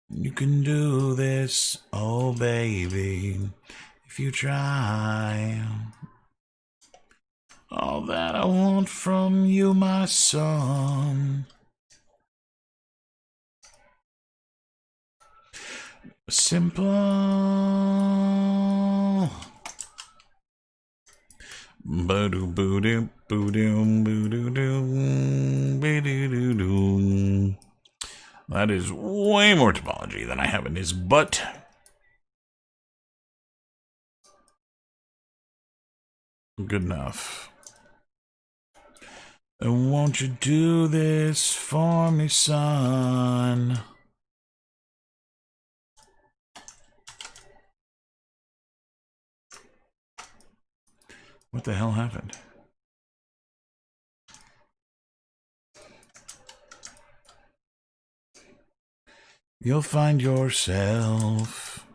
S1: You can do this, oh baby, if you try. All that I want from you, my son, simple. Boo-doo, boo-doo, boo-doo, boo-doo-doo, boo-doo-doo-doo. That is way more topology than I have in his butt. Good enough. And won't you do this for me, son? What the hell happened? You'll find yourself.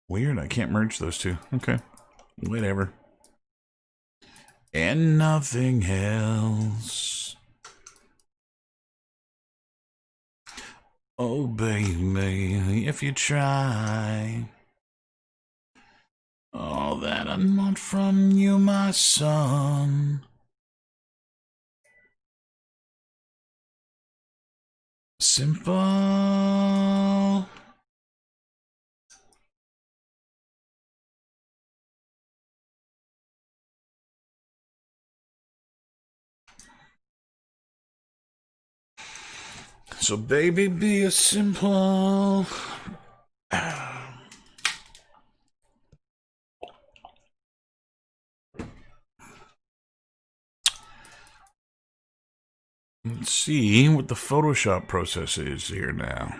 S1: Weird, I can't merge those two. Okay, whatever. And nothing else. Oh, baby, if you try. All that I want from you, my son. Simple. So baby, be a simple. Let's see what the Photoshop process is here now.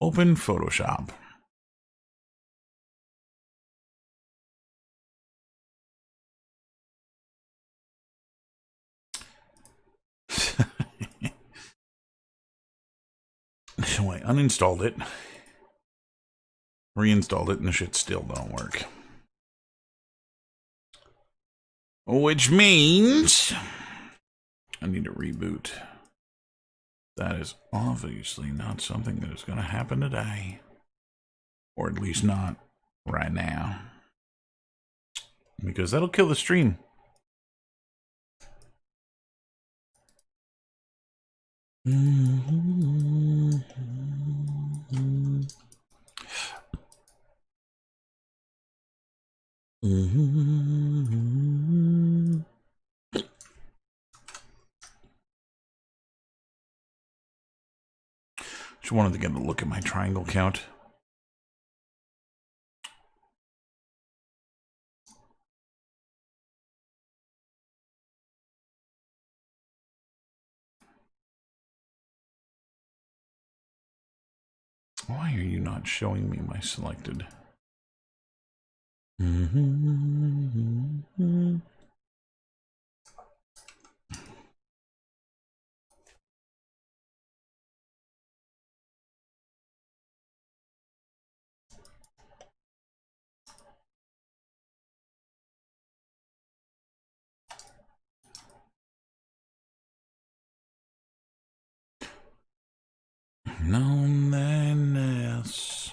S1: Open Photoshop. So I uninstalled it, reinstalled it, and the shit still don't work. Which means I need to reboot. That is obviously not something that is going to happen today. Or at least not right now. Because that'll kill the stream. Just wanted to get a look at my triangle count. Why are you not showing me my selected? Loneliness.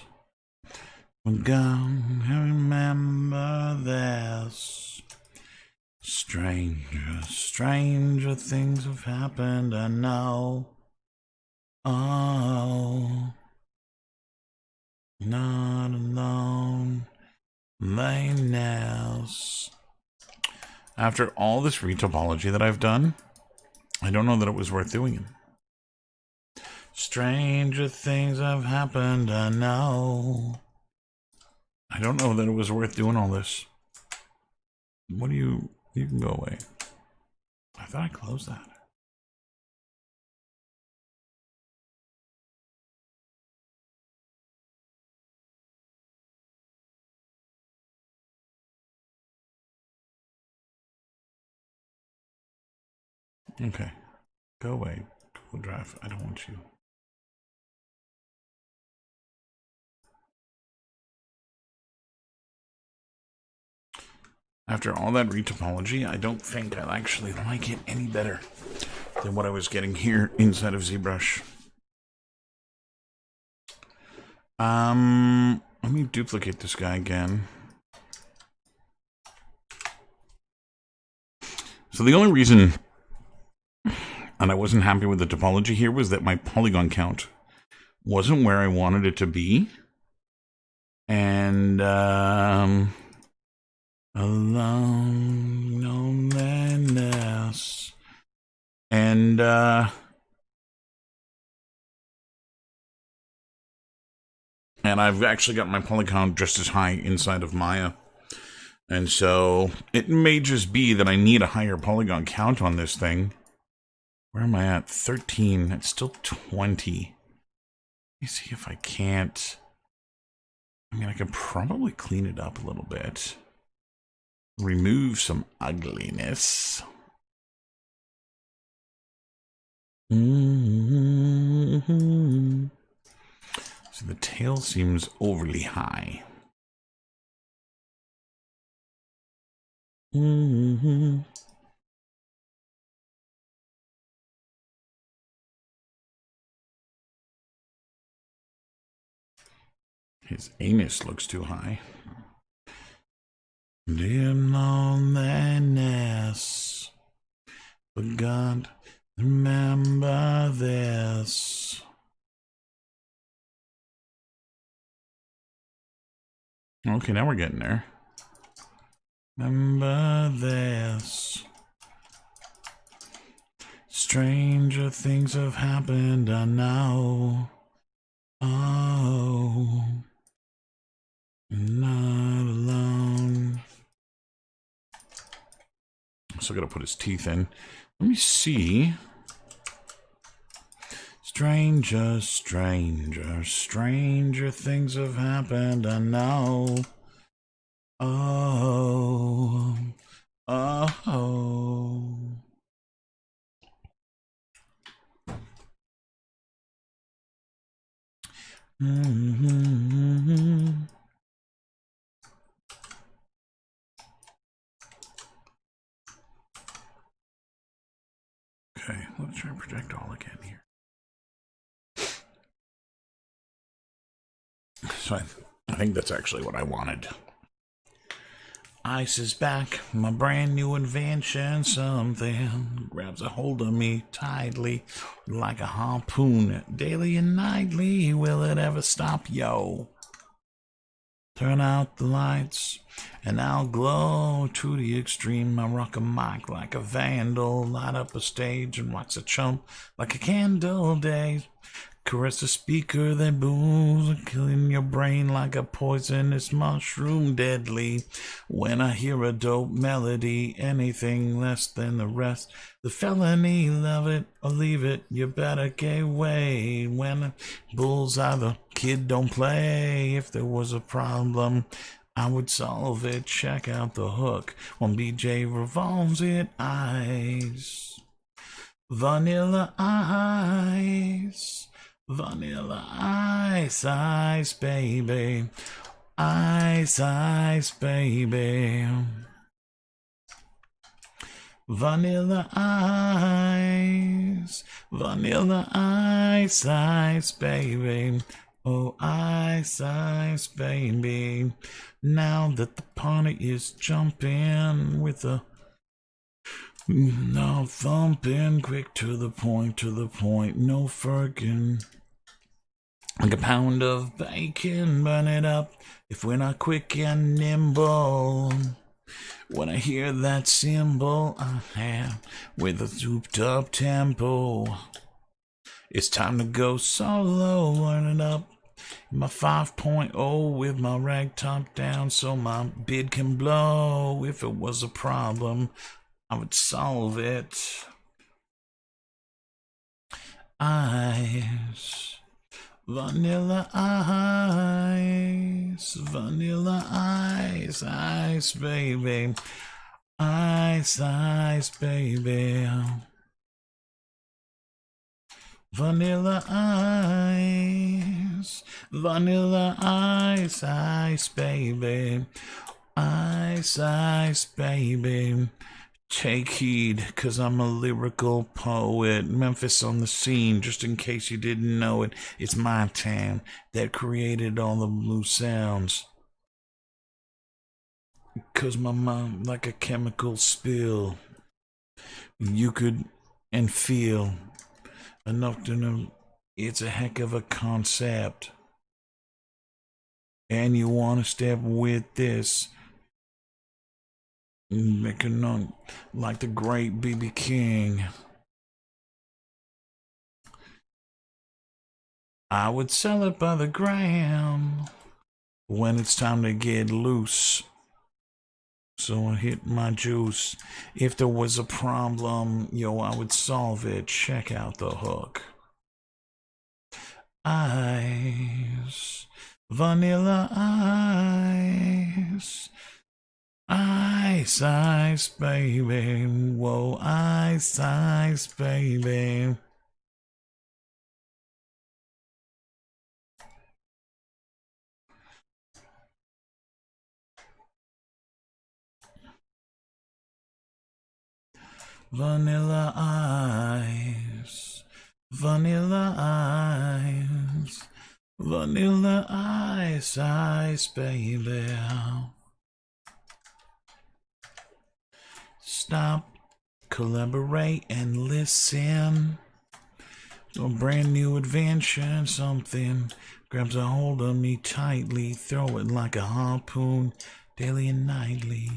S1: We're gonna remember this. Stranger things have happened, I know. Oh, not alone. Loneliness. After all this retopology that I've done, I don't know that it was worth doing it. Stranger things have happened, I know. I don't know that it was worth doing all this. What do you can go away. I thought I closed that. Okay. Go away. Google Drive. I don't want you. After all that retopology, I don't think I actually like it any better than what I was getting here inside of ZBrush. Let me duplicate this guy again. So the only reason and I wasn't happy with the topology here was that my polygon count wasn't where I wanted it to be. And loneliness. And I've actually got my polygon just as high inside of Maya. And so it may just be that I need a higher polygon count on this thing. Where am I at? 13. That's still 20. Let me see if I can't. I mean, I can probably clean it up a little bit. Remove some ugliness. So the tail seems overly high. His anus looks too high. Dear loneliness, but God, remember this. Okay, now we're getting there. Remember this. Stranger things have happened, I know. Oh, not alone. Still gotta put his teeth in. Let me see. Stranger things have happened, I know. Oh, oh. Mm-hmm. Okay, let's try and project all again here. So I think that's actually what I wanted. Ice is back, my brand new invention. Something grabs a hold of me tightly, like a harpoon, daily and nightly. Will it ever stop, yo? Turn out the lights, and I'll glow to the extreme. I rock a mic like a vandal, light up a stage and wax a chump like a candle day. Caress the speaker that booms, killing your brain like a poisonous mushroom, deadly. When I hear a dope melody, anything less than the rest, the felony, love it or leave it, you better get away. When bullseye, the kid don't play. If there was a problem, I would solve it. Check out the hook. When BJ revolves it, ice. Vanilla ice. Vanilla ice, ice, baby. Ice, ice, baby. Vanilla ice. Vanilla ice, ice, baby. Oh, ice, ice, baby. Now that the party is jumping with a no thumping, quick to the point, no Ferkin. Like a pound of bacon, burn it up if we're not quick and nimble. When I hear that cymbal, I have with a souped up tempo. It's time to go solo, learn it up. My 5.0 with my rag top down so my bid can blow. If it was a problem, I would solve it. Ice. Vanilla ice, vanilla ice, ice, baby. Ice, ice, baby. Vanilla ice, vanilla ice, ice, baby. Ice, ice, baby. Take heed, 'cause I'm a lyrical poet. Memphis on the scene, just in case you didn't know it. It's my town that created all the blue sounds. 'Cause my mind, like a chemical spill, you could and feel enough to know it's a heck of a concept. And you want to step with this. Make a note like the great B.B. King. I would sell it by the gram when it's time to get loose. So I hit my juice. If there was a problem, yo, I would solve it. Check out the hook. Ice, vanilla ice. Ice, ice, baby. Whoa, ice, ice, baby. Vanilla ice, vanilla ice, vanilla ice, ice, baby. stop, collaborate, and listen. A brand new adventure, something grabs a hold of me tightly, throw it like a harpoon, daily and nightly.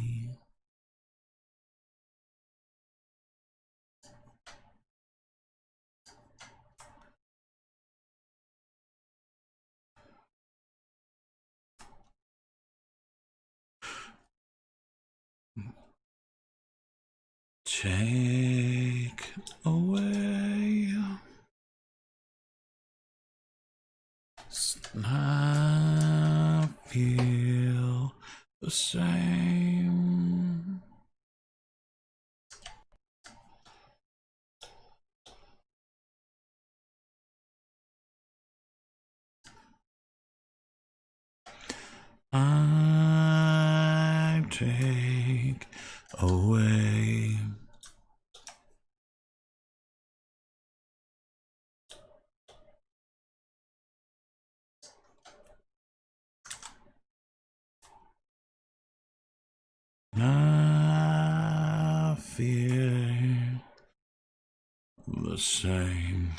S1: Take away. I feel the same. I take away. I feel the same.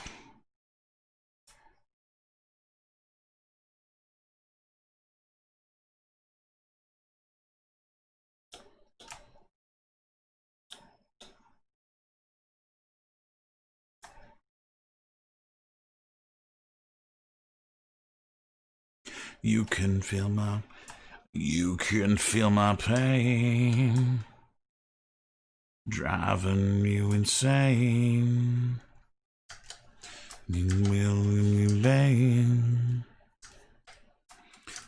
S1: You can feel my pain, driving you insane. You will remain,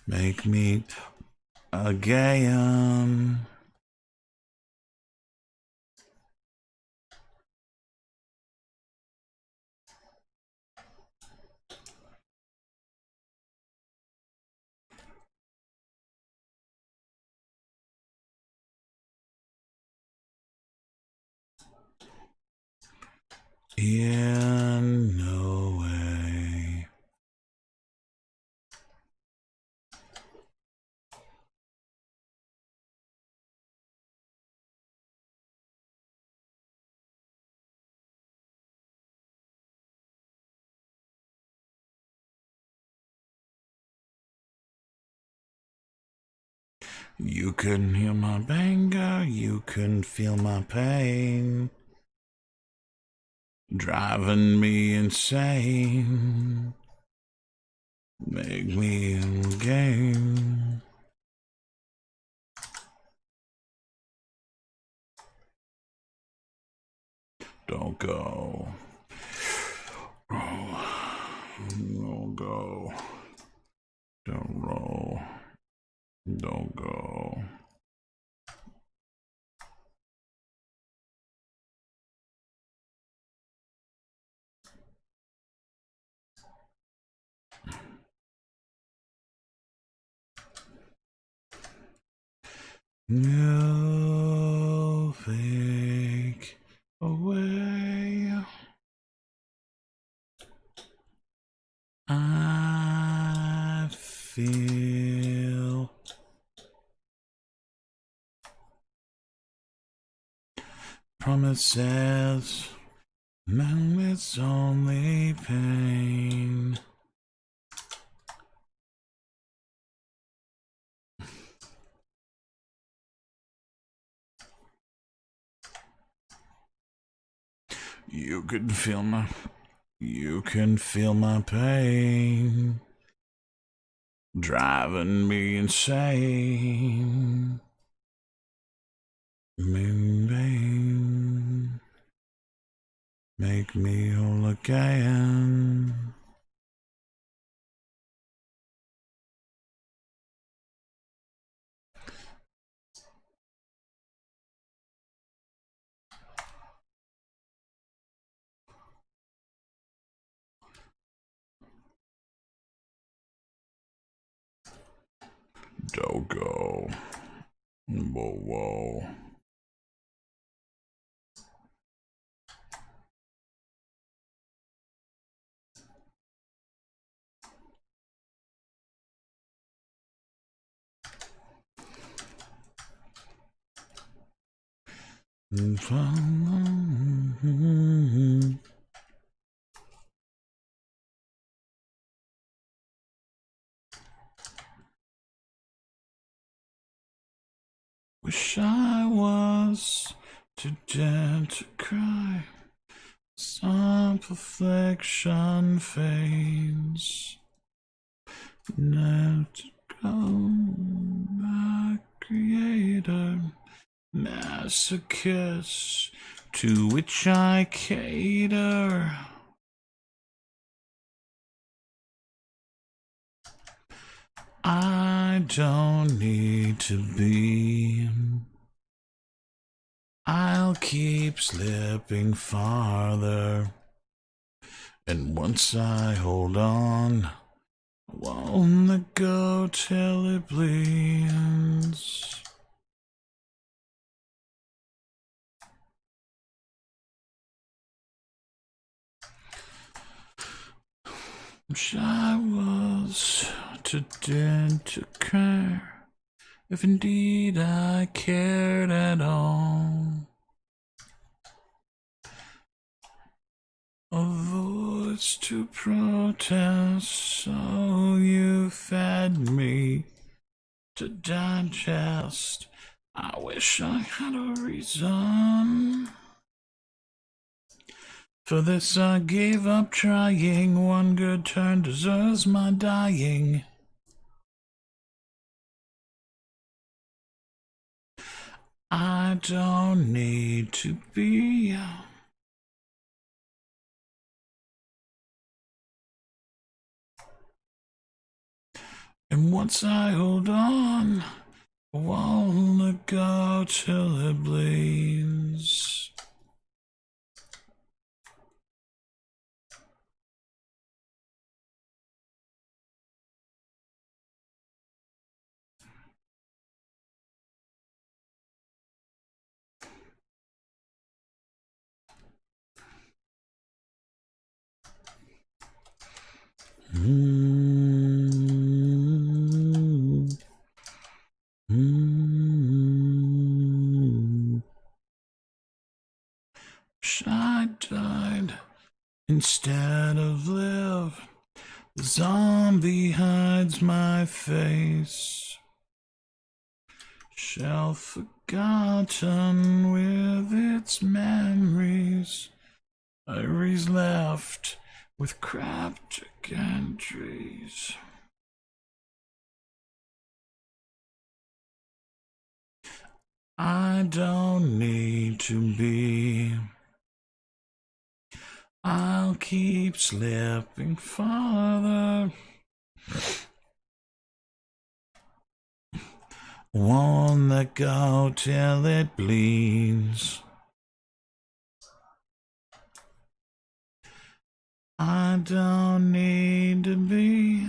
S1: make me again. In no way. You can hear my anger, you can feel my pain, driving me insane. Make me again. Don't go. Don't go. Don't roll. Don't go. No fake away. I feel promises. Now it's only pain. You can feel my pain, driving me insane. Moonbeam, make me whole again. Don't go. Whoa, whoa. Wish I was too dead to cry. Some perfection fades. Never to go back, creator. Masochist to which I cater. I don't need to be. I'll keep slipping farther. And once I hold on, I won't let go till it bleeds. Wish I was too dead to care, if indeed I cared at all. A voice to protest, so you fed me to digest. I wish I had a reason. For this I gave up trying, one good turn deserves my dying. I don't need to be. And once I hold on, I won't let go till it bleeds. Wish I died instead of live. The zombie hides my face. Shell forgotten with its memories. Iris left with cryptic entries. I don't need to be. I'll keep slipping farther. Won't let go till it bleeds. I don't need to be.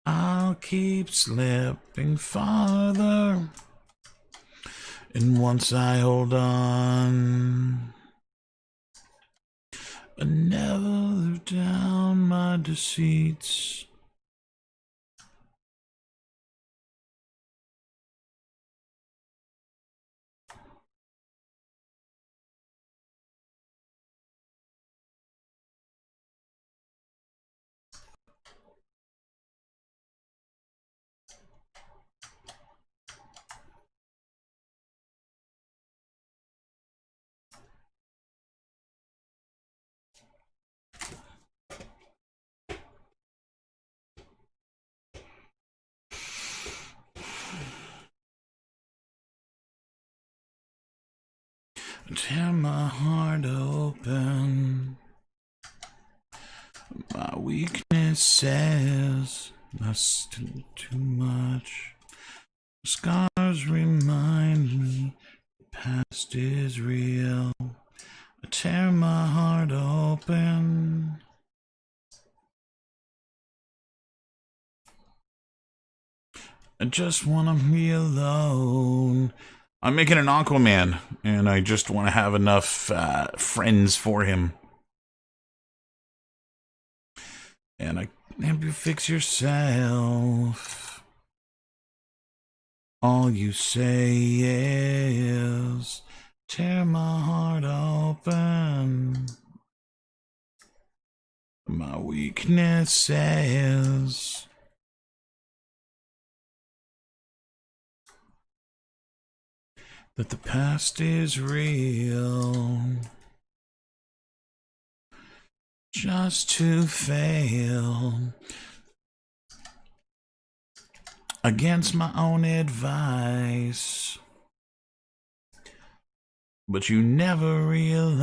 S1: I'll keep slipping farther. And once I hold on, I never live down my deceits. Tear my heart open. My weakness says I still too much. Scars remind me the past is real. I tear my heart open. I just want to be alone. I'm making an Aquaman, and I just want to have enough friends for him. And I help you fix yourself. All you say is tear my heart open. My weakness is that the past is real. Just to fail against my own advice. But you never realized.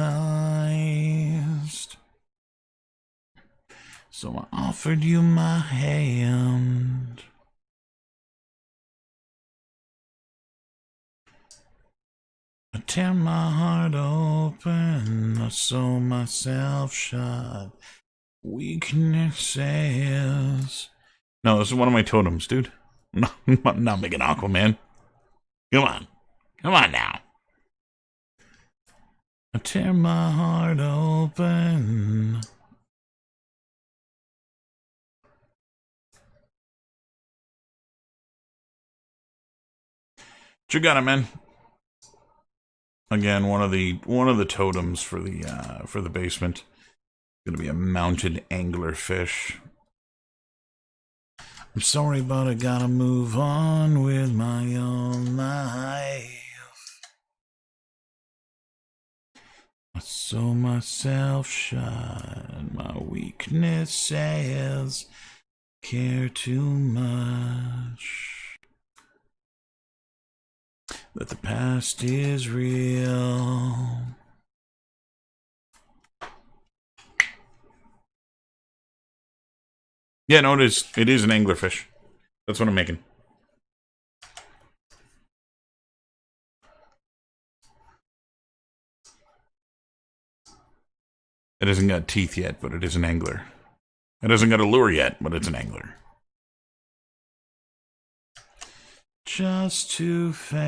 S1: So I offered you my hand. I tear my heart open. I sew myself shut. Weaknesses. No, this is one of my totems, dude. I'm not making Aquaman. Come on. Come on now. I tear my heart open. You got it, man. Again, one of the totems for the basement. Gonna be a mounted anglerfish. I'm sorry, but I gotta move on with my own life. I sew myself shut. My weakness says care too much. That the past is real. Yeah, no, it is. It is an anglerfish. That's what I'm making. It hasn't got teeth yet, but it is an angler. It hasn't got a lure yet, but it's an angler. Just to fail.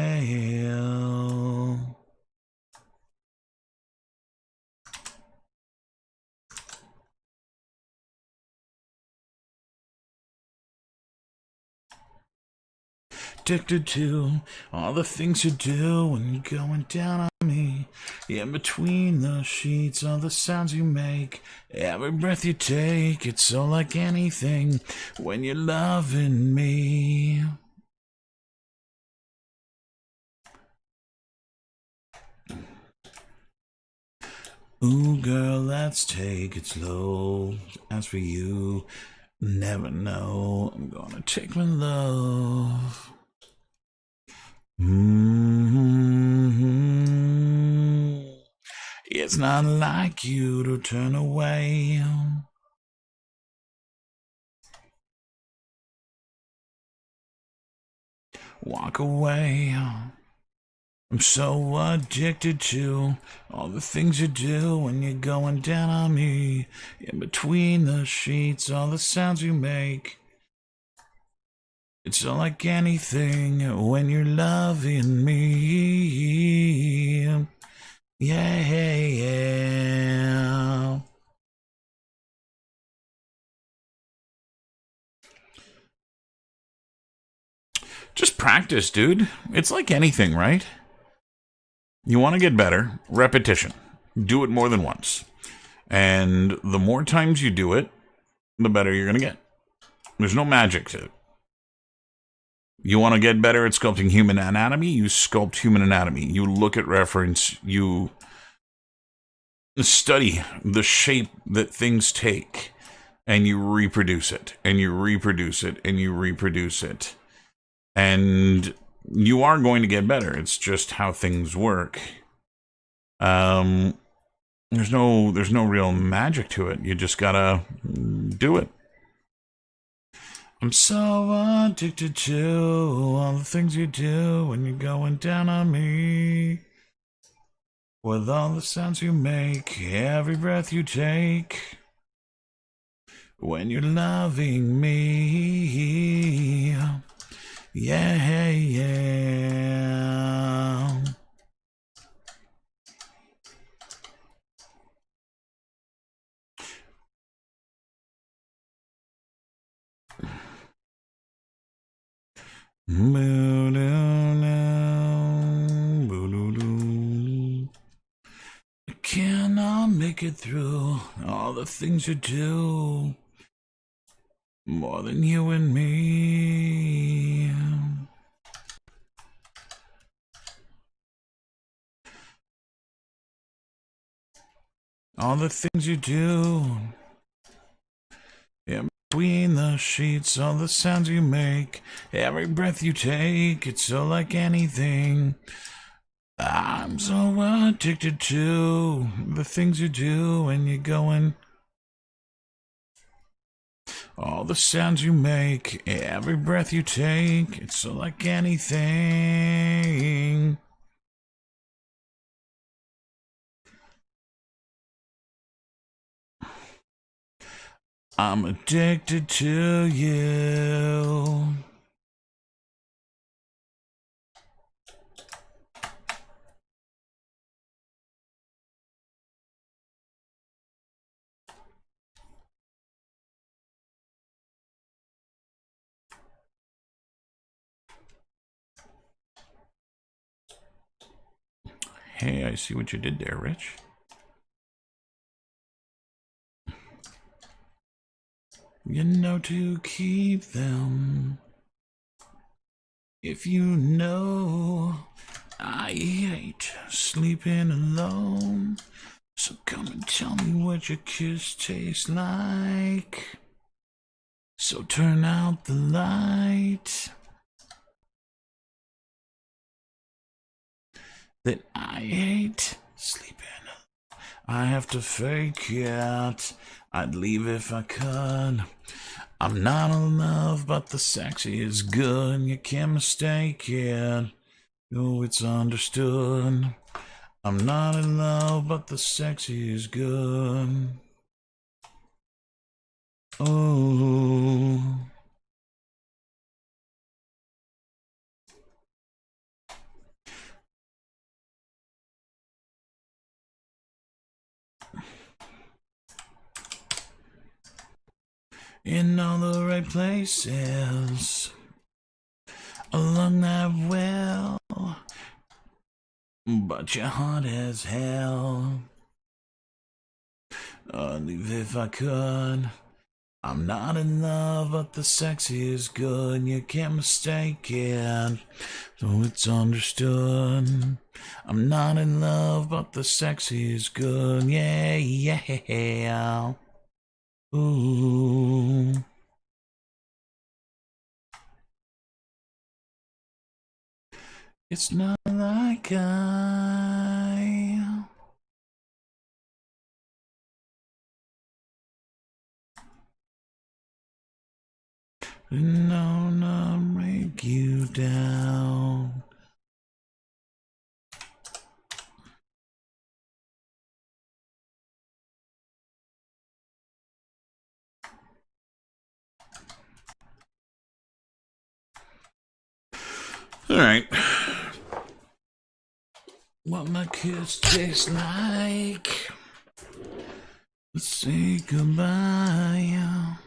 S1: Addicted to all the things you do when you're going down on me. In between the sheets, all the sounds you make, every breath you take, it's so like anything when you're loving me. Ooh, girl, let's take it slow. As for you, never know. I'm gonna take my love. It's not like you to turn away. Walk away. I'm so addicted to all the things you do when you're going down on me. In between the sheets, all the sounds you make. It's so like anything when you're loving me. Yeah. Just practice, dude. It's like anything, right? You want to get better. Repetition. Do it more than once. And the more times you do it, the better you're going to get. There's no magic to it. You want to get better at sculpting human anatomy? You sculpt human anatomy. You look at reference. You study the shape that things take. And you reproduce it. And you reproduce it. And you reproduce it. And you are going to get better. It's just how things work. There's no real magic to it. You just gotta do it. I'm so addicted to all the things you do when you're going down on me. With all the sounds you make, every breath you take. When you're loving me. Yeah. Moon. make it through all the things you do, more than you and me. All the things you do, in between the sheets, all the sounds you make, every breath you take, it's so like anything. I'm so addicted to the things you do when you're going. All the sounds you make, every breath you take, it's so like anything. I'm addicted to you. Hey, I see what you did there, Rich. You know to keep them. If you know I hate sleeping alone, so come and tell me what your kiss tastes like. So turn out the light. That I hate sleeping. I have to fake it. I'd leave if I could. I'm not in love, but the sexy is good. You can't mistake it. Oh, it's understood. I'm not in love, but the sexy is good. Oh. In all the right places, along that well, but you're hot as hell. I'd leave if I could. I'm not in love, but the sexy is good. You can't mistake it, so it's understood. I'm not in love, but the sexy is good. Yeah, yeah. Ooh. It's not like I no, not break you down. All right. What my kiss tastes like. Let's say goodbye.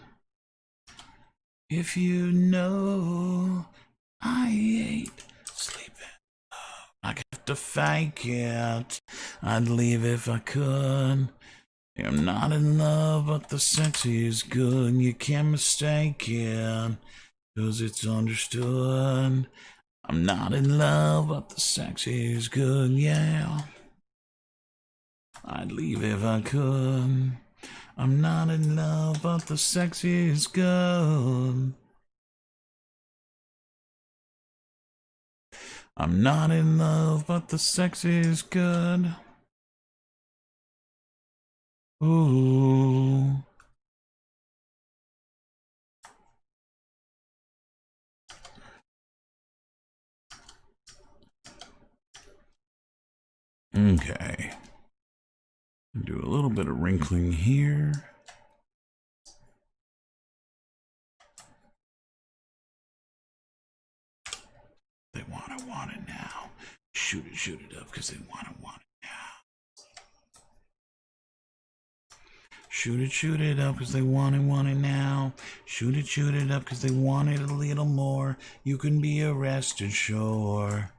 S1: If you know I hate sleeping, I have to fake it. I'd leave if I could. I'm not in love, but the sexy is good. You can't mistake it, 'cause it's understood. I'm not in love, but the sexy is good, yeah. I'd leave if I could. I'm not in love, but the sexy is good. I'm not in love, but the sexy is good. Ooh. Okay. Do a little bit of wrinkling here. They want it now. Shoot it up because they want it now. Shoot it up because they want it now. Shoot it up because they want it a little more. You can be arrested, sure.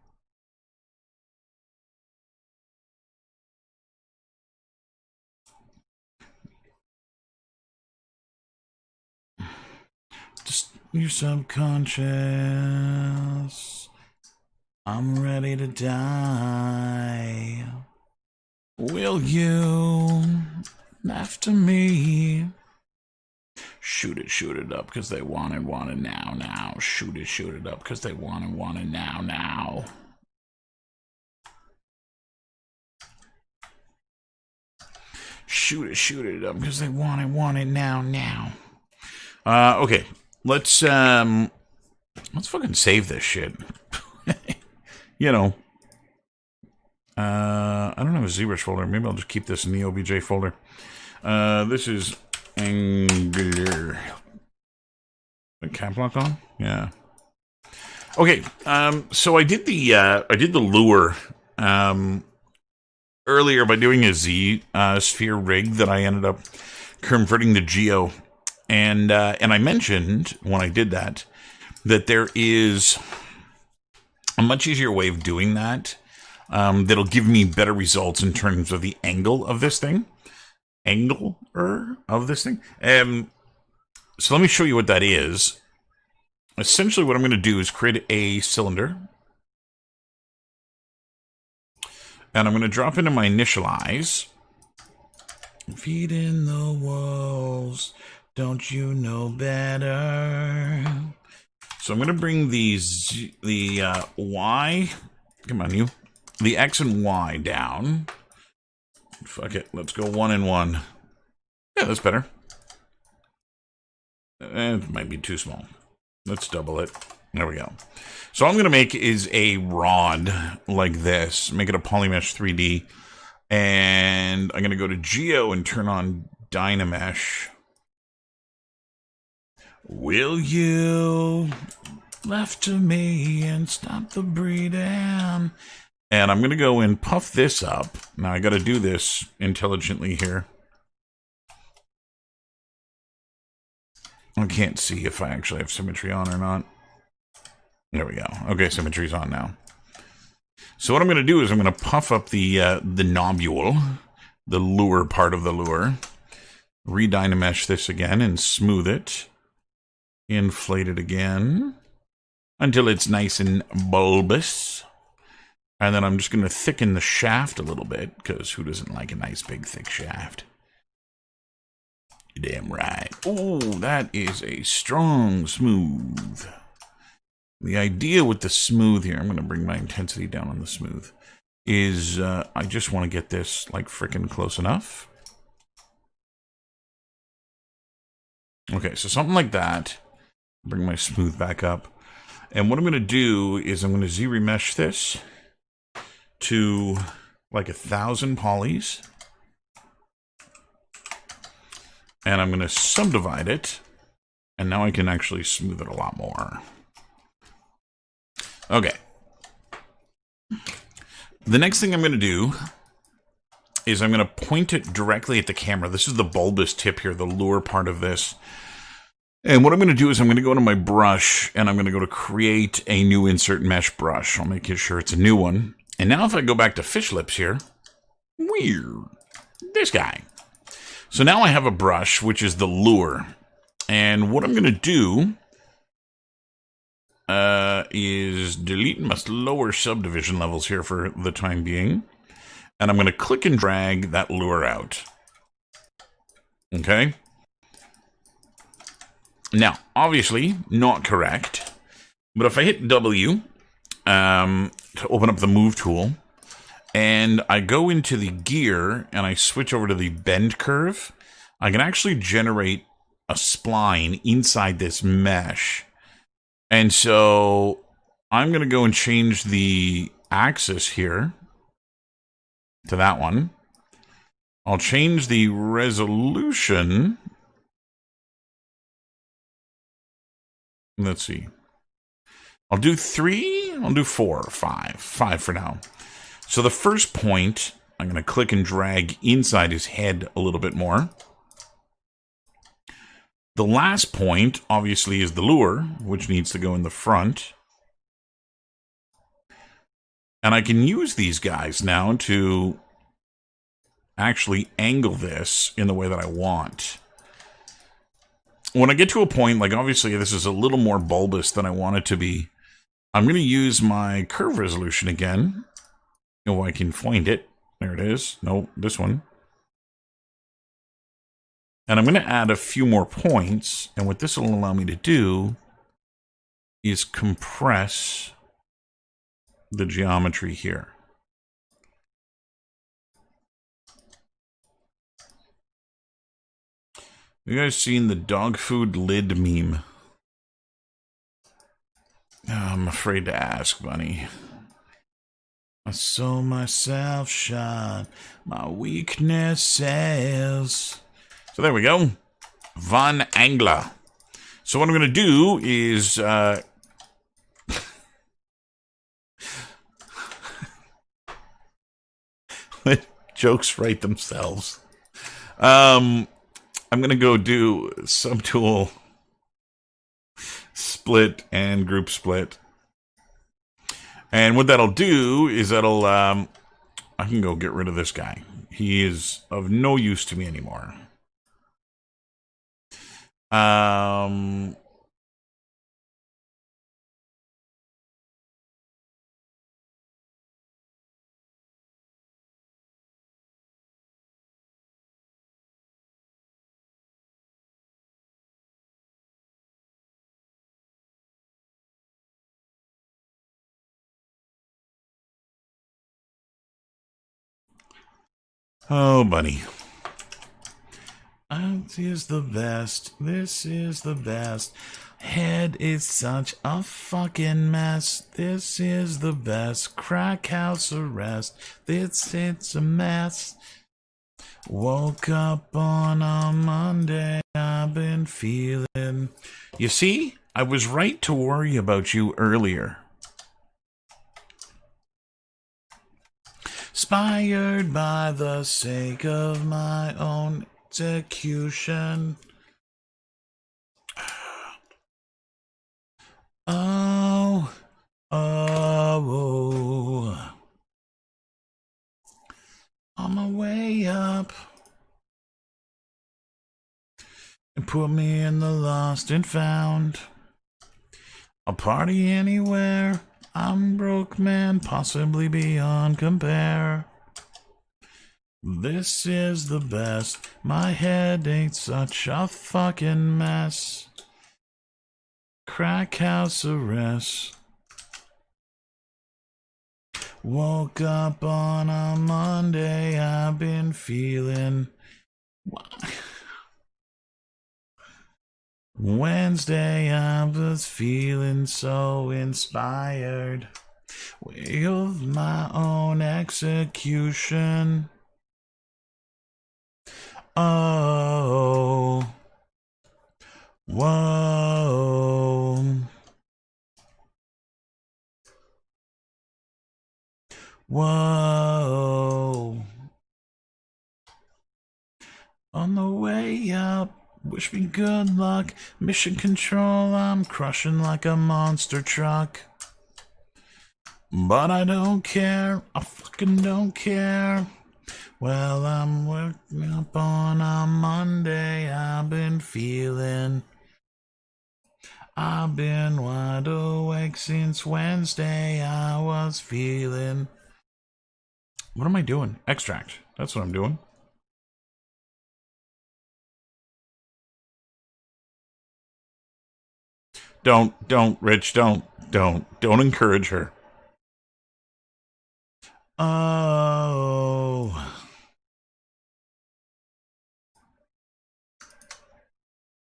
S1: You're subconscious. I'm ready to die. Will you? After me. Shoot it up, because they want it now. Shoot it up, because they want it now. Shoot it up, because they want it now. Okay, let's fucking save this shit. You know. I don't have a ZBrush folder. Maybe I'll just keep this in the OBJ folder. This is Angular. The cap lock on? Yeah. Okay. So I did the lure earlier by doing a Z sphere rig that I ended up converting to Geo, and I mentioned when I did that there is a much easier way of doing that. That'll give me better results in terms of the angle of this thing. So let me show you what that is. Essentially what I'm going to do is create a cylinder. And I'm going to drop into my initialize. Feet in the walls, don't you know better? So I'm going to bring the Y, come on you, the X and Y down. Fuck it, let's go 1 and 1. Yeah, that's better. It might be too small. Let's double it. There we go. So all I'm going to make is a rod like this. Make it a polymesh 3D. And I'm going to go to Geo and turn on Dynamesh. Will you left to me and stop the breeding? And I'm going to go and puff this up. Now I got to do this intelligently here. I can't see if I actually have symmetry on or not. There we go. Okay, symmetry's on now. So what I'm going to do is I'm going to puff up the nobule, the lure part of the lure. Redynamesh this again and smooth it. Inflate it again until it's nice and bulbous. And then I'm just going to thicken the shaft a little bit, because who doesn't like a nice big thick shaft? You're damn right. Oh, that is a strong smooth. The idea with the smooth here, I'm going to bring my intensity down on the smooth, is I just want to get this like frickin' close enough. Okay, so something like that. Bring my smooth back up. And what I'm going to do is I'm going to Z-remesh this to like 1,000 polys. And I'm going to subdivide it. And now I can actually smooth it a lot more. Okay. The next thing I'm going to do is I'm going to point it directly at the camera. This is the bulbous tip here, the lure part of this. And what I'm going to do is I'm going to go to my brush and I'm going to go to create a new insert mesh brush. I'll make sure it's a new one. And now if I go back to fish lips here, weird, this guy. So now I have a brush, which is the lure. And what I'm going to do is delete my lower subdivision levels here for the time being. And I'm going to click and drag that lure out. Okay. Now, obviously, not correct. But if I hit W to open up the move tool, and I go into the gear and I switch over to the bend curve, I can actually generate a spline inside this mesh. And so I'm going to go and change the axis here to that one. I'll change the resolution. Let's see. I'll do 3, I'll do 4 or 5. 5 for now. So the first point, I'm going to click and drag inside his head a little bit more. The last point, obviously, is the lure, which needs to go in the front. And I can use these guys now to actually angle this in the way that I want. when I get to a point, like obviously this is a little more bulbous than I want it to be, I'm going to use my curve resolution again. Oh, I can find it. There it is. No, this one. And I'm going to add a few more points. And what this will allow me to do is compress the geometry here. You guys seen the dog food lid meme? Oh, I'm afraid to ask, Bunny. I saw myself shine, my weaknesses. So there we go. Von Angler. So what I'm going to do is... the jokes write themselves. I'm going to go do subtool split and group split. And what that'll do is that'll... I can go get rid of this guy. He is of no use to me anymore. Oh, buddy. This is the best. This is the best. Head is such a fucking mess. This is the best. Crack house arrest. It's a mess. Woke up on a Monday. I've been feeling. You see, I was right to worry about you earlier. Inspired by the sake of my own execution. Oh, oh, on my way up. And put me in the lost and found. I'll party anywhere. I'm broke, man, possibly beyond compare. This is the best. My head ain't such a fucking mess. Crack house arrest. Woke up on a Monday. I've been feeling. Wednesday, I was feeling so inspired. Way of my own execution. Oh, whoa, whoa. On the way up, wish me good luck. Mission control, I'm crushing like a monster truck. But I don't care, I fucking don't care. Well, I'm working up on a Monday. I've been feeling. I've been wide awake since Wednesday. I was feeling. What am I doing? Extract. That's what I'm doing. Don't, Rich, don't encourage her. Oh.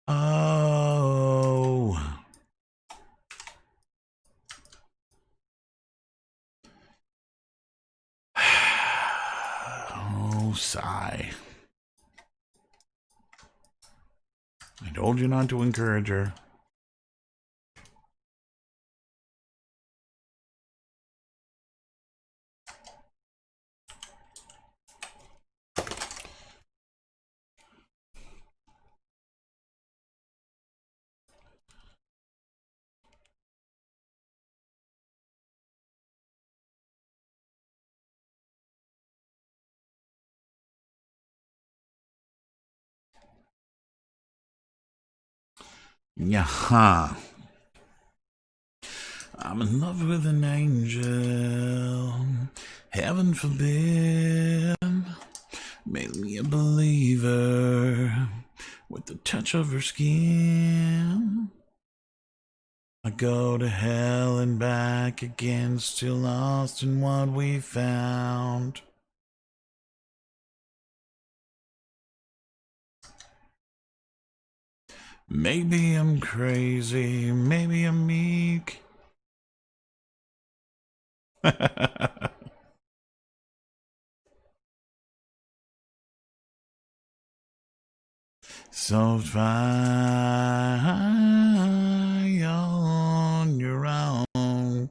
S1: Oh. Oh, sigh. I told you not to encourage her. Yeah. I'm in love with an angel. Heaven forbid. Made me a believer with the touch of her skin. I go to hell and back again, still lost in what we found. Maybe I'm crazy, maybe I'm meek. So fly on your own.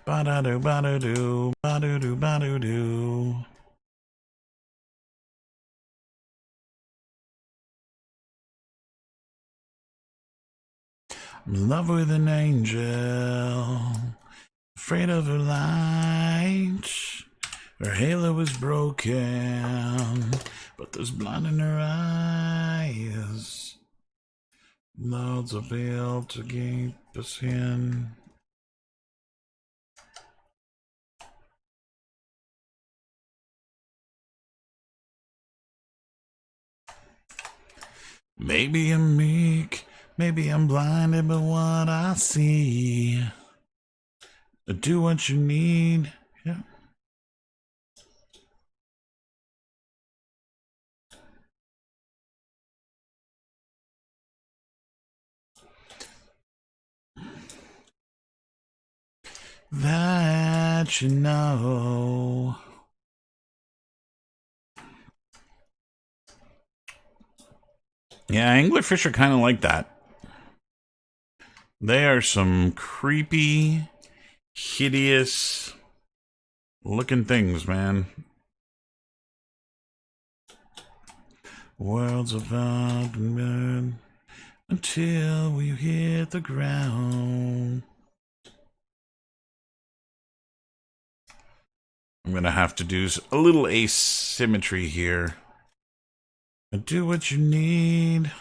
S1: Ba-da-do, ba-da-do, ba-da-do, ba-da-do. I'm in love with an angel, afraid of her light. Her halo is broken, but there's blood in her eyes. Loads are built to keep us in. Maybe I'm meek, maybe I'm blinded by what I see. Do what you need. Yeah. That you know. Yeah, anglerfish are kind of like that. They are some creepy, hideous looking things, man. Worlds about to until we hit the ground. I'm going to have to do a little asymmetry here. Do what you need.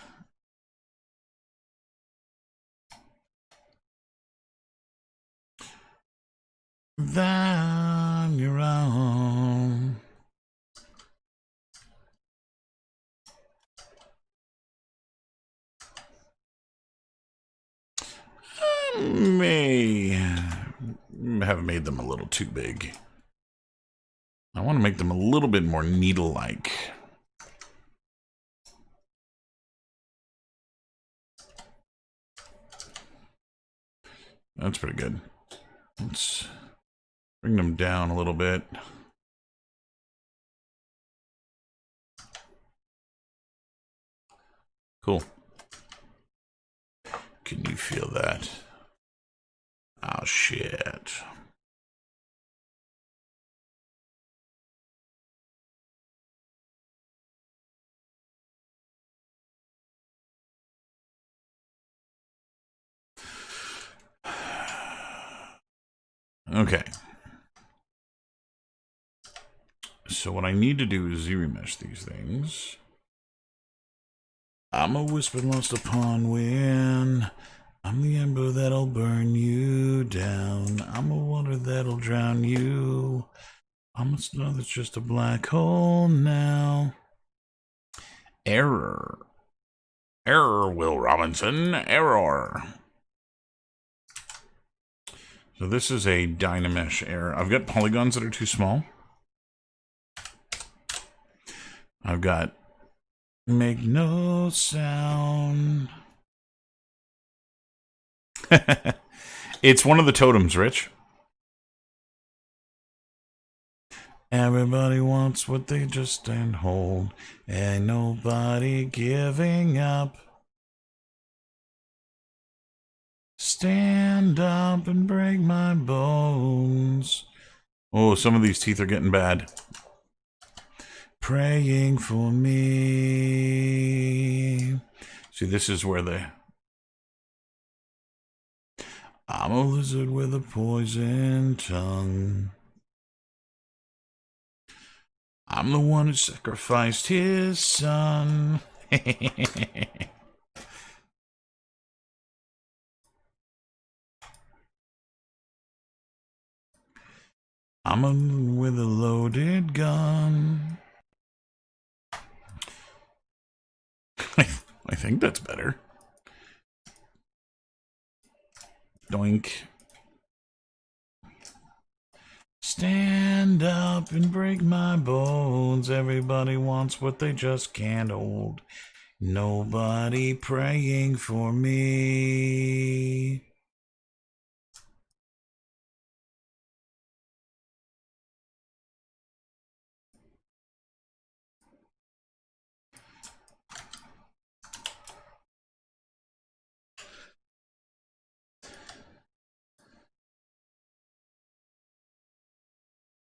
S1: On your own. May have made them a little too big. I want to make them a little bit more needle-like. That's pretty good. Let's bring them down a little bit. Cool. Can you feel that? Oh, shit. Okay. So what I need to do is Z-remesh these things. I'm a whisper lost upon wind. I'm the ember that'll burn you down. I'm a water that'll drown you. I'm a star that's just a black hole now. Error. Error, Will Robinson. Error. So this is a Dynamesh error. I've got polygons that are too small. I've got make no sound. It's one of the totems, Rich. Everybody wants what they just can't hold. Ain't nobody giving up. Stand up and break my bones. Oh, some of these teeth are getting bad. Praying for me. See, this is where I'm a lizard with a poison tongue. I'm the one who sacrificed his son. I'm with a loaded gun. I think that's better. Doink. Stand up and break my bones. Everybody wants what they just can't hold. Nobody praying for me.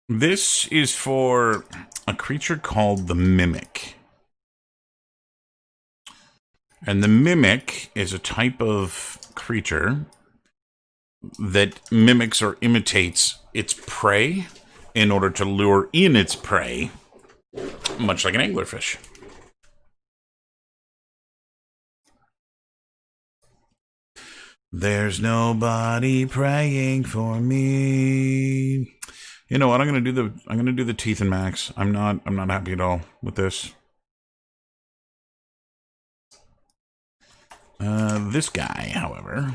S1: This is for a creature called the Mimic. And the Mimic is a type of creature that mimics or imitates its prey in order to lure in its prey, much like an anglerfish. There's nobody praying for me. You know what? I'm gonna do the teeth and max. I'm not happy at all with this. This guy, however,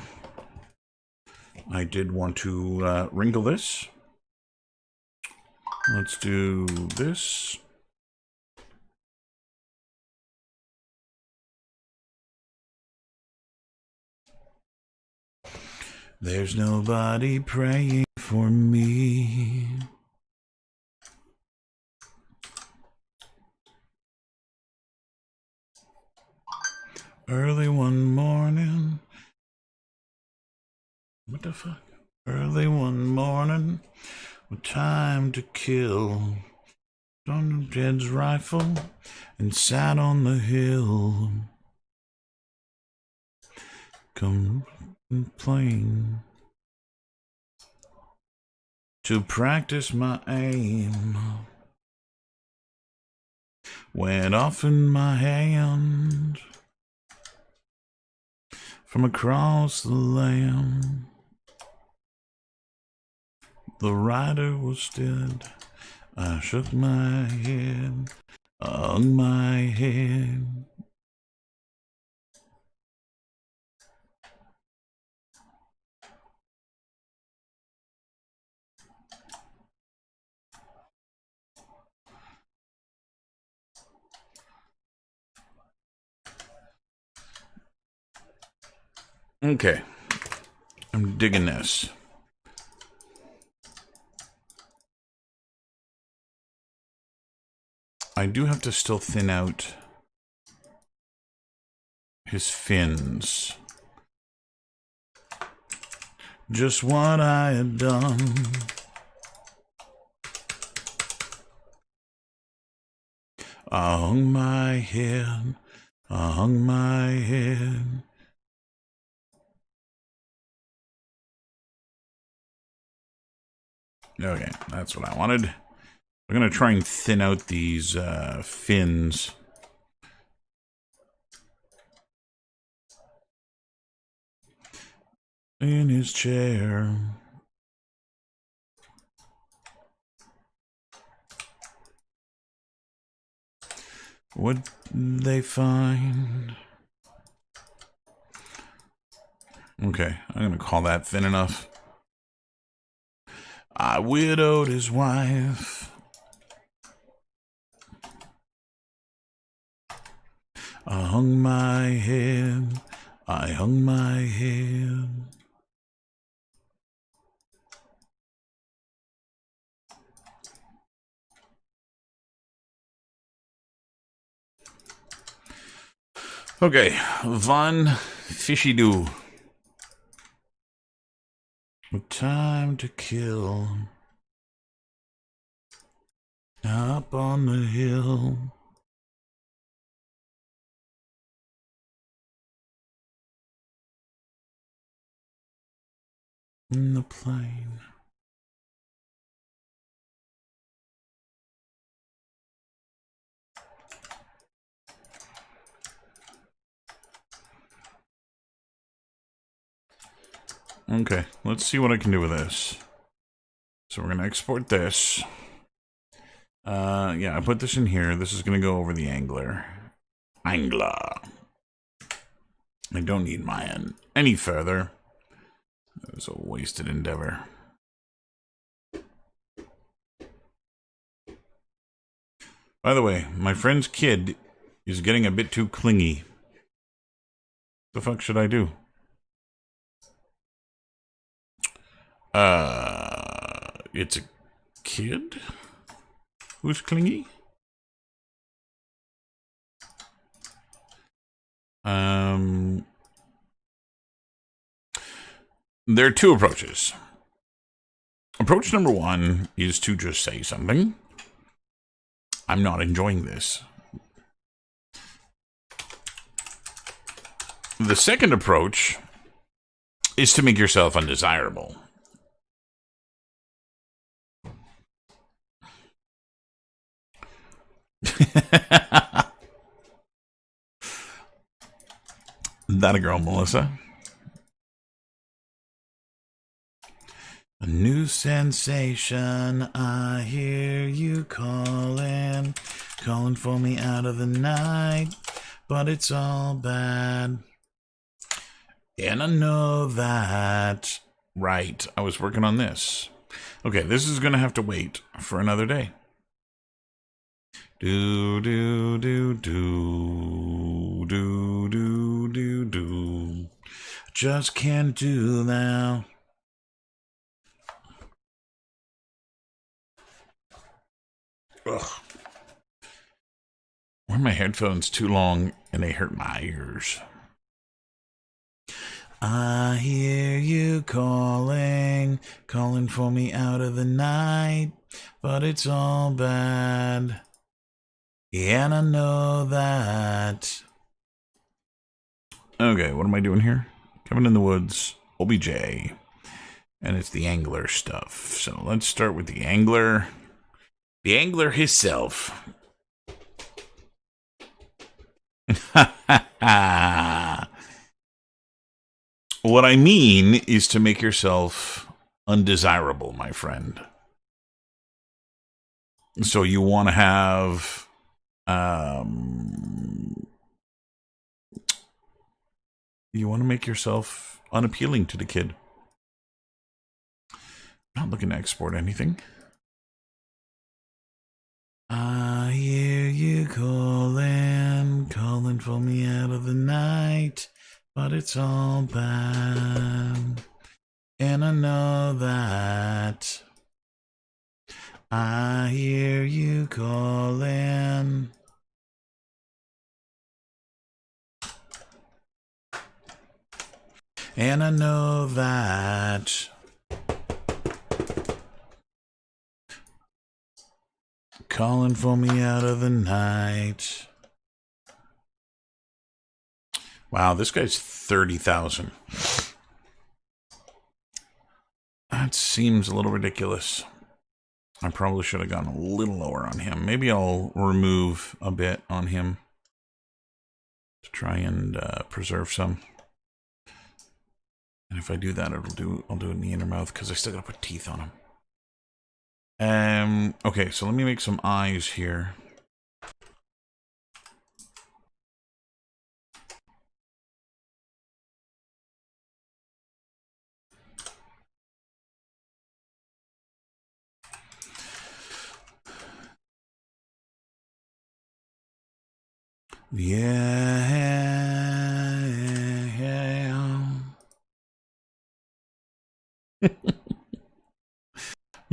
S1: I did want to wrinkle this. Let's do this. There's nobody praying for me. Early one morning. What the fuck? Early one morning. With time to kill. On Jed's rifle and sat on the hill. Complain to practice my aim. Went off in my hand from across the land. The rider was dead. I shook my head, hung my head. Okay, I'm digging this. I do have to still thin out his fins. Just what I had done. I hung my head, I hung my head. Okay, that's what I wanted. I'm going to try and thin out these fins. In his chair. What'd they find? Okay, I'm going to call that thin enough. I widowed his wife. I hung my head. I hung my head. Okay, Von Fishy Doo. Time to kill. Up on the hill. In the plain. Okay, let's see what I can do with this. So we're going to export this. Yeah, I put this in here. This is going to go over the angler. Angler. I don't need mine any further. It was a wasted endeavor. By the way, my friend's kid is getting a bit too clingy. The fuck should I do? It's a kid who's clingy? There are two approaches. Approach number one is to just say something. I'm not enjoying this. The second approach is to make yourself undesirable. That a girl, Melissa. A new sensation, I hear you calling, calling for me out of the night, but it's all bad. And I know that. Right, I was working on this. Okay, this is going to have to wait for another day. Do, do, do, do, do, do, do, do. Just can't do now. Ugh. Wear my headphones too long and they hurt my ears. I hear you calling, calling for me out of the night, but it's all bad. Yeah, and I know that. Okay, what am I doing here? Cabin in the Woods, OBJ. And it's the angler stuff. So let's start with the angler. The angler himself. What I mean is to make yourself undesirable, my friend. So you want to have you want to make yourself unappealing to the kid. Not looking to export anything. I hear you calling, calling for me out of the night, but it's all bad, and I know that. I hear you calling. And I know that. Calling for me out of the night. Wow, this guy's 30,000. That seems a little ridiculous. I probably should have gone a little lower on him. Maybe I'll remove a bit on him to try and preserve some. And if I do that, I'll do it in the inner mouth because I still gotta put teeth on him. Okay, so let me make some eyes here. Yeah.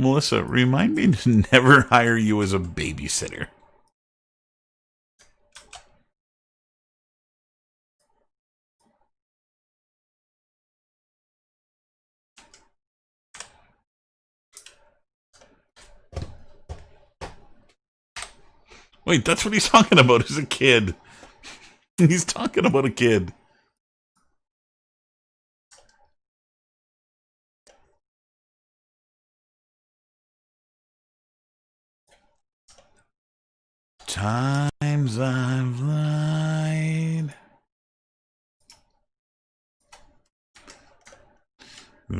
S1: Melissa, remind me to never hire you as a babysitter. Wait, that's what he's talking about as a kid. He's talking about a kid. Times I've lied.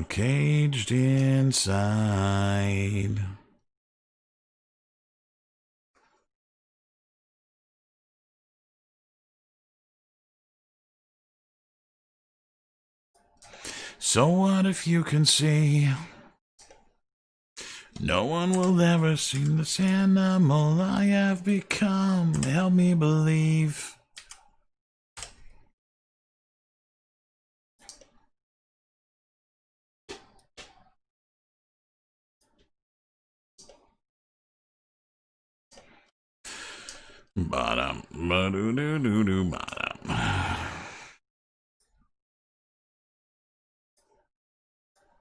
S1: Caged inside. So what if you can see? No one will ever see this animal I have become. Help me believe. Bottom, ba-do-do-do-do, bottom.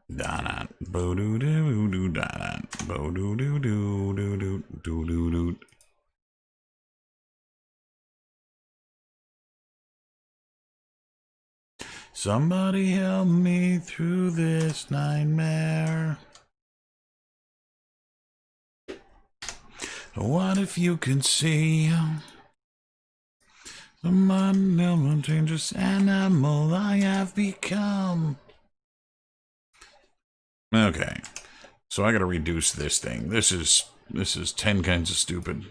S1: Da-da, bo-do-do-do-do, da-da, bo-do-do-do-do-do-do-do-do. Somebody help me through this nightmare. What if you can see the modern dangerous animal I have become? Okay, so I gotta reduce this thing. This is 10 kinds of stupid.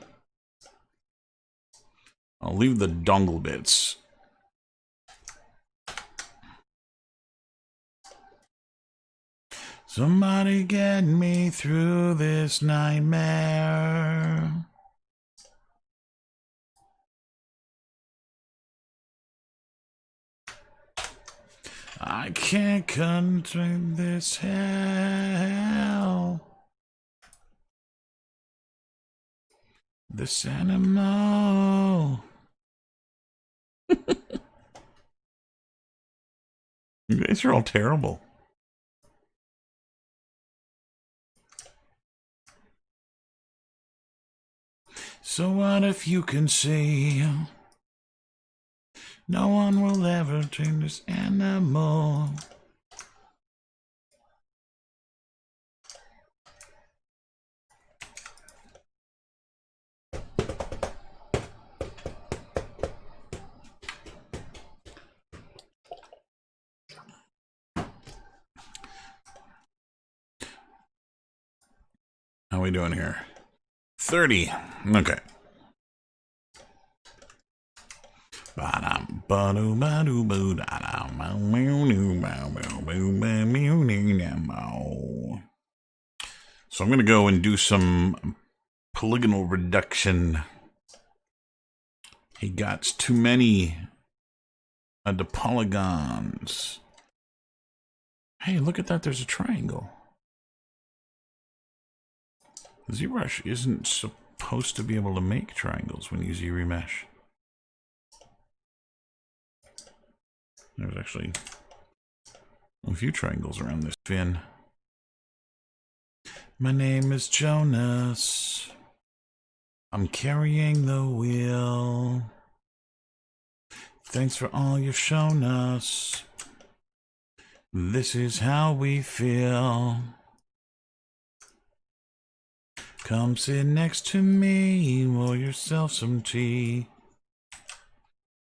S1: I'll leave the dongle bits. Somebody get me through this nightmare. I can't control this hell. This animal. You guys are all terrible. So what if you can see? No one will ever tame this animal. How are we doing here? 30. Okay. So I'm going to go and do some polygonal reduction. He got too many of the polygons. Hey, look at that. There's a triangle. ZBrush isn't supposed to be able to make triangles when you Z-remesh. There's actually a few triangles around this fin. My name is Jonas. I'm carrying the wheel. Thanks for all you've shown us. This is how we feel. Come sit next to me, pour yourself some tea.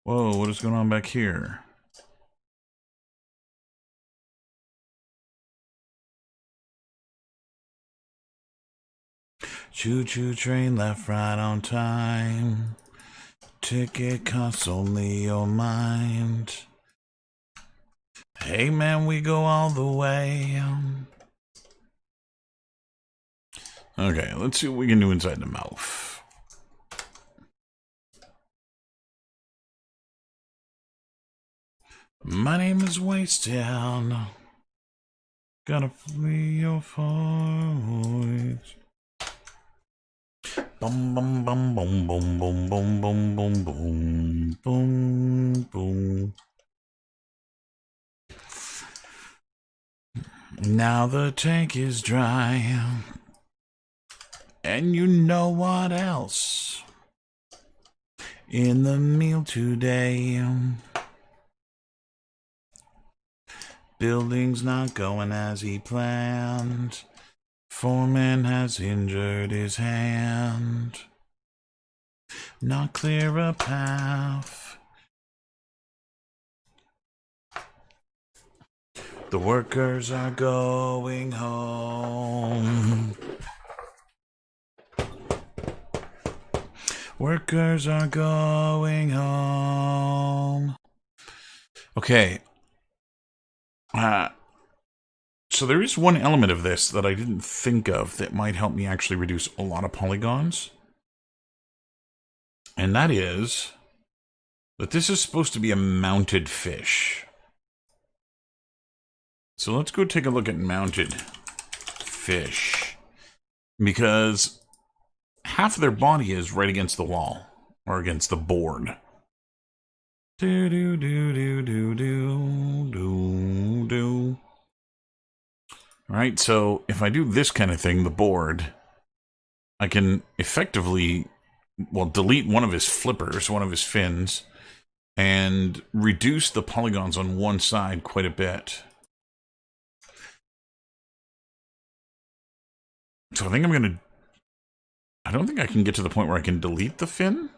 S1: Whoa, what is going on back here? Choo-choo train left right on time. Ticket costs only your mind. Hey man, we go all the way. Okay, let's see what we can do inside the mouth. My name is Wastedown. Gotta flee your voice. Bum bum bum bum bum bum bum bum bum boom boom boom. Now the tank is dry. And you know what else? In the meal today, building's not going as he planned. Foreman has injured his hand. Not clear a path. The workers are going home. Workers are going home. Okay. So there is one element of this that I didn't think of that might help me actually reduce a lot of polygons. And that is that this is supposed to be a mounted fish. So let's go take a look at mounted fish. Because half of their body is right against the wall. Or against the board. Do do do do do do do do. Alright, so if I do this kind of thing, the board, I can effectively, well, delete one of his flippers, one of his fins, and reduce the polygons on one side quite a bit. So I think I'm going to... I don't think I can get to the point where I can delete the fin.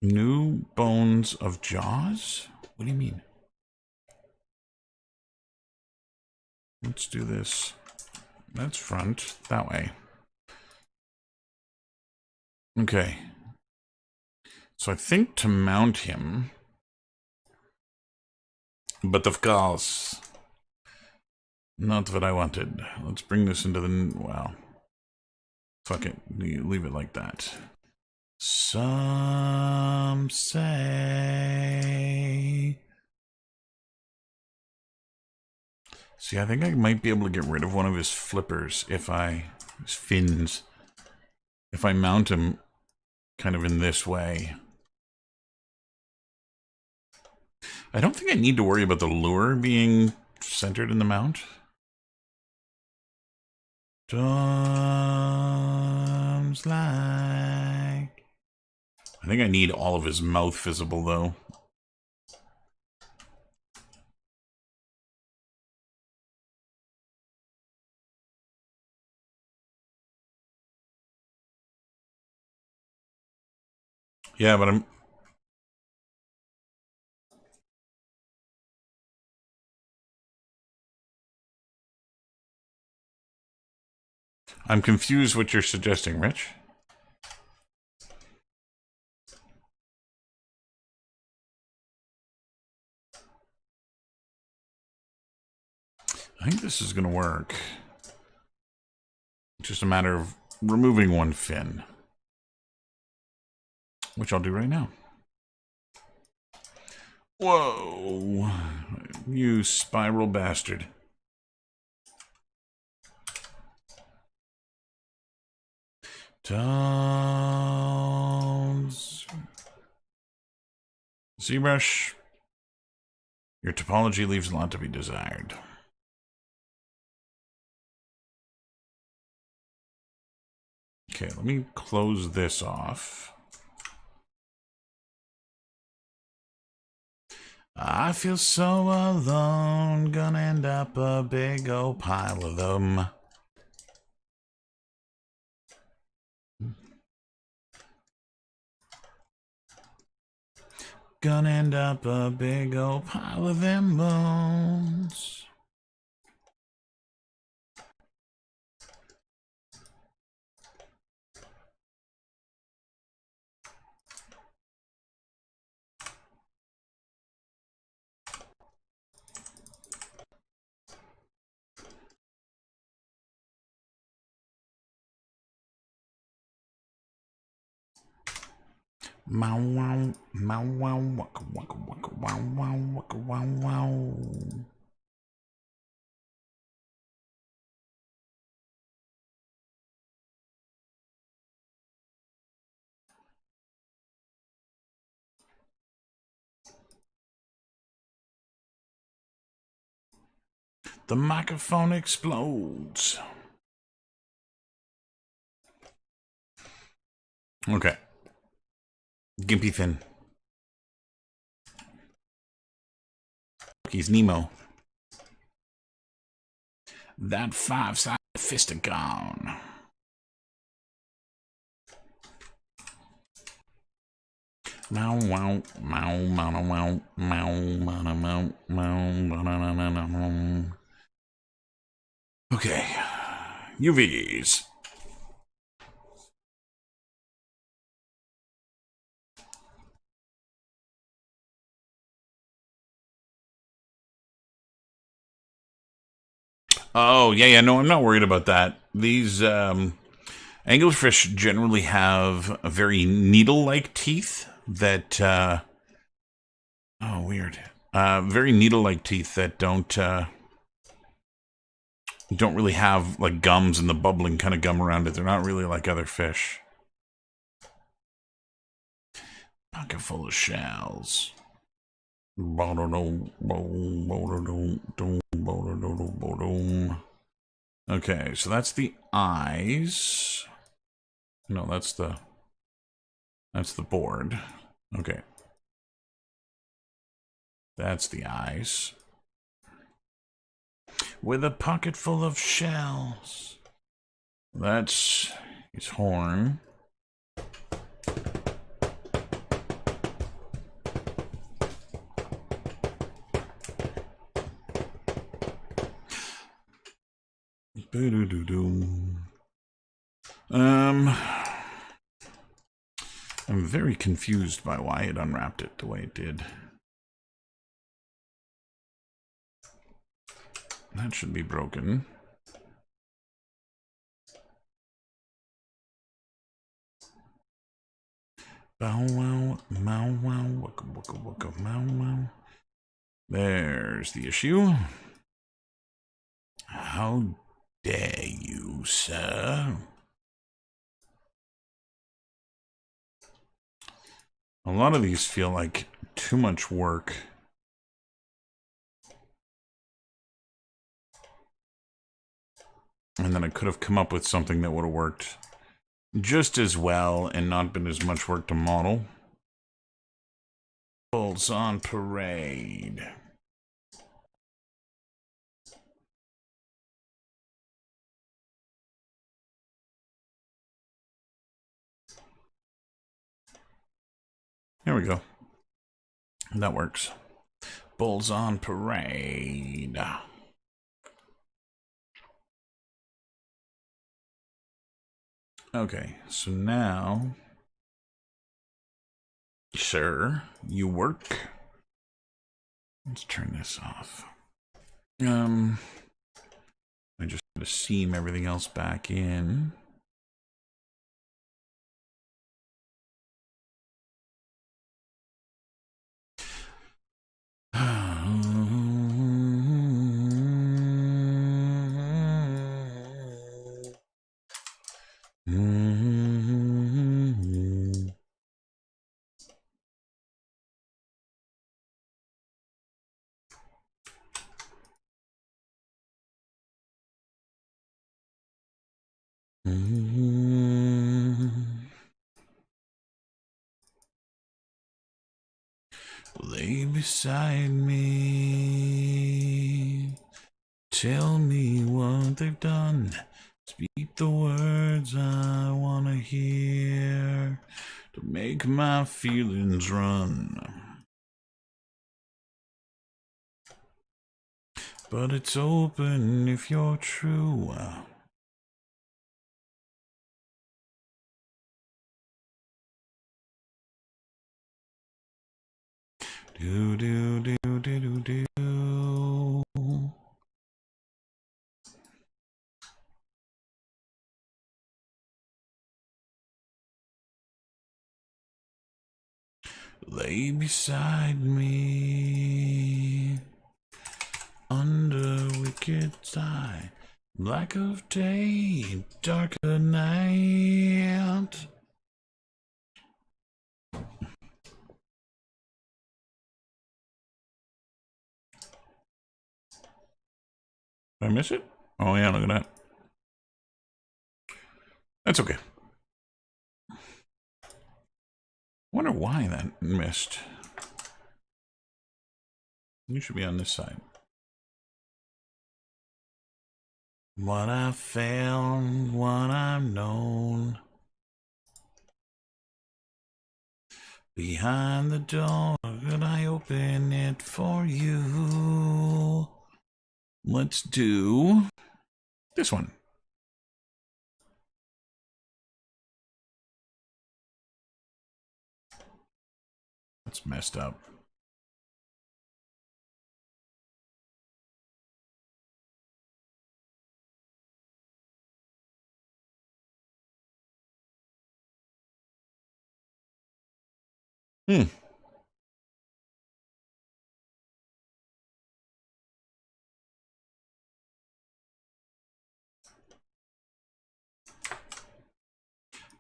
S1: New bones of jaws? What do you mean? Let's do this. That's front. That way. Okay. So I think to mount him... But of course... Not what I wanted. Let's bring this into the... Well... Fuck it. Leave it like that. Some say... See, I think I might be able to get rid of one of his flippers if I... His fins. If I mount him kind of in this way. I don't think I need to worry about the lure being centered in the mount. Storms like... I think I need all of his mouth visible, though. Yeah, but I'm confused what you're suggesting, Rich. I think this is going to work. It's just a matter of removing one fin. Which I'll do right now. Whoa. You spiral bastard. Tones. ZBrush. Your topology leaves a lot to be desired. Okay, let me close this off. I feel so alone, gonna end up a big old pile of them. Gonna end up a big old pile of them bones. Wow wow wow wow waka waka waka wow wow waka wow wow. The microphone explodes. Okay. Gimpy fin. He's Nemo. That five-sided fistagon. Mow wow mow mow mow mow mow mow mow. Okay, UVs. Oh yeah, no, I'm not worried about that. These anglerfish generally have a very needle-like teeth that. Oh, weird. Very needle-like teeth that don't really have like gums and the bubbling kind of gum around it. They're not really like other fish. Pocket full of shells. Okay, so that's the eyes. No, that's the board. Okay. That's the eyes. With a pocket full of shells. That's his horn. I'm very confused by why it unwrapped it the way it did. That should be broken. Bow wow, mow wow, waka waka waka mow wow. There's the issue. How dare you, sir? A lot of these feel like too much work. And then I could have come up with something that would have worked just as well and not been as much work to model. Bulls on parade. There we go. That works. Bulls on parade. Okay, so now, sir, you work. Let's turn this off. I just got to seam everything else back in. Lay beside me, tell me what they've done, speak the words I want to hear, to make my feelings run. But it's open if you're true. Do do do do do do. Lay beside me under wicked sky, black of day, darker night. Did I miss it? Oh yeah, look at that. That's okay. Wonder why that missed. You should be on this side. What I've found, what I've known. Behind the door, could I open it for you? Let's do this one. That's messed up.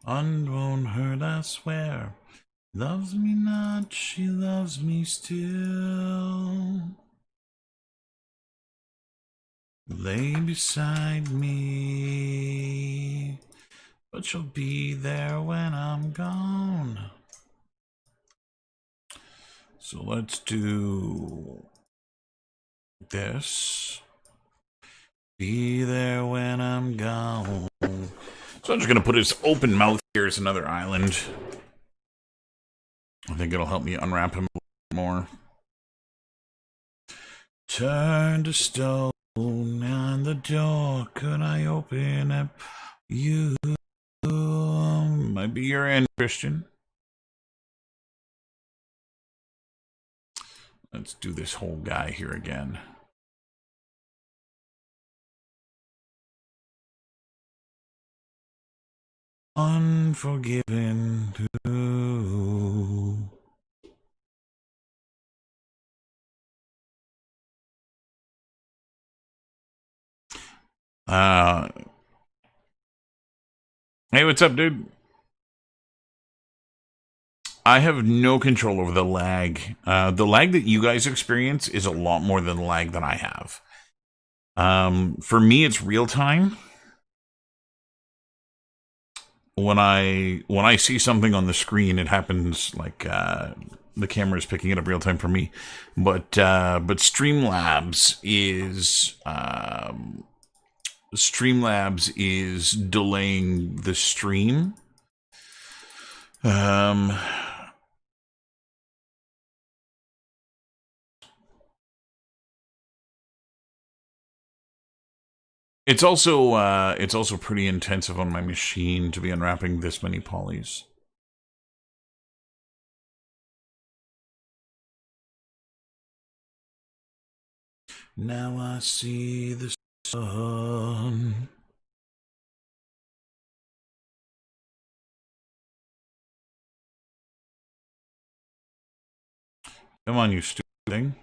S1: Unborn hurt, I swear. Loves me not, she loves me still. Lay beside me, but she'll be there when I'm gone. So let's do this. Be there when I'm gone. So I'm just going to put his open mouth here as another island. I think it'll help me unwrap him a little more. Turn to stone on the door. Could I open up you? Might be your end, Christian. Let's do this whole guy here again. Unforgiven too. Hey, what's up, dude? I have no control over the lag. The lag that you guys experience is a lot more than the lag that I have. For me, it's real time. When I see something on the screen, it happens like the camera is picking it up real time for me. But Streamlabs is delaying the stream. It's also pretty intensive on my machine to be unwrapping this many polys. Now I see the sun. Come on, you stupid thing.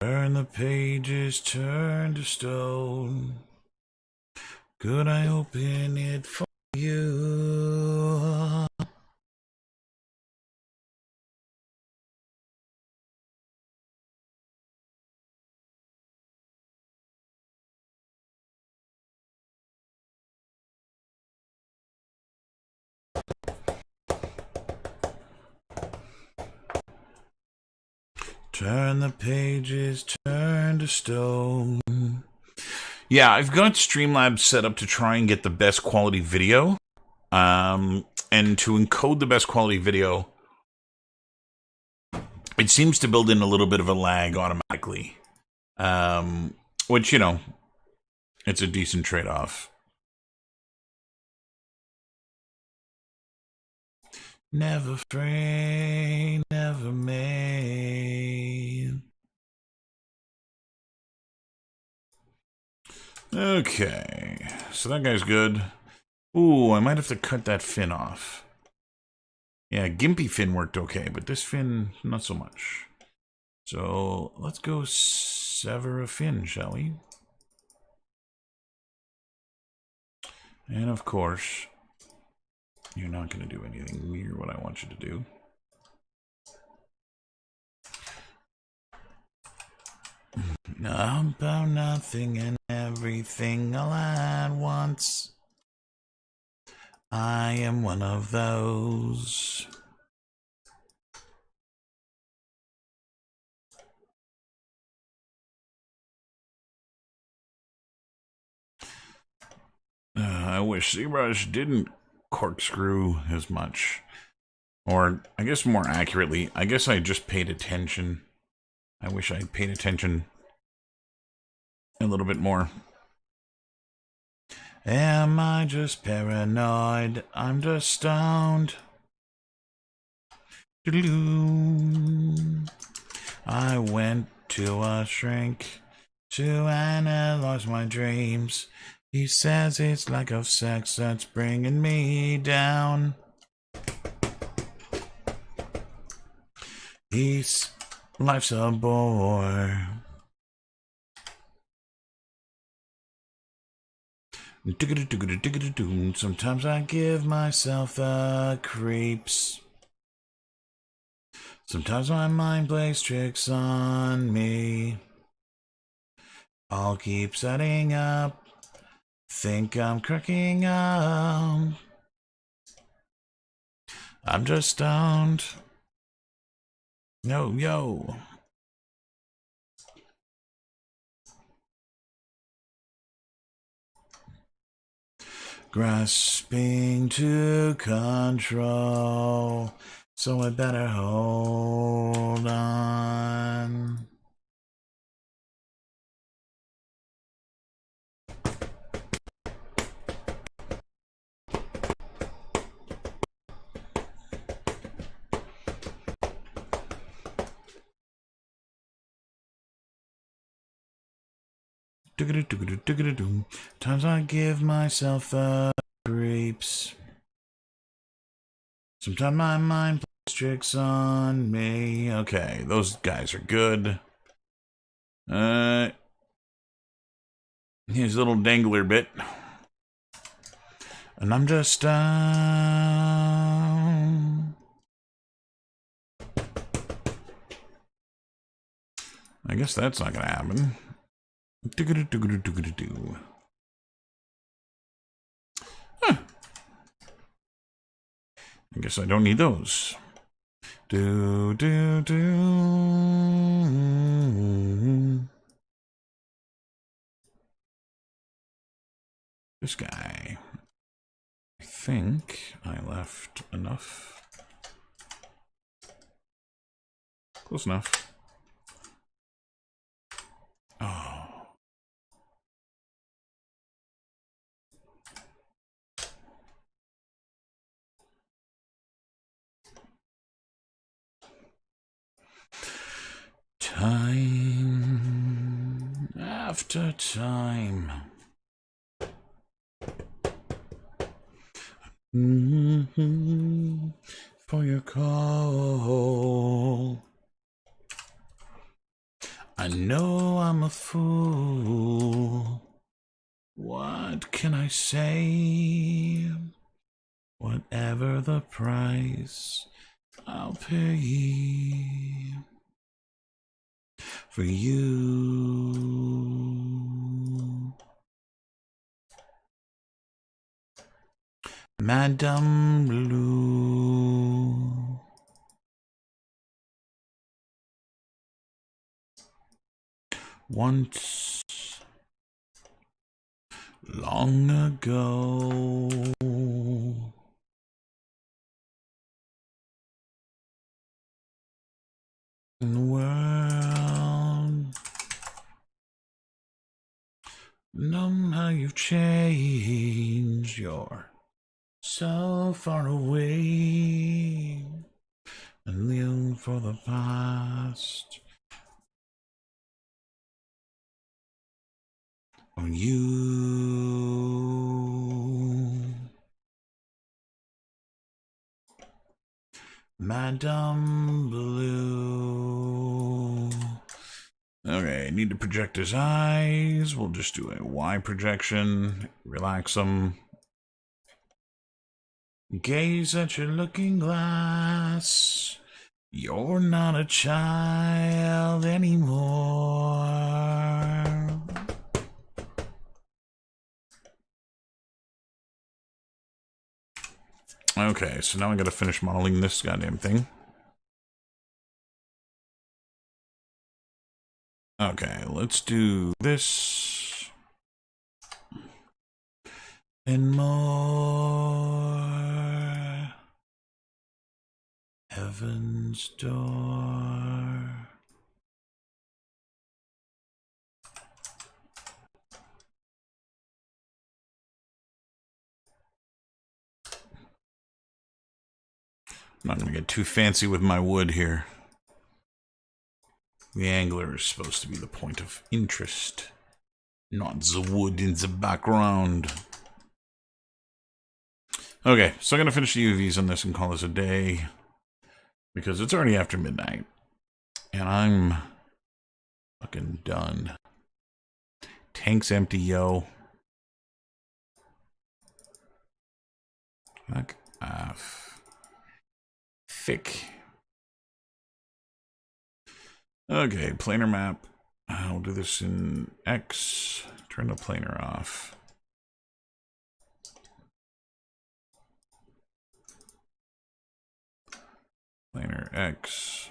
S1: Turn the pages, turn to stone. Could I open it for you? Turn the pages, turn to stone. Yeah, I've got Streamlabs set up to try and get the best quality video. And to encode the best quality video, it seems to build in a little bit of a lag automatically. Which, you know, it's a decent trade-off. Never free, never made. Okay, so that guy's good. Ooh, I might have to cut that fin off. Yeah, gimpy fin worked okay, but this fin, not so much. So let's go sever a fin, shall we? And of course, you're not going to do anything near what I want you to do. About nothing and everything all at once. I am one of those. I wish ZBrush didn't corkscrew as much. Or, I guess more accurately, I guess I just paid attention. I wish I paid attention a little bit more. Am I just paranoid? I'm just stoned. I went to a shrink to analyze my dreams. He says it's lack of sex that's bringing me down. Life's a bore. Sometimes I give myself the creeps. Sometimes my mind plays tricks on me. I'll keep setting up. Think I'm cracking up. I'm just stoned. Yo. Grasping to control, so I better hold on. Times I give myself the creeps. Sometimes my mind plays tricks on me. Okay, those guys are good. Here's a little dangler bit. And I'm just I guess that's not gonna happen. Huh. I guess I don't need those. This guy. I think I left enough. Close enough. Oh. Time after time. For your call. I know I'm a fool. What can I say? Whatever the price, I'll pay for you. Madame Blue. Once long ago, in the world, know how you've changed. You're so far away and live for the past. On you, Madame Blue. Okay, need to project his eyes. We'll just do a Y projection. Relax them. Gaze at your looking glass. You're not a child anymore. Okay, so now I gotta finish modeling this goddamn thing. Okay, let's do this. and more. Heaven's door. I'm not going to get too fancy with my wood here. The angler is supposed to be the point of interest, not the wood in the background. Okay, so I'm going to finish the UVs on this and call this a day, because it's already after midnight, and I'm fucking done. Tank's empty, yo. Fuck off. Thick. Okay, planar map. I'll do this in X. Turn the planar off. Planar X.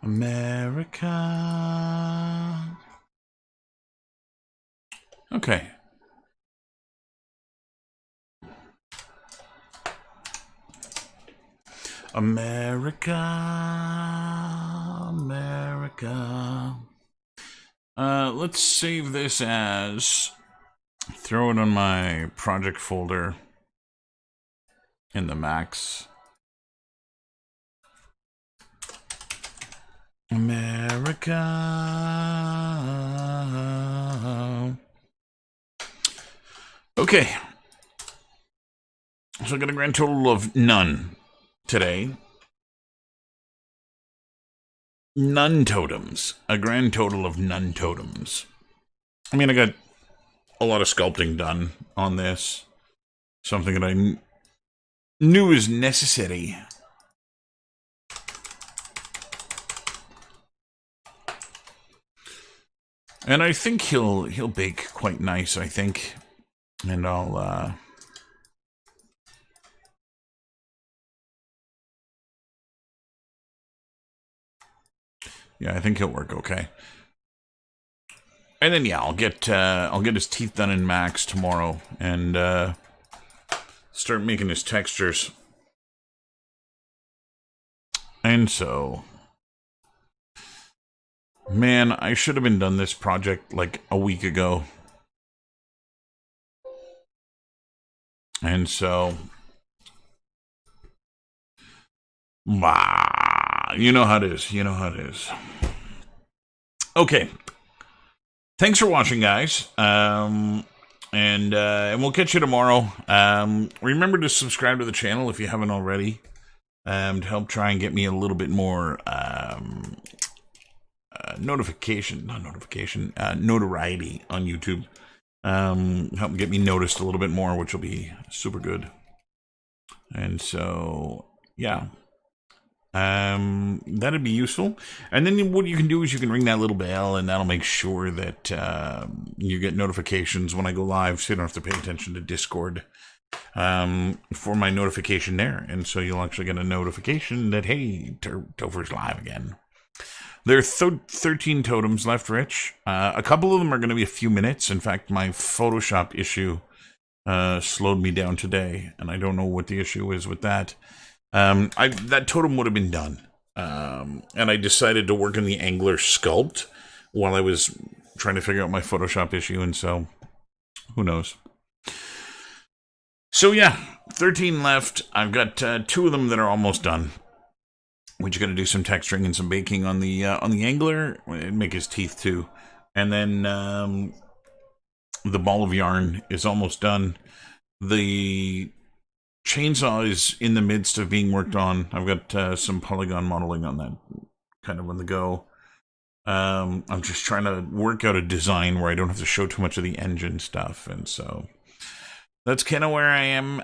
S1: America. Okay. America. America. Let's save this as, throw it on my project folder in the Max. America. Okay. So I got a grand total of none today. None totems. A grand total of none totems. I mean, I got a lot of sculpting done on this. Something that I knew is necessary. And I think he'll bake quite nice, I think. And I'll yeah, I think he'll work okay. And then yeah, I'll get his teeth done in Max tomorrow and start making his textures. And so, man, I should have been done this project like a week ago. And so, you know how it is. You know how it is. Okay. Thanks for watching, guys. And we'll catch you tomorrow. Remember to subscribe to the channel if you haven't already. To help try and get me a little bit more notoriety on YouTube. Help get me noticed a little bit more, which will be super good. And so, yeah. That'd be useful. And then what you can do is you can ring that little bell, and that'll make sure that you get notifications when I go live, so you don't have to pay attention to Discord for my notification there. And so you'll actually get a notification that, hey, Topher's live again. There are 13 totems left, Rich. A couple of them are going to be a few minutes. In fact, my Photoshop issue slowed me down today, and I don't know what the issue is with that. That totem would have been done. And I decided to work on the angler sculpt while I was trying to figure out my Photoshop issue, and so Who knows? So yeah, 13 left. I've got 2 of them that are almost done. We just got to do some texturing and some baking on the angler. It'd make his teeth too. And then the ball of yarn is almost done. The chainsaw is in the midst of being worked on. I've got some polygon modeling on that kind of on the go. I'm just trying to work out a design where I don't have to show too much of the engine stuff. And so that's kind of where I am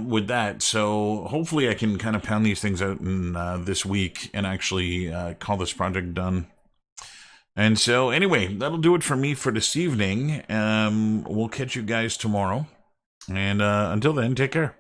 S1: with that. So hopefully I can kind of pound these things out in this week and actually call this project done. And so anyway, that'll do it for me for this evening. We'll catch you guys tomorrow. And until then, take care.